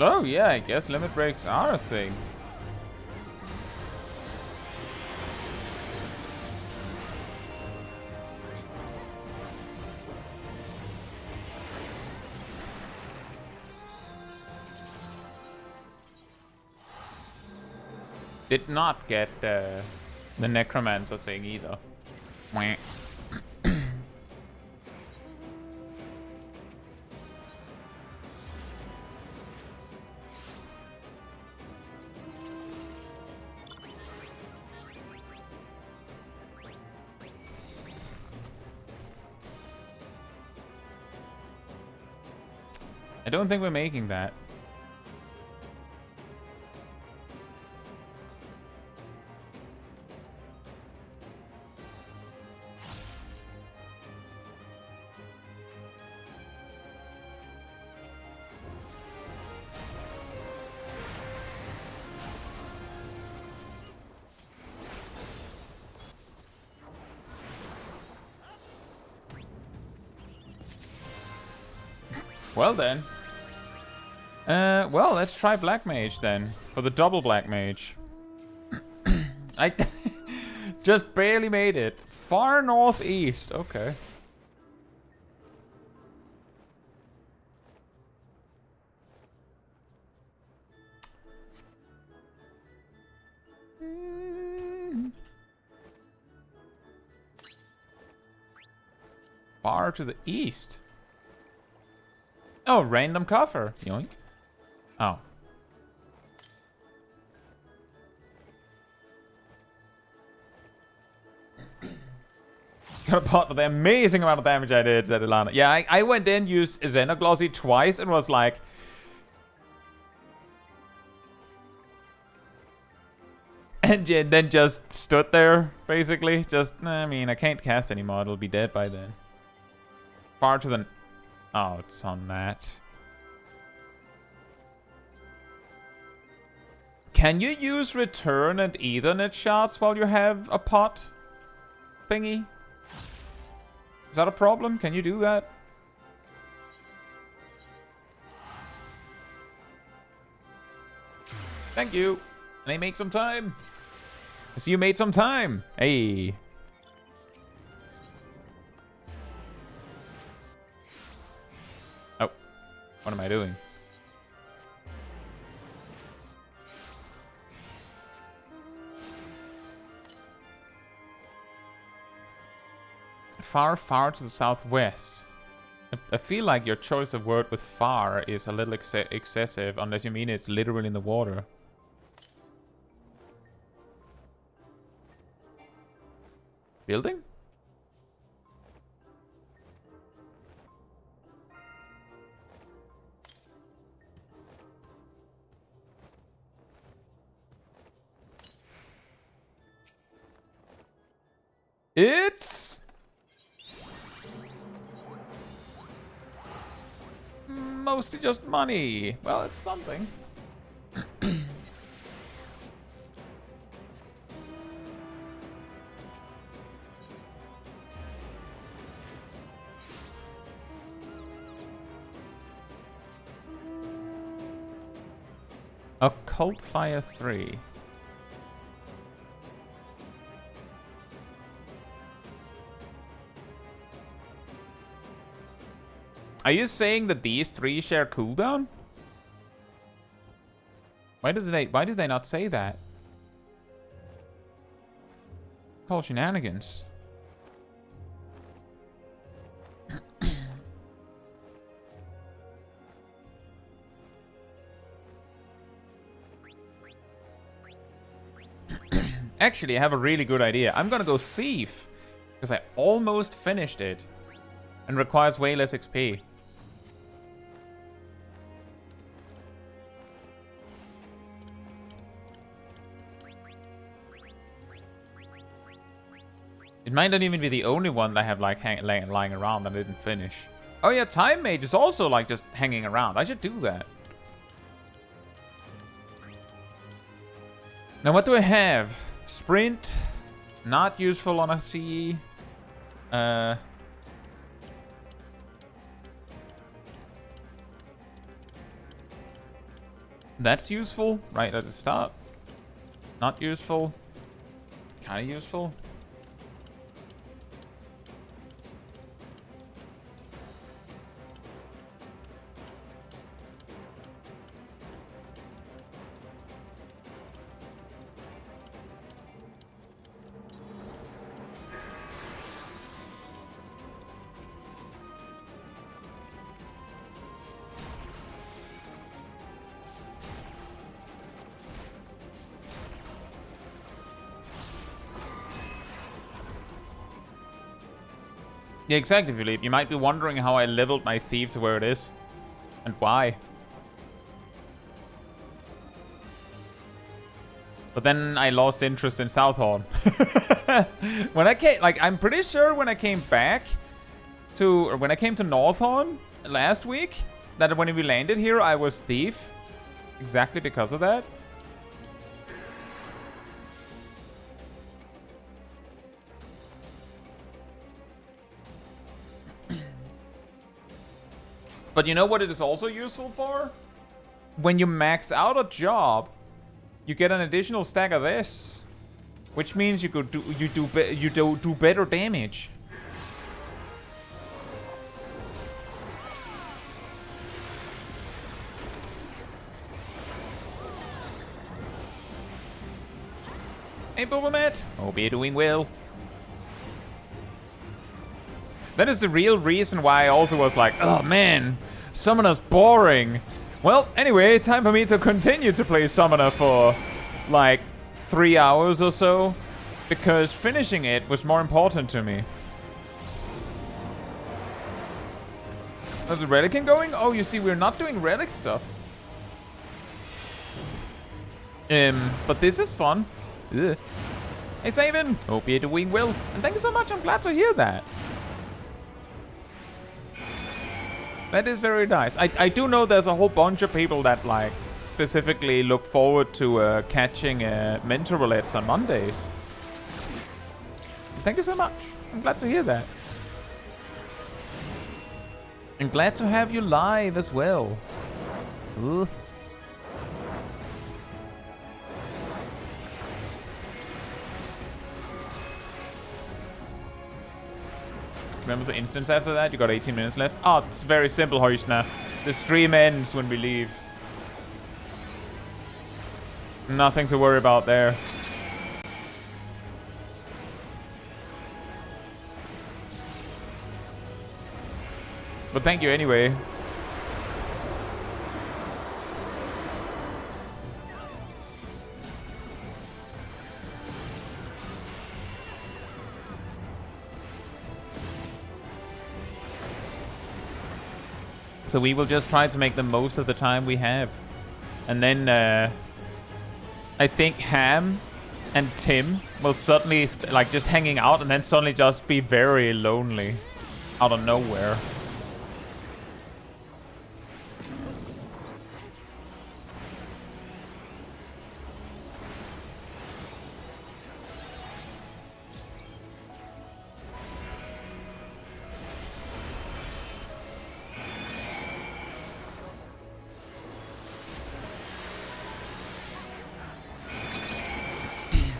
Oh yeah, I guess limit breaks are a thing. Did not get the necromancer thing either. Mwah. I don't think we're making that. Well then. Well, let's try Black Mage then. For the double Black Mage. I just barely made it. Far northeast. Okay. Far to the east. Oh, random cover. Yoink. Oh. Got a pot with the amazing amount of damage I did, said Ilana. Yeah, I went in, used Xenoglossy twice, and was like... And then just stood there, basically. Just, I mean, I can't cast anymore. It'll be dead by then. Far to the... Oh, it's on that. Can you use return and Ethernet shards while you have a pot? thingy? Is that a problem? Can you do that? Thank you. And I make some time. So you made some time. Hey. Oh. What am I doing? Far, far to the southwest. I feel like your choice of word with far is a little excessive, unless you mean it's literally in the water. Building? It's mostly just money. Well, it's something. Occult Fire 3. Are you saying that these three share cooldown? Why do they not say that? Call shenanigans. Actually, I have a really good idea. I'm gonna go Thief, because I almost finished it and requires way less XP. It might not even be the only one that I have like lying around that I didn't finish. Oh yeah, Time Mage is also like just hanging around. I should do that. Now what do I have? Sprint, not useful on a CE. That's useful right at the start. Not useful. Kind of useful. Yeah, exactly, Philippe. You might be wondering how I leveled my thief to where it is. And why. But then I lost interest in Southhorn. When I came, like, I'm pretty sure when I came back to, or when I came to Northhorn last week, that when we landed here, I was thief. Exactly because of that. But you know what it is also useful for? When you max out a job, you get an additional stack of this, which means you could do better damage. Hey, Bobamet. Hope you're doing well. That is the real reason why I also was like, oh man, Summoner's boring. Well, anyway, time for me to continue to play Summoner for like 3 hours or so, because finishing it was more important to me. There's a Relicing going? Oh, you see, we're not doing Relic stuff. But this is fun. Ugh. Hey, Savin, hope you're doing well. And thank you so much, I'm glad to hear that. That is very nice. I do know there's a whole bunch of people that like specifically look forward to catching mentor roulettes on Mondays. Thank you so much. I'm glad to hear that. I'm glad to have you live as well. Ooh. Remember the instance after that? You got 18 minutes left. Oh, it's very simple, Hoishna. The stream ends when we leave. Nothing to worry about there. But thank you anyway. So we will just try to make the most of the time we have. And then I think Ham and Tim will suddenly like just hanging out and then suddenly just be very lonely out of nowhere.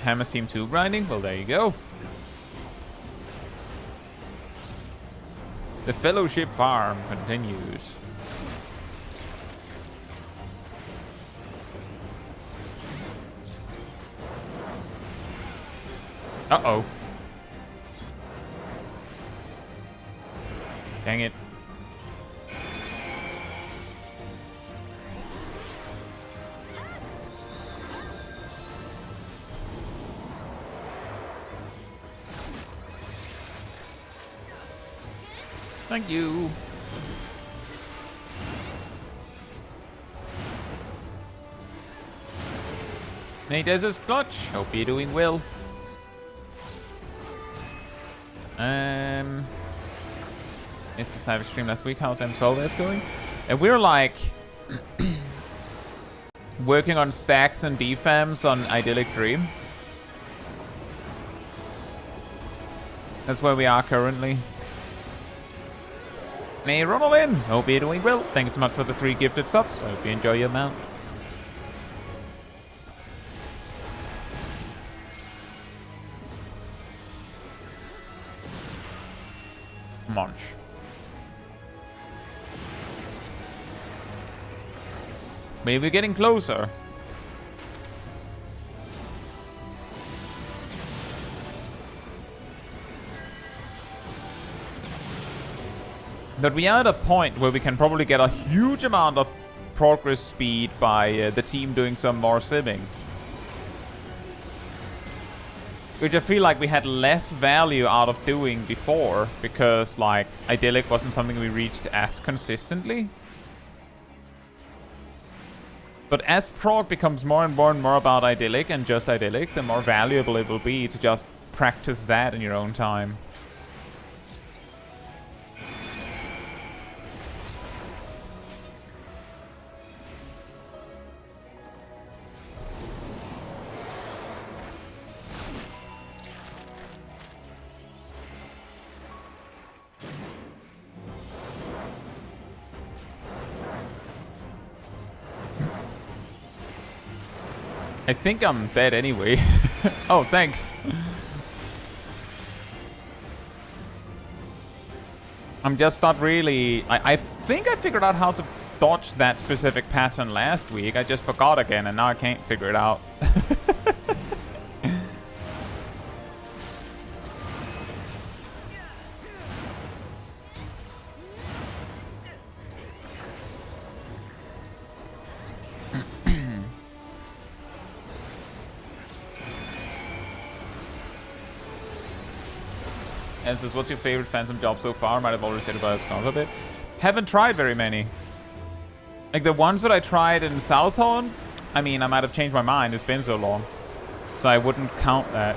Hammer's Team 2 grinding? Well, there you go. The Fellowship Farm continues. Uh-oh. Dang it. Thank you. Many Deserts Clutch. Hope you're doing well. Missed the Savage stream last week. How's M12S going? And we're like working on stacks and defams on Idyllic Dream. That's where we are currently. Hey, Ronaldin! Hope you're doing well. Thanks so much for the 3 gifted subs. I hope you enjoy your mount. Munch. Maybe we're getting closer. But we are at a point where we can probably get a huge amount of progress speed by the team doing some more simming. Which I feel like we had less value out of doing before, because like Idyllic wasn't something we reached as consistently. But as prog becomes more and more about Idyllic and just Idyllic, the more valuable it will be to just practice that in your own time. I think I'm dead anyway. Oh, thanks. I'm just not really... I think I figured out how to dodge that specific pattern last week. I just forgot again, and now I can't figure it out. And says, what's your favorite Phantom job so far? Might have already said about it a bit. Haven't tried very many. Like the ones that I tried in Southhorn, I mean, I might have changed my mind. It's been so long. So I wouldn't count that.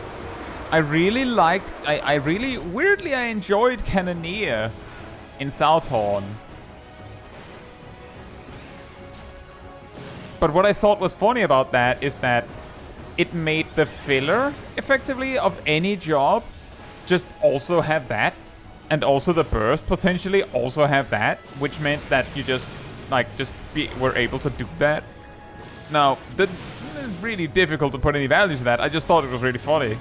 I really liked... Weirdly, I enjoyed Cannoneer in Southhorn. But what I thought was funny about that is that it made the filler, effectively, of any job just also have that, and also the burst potentially also have that, which meant that you just were able to do that. Now, it's really difficult to put any value to that. I just thought it was really funny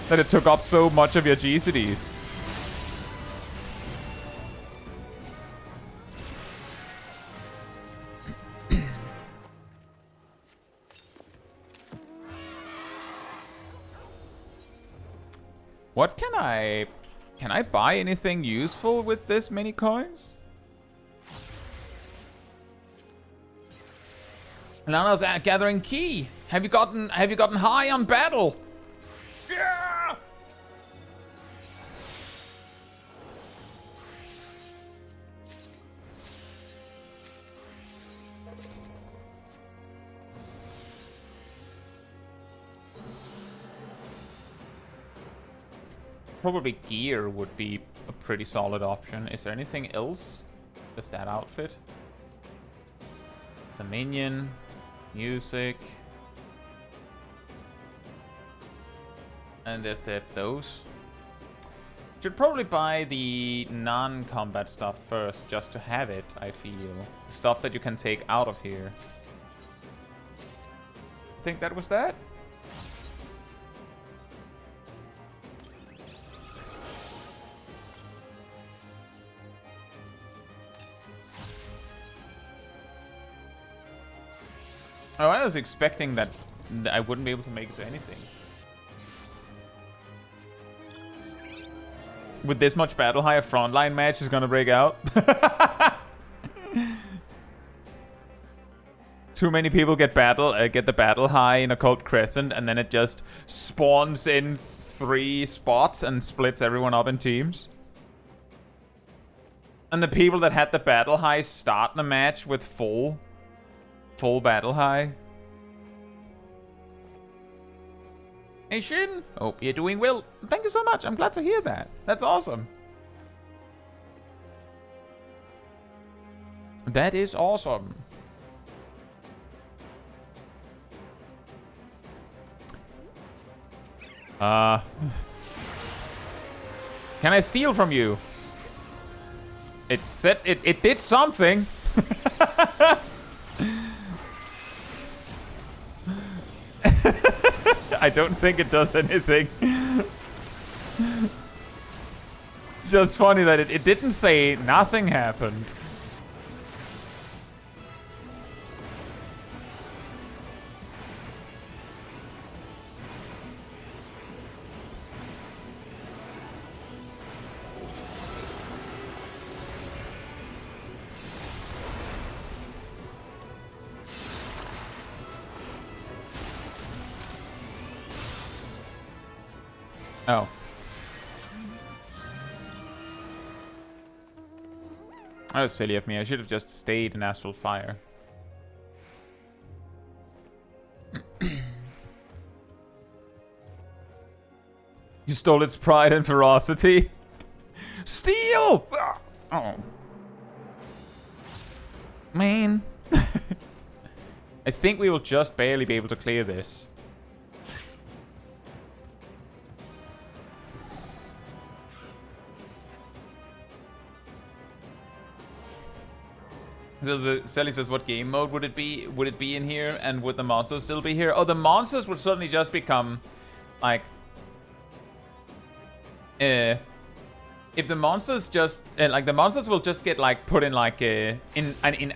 that it took up so much of your GCDs. What can I buy anything useful with this many coins? Lana's gathering key. Have you gotten high on battle? Yeah! Probably gear would be a pretty solid option. Is there anything else? Just that outfit? It's a minion. Music. And there's those. Should probably buy the non-combat stuff first, just to have it, I feel. Stuff that you can take out of here. I think that was that. Oh, I was expecting that I wouldn't be able to make it to anything. With this much battle high, a frontline match is gonna break out. Too many people get the battle high in Occult Crescent, and then it just spawns in 3 spots and splits everyone up in teams. And the people that had the battle high start the match with full battle high. Hey Shin, hope you're doing well. Thank you so much. I'm glad to hear that. That's awesome. That is awesome. Can I steal from you? It said it did something. I don't think it does anything. It's just funny that it didn't say nothing happened. Oh. That was silly of me. I should have just stayed in Astral Fire. You stole its pride and ferocity. Steal! Oh. Man. I think we will just barely be able to clear this. So Sally says, what game mode would it be? Would it be in here? And would the monsters still be here? Oh, the monsters would suddenly just become, like... if the monsters just... like, the monsters will just get, like, put in, like, in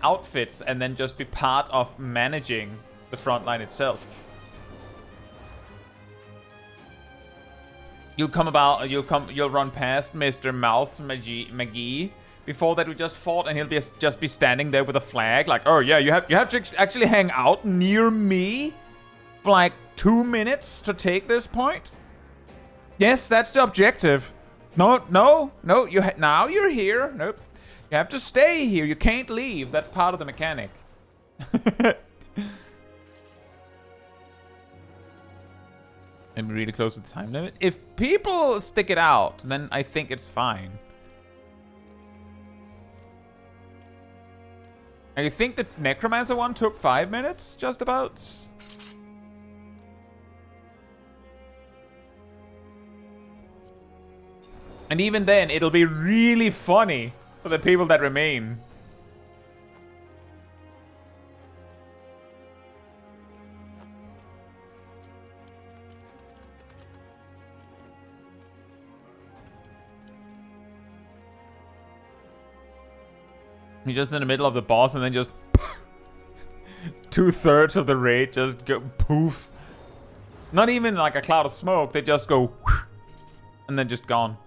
outfits and then just be part of managing the front line itself. You'll run past Mr. Mouth's McGee. Before that, we just fought, and he'll just be standing there with a flag, like, oh yeah, you have to actually hang out near me for like 2 minutes to take this point. Yes, that's the objective. No, now you're here. Nope, you have to stay here. You can't leave. That's part of the mechanic. I'm really close to the time limit. If people stick it out, then I think it's fine. I think the Necromancer one took 5 minutes, just about. And even then, it'll be really funny for the people that remain. You're just in the middle of the boss and then just 2/3 of the raid just go poof. Not even like a cloud of smoke, they just go and then just gone.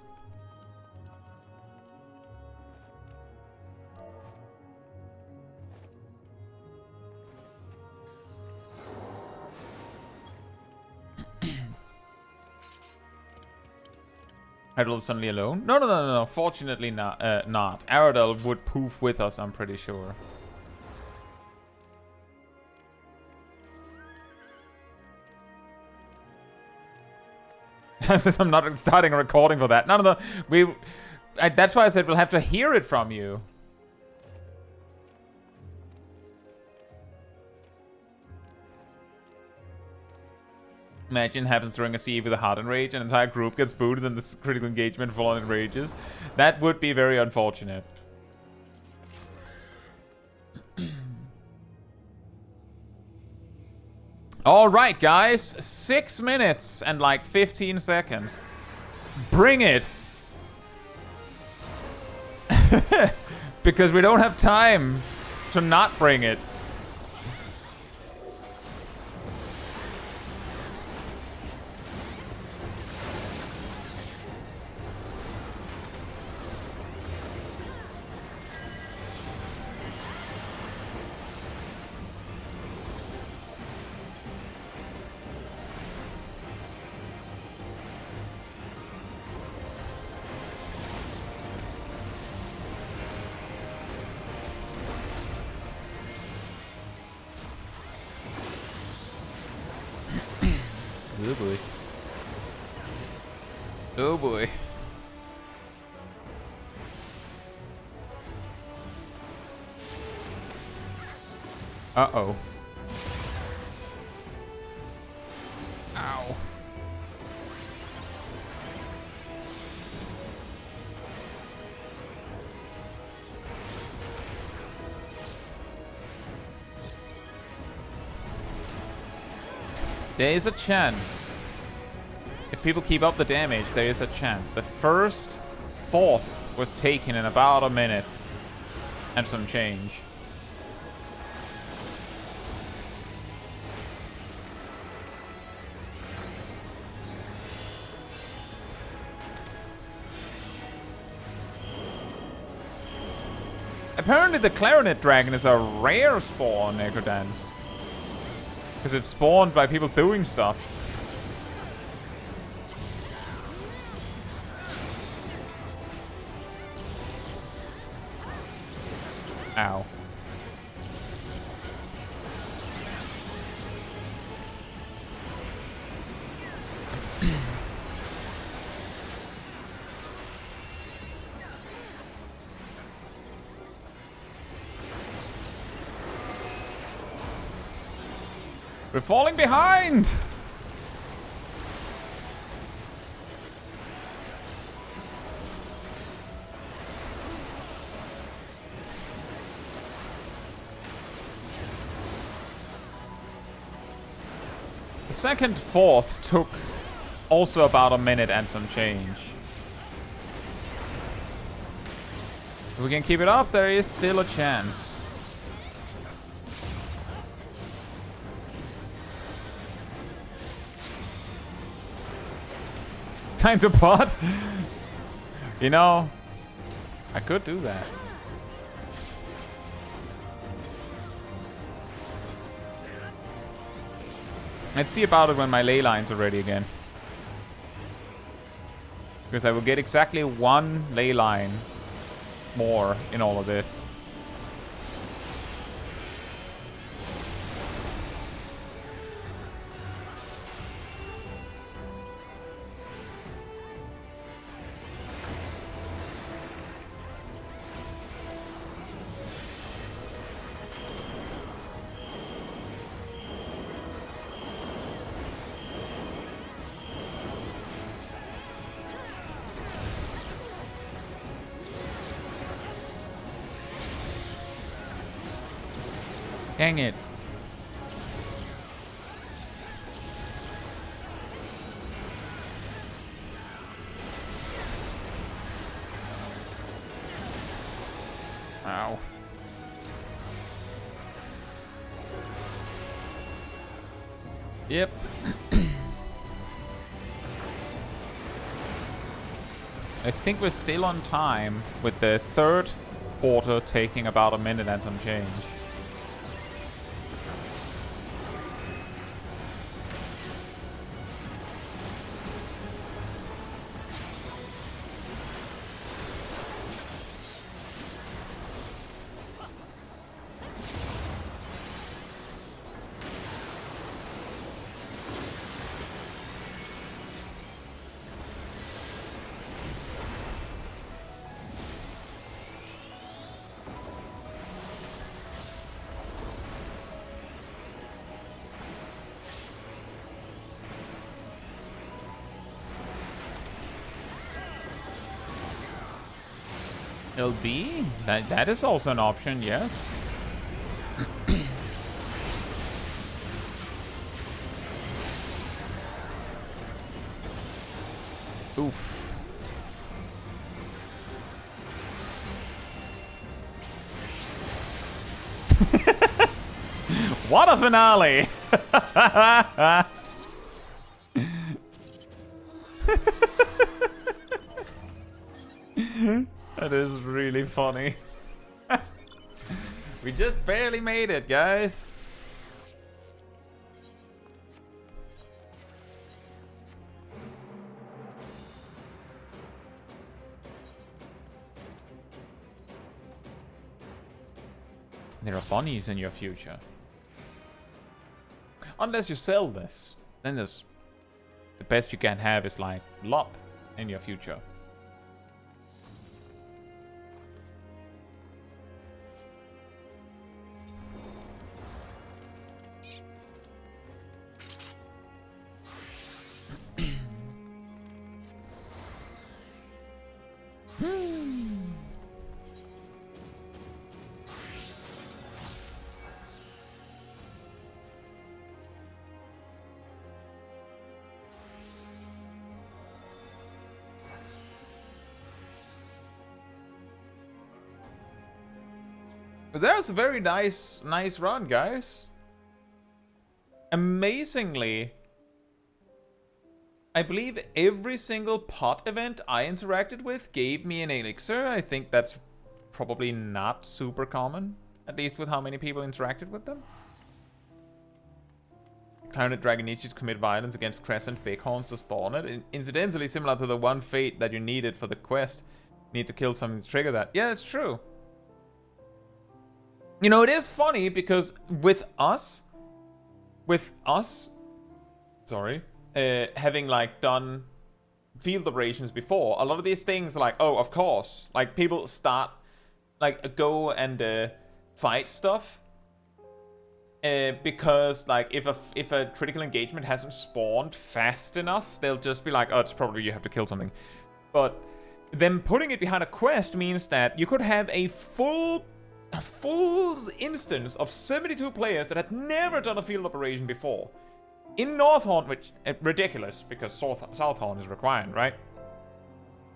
Aradel suddenly alone? No. Fortunately not. Aradel would poof with us, I'm pretty sure. I'm not starting a recording for that. No. That's why I said we'll have to hear it from you. Imagine happens during a CE with a hard enrage, an entire group gets booted and this critical engagement full on enrages. That would be very unfortunate. Alright, guys. 6 minutes and like 15 seconds. Bring it! Because we don't have time to not bring it. Oh boy. Oh boy. Uh-oh. Ow. There is a chance. If people keep up the damage, there is a chance. The first fourth was taken in about a minute and some change. Apparently the Clarinet Dragon is a rare spawn, Necrodance. Because it's spawned by people doing stuff. Ow. We're falling behind! The second fourth took also about a minute and some change. If we can keep it up, there is still a chance. Time to pot? You know, I could do that. Let's see about it when my ley lines are ready again. Because I will get exactly one ley line more in all of this. Dang it. Ow. Yep. I think we're still on time with the third quarter taking about a minute and some change. LB? That is also an option, yes. Oof. What a finale! That is really funny. We just barely made it, guys. There are bunnies in your future. Unless you sell this, then there's the best you can have is like Lop in your future. That was a very nice run, guys. Amazingly, I believe every single pot event I interacted with gave me an elixir. I think that's probably not super common, at least with how many people interacted with them. Clowned dragon needs you to commit violence against crescent bighorns to spawn it. Incidentally, similar to the one fate that you needed for the quest. You need to kill something to trigger that. Yeah, it's true. You know, it is funny because with us, sorry, having like done field operations before, a lot of these things are like, oh, of course, like people start like go and fight stuff because like if a critical engagement hasn't spawned fast enough, they'll just be like, oh, it's probably you have to kill something. But then putting it behind a quest means that you could have a full instance of 72 players that had never done a field operation before in Northhorn, which is ridiculous because Southhorn is required, right?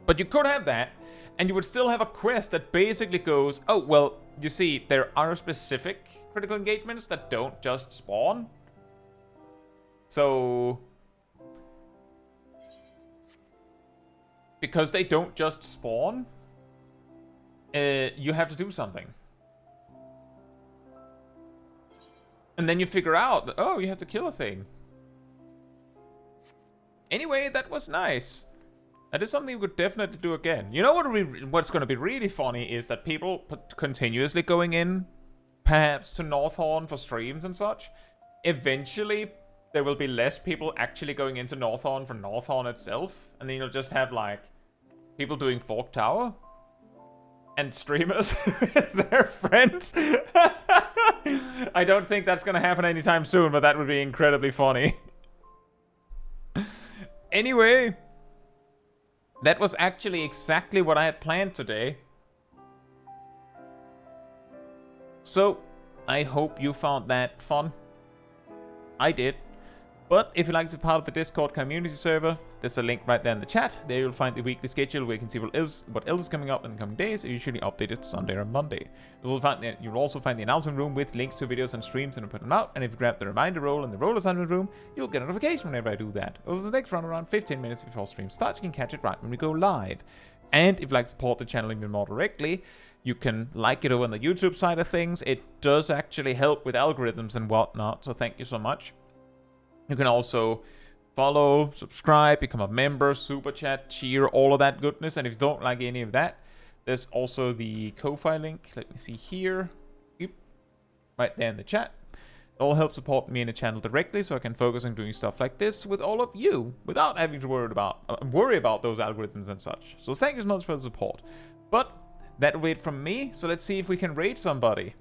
But you could have that, and you would still have a quest that basically goes, oh, well, you see, there are specific critical engagements that don't just spawn. So, because they don't just spawn, you have to do something. And then you figure out that, oh, you have to kill a thing. Anyway, that was nice. That is something we could definitely do again. You know what's going to be really funny is that people continuously going in, perhaps to Northhorn for streams and such. Eventually, there will be less people actually going into Northhorn for Northhorn itself. And then you'll just have, like, people doing Fork Tower. And streamers with their friends. I don't think that's gonna happen anytime soon, but that would be incredibly funny. Anyway, that was actually exactly what I had planned today. So, I hope you found that fun. I did. But if you'd like to be part of the Discord community server, there's a link right there in the chat. There you'll find the weekly schedule where you can see what else is coming up in the coming days. I usually update it Sunday or Monday. You'll also find the announcement room with links to videos and streams and I put them out. And if you grab the reminder roll in the role assignment room, you'll get a notification whenever I do that. Also, the next run around 15 minutes before stream starts. You can catch it right when we go live. And if you'd like to support the channel even more directly, you can like it over on the YouTube side of things. It does actually help with algorithms and whatnot. So thank you so much. You can also follow, subscribe, become a member, super chat, cheer, all of that goodness. And if you don't like any of that, there's also the Ko-Fi link. Let me see here. Yep. Right there in the chat. It all helps support me and the channel directly so I can focus on doing stuff like this with all of you without having to worry about those algorithms and such. So thank you so much for the support. But that'll be it from me. So let's see if we can raid somebody.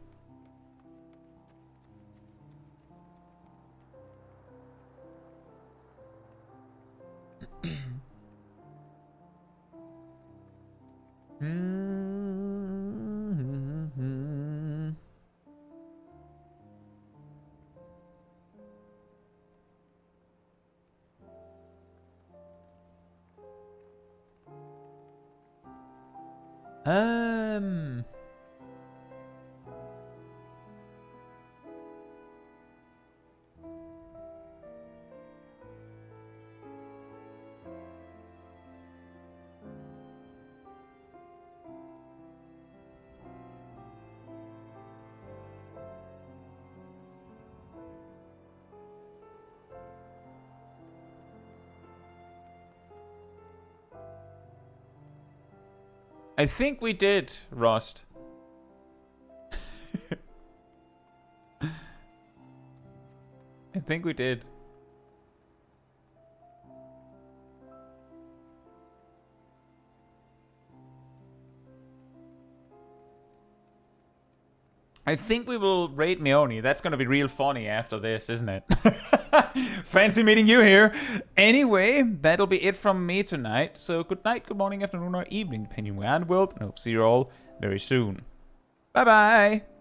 I think we did, Rust. I think we did. I think we will raid Meoni. That's gonna be real funny after this, isn't it? Fancy meeting you here. Anyway, that'll be it from me tonight. So good night, good morning, afternoon, or evening, depending where in the world. And I hope to see you all very soon. Bye-bye.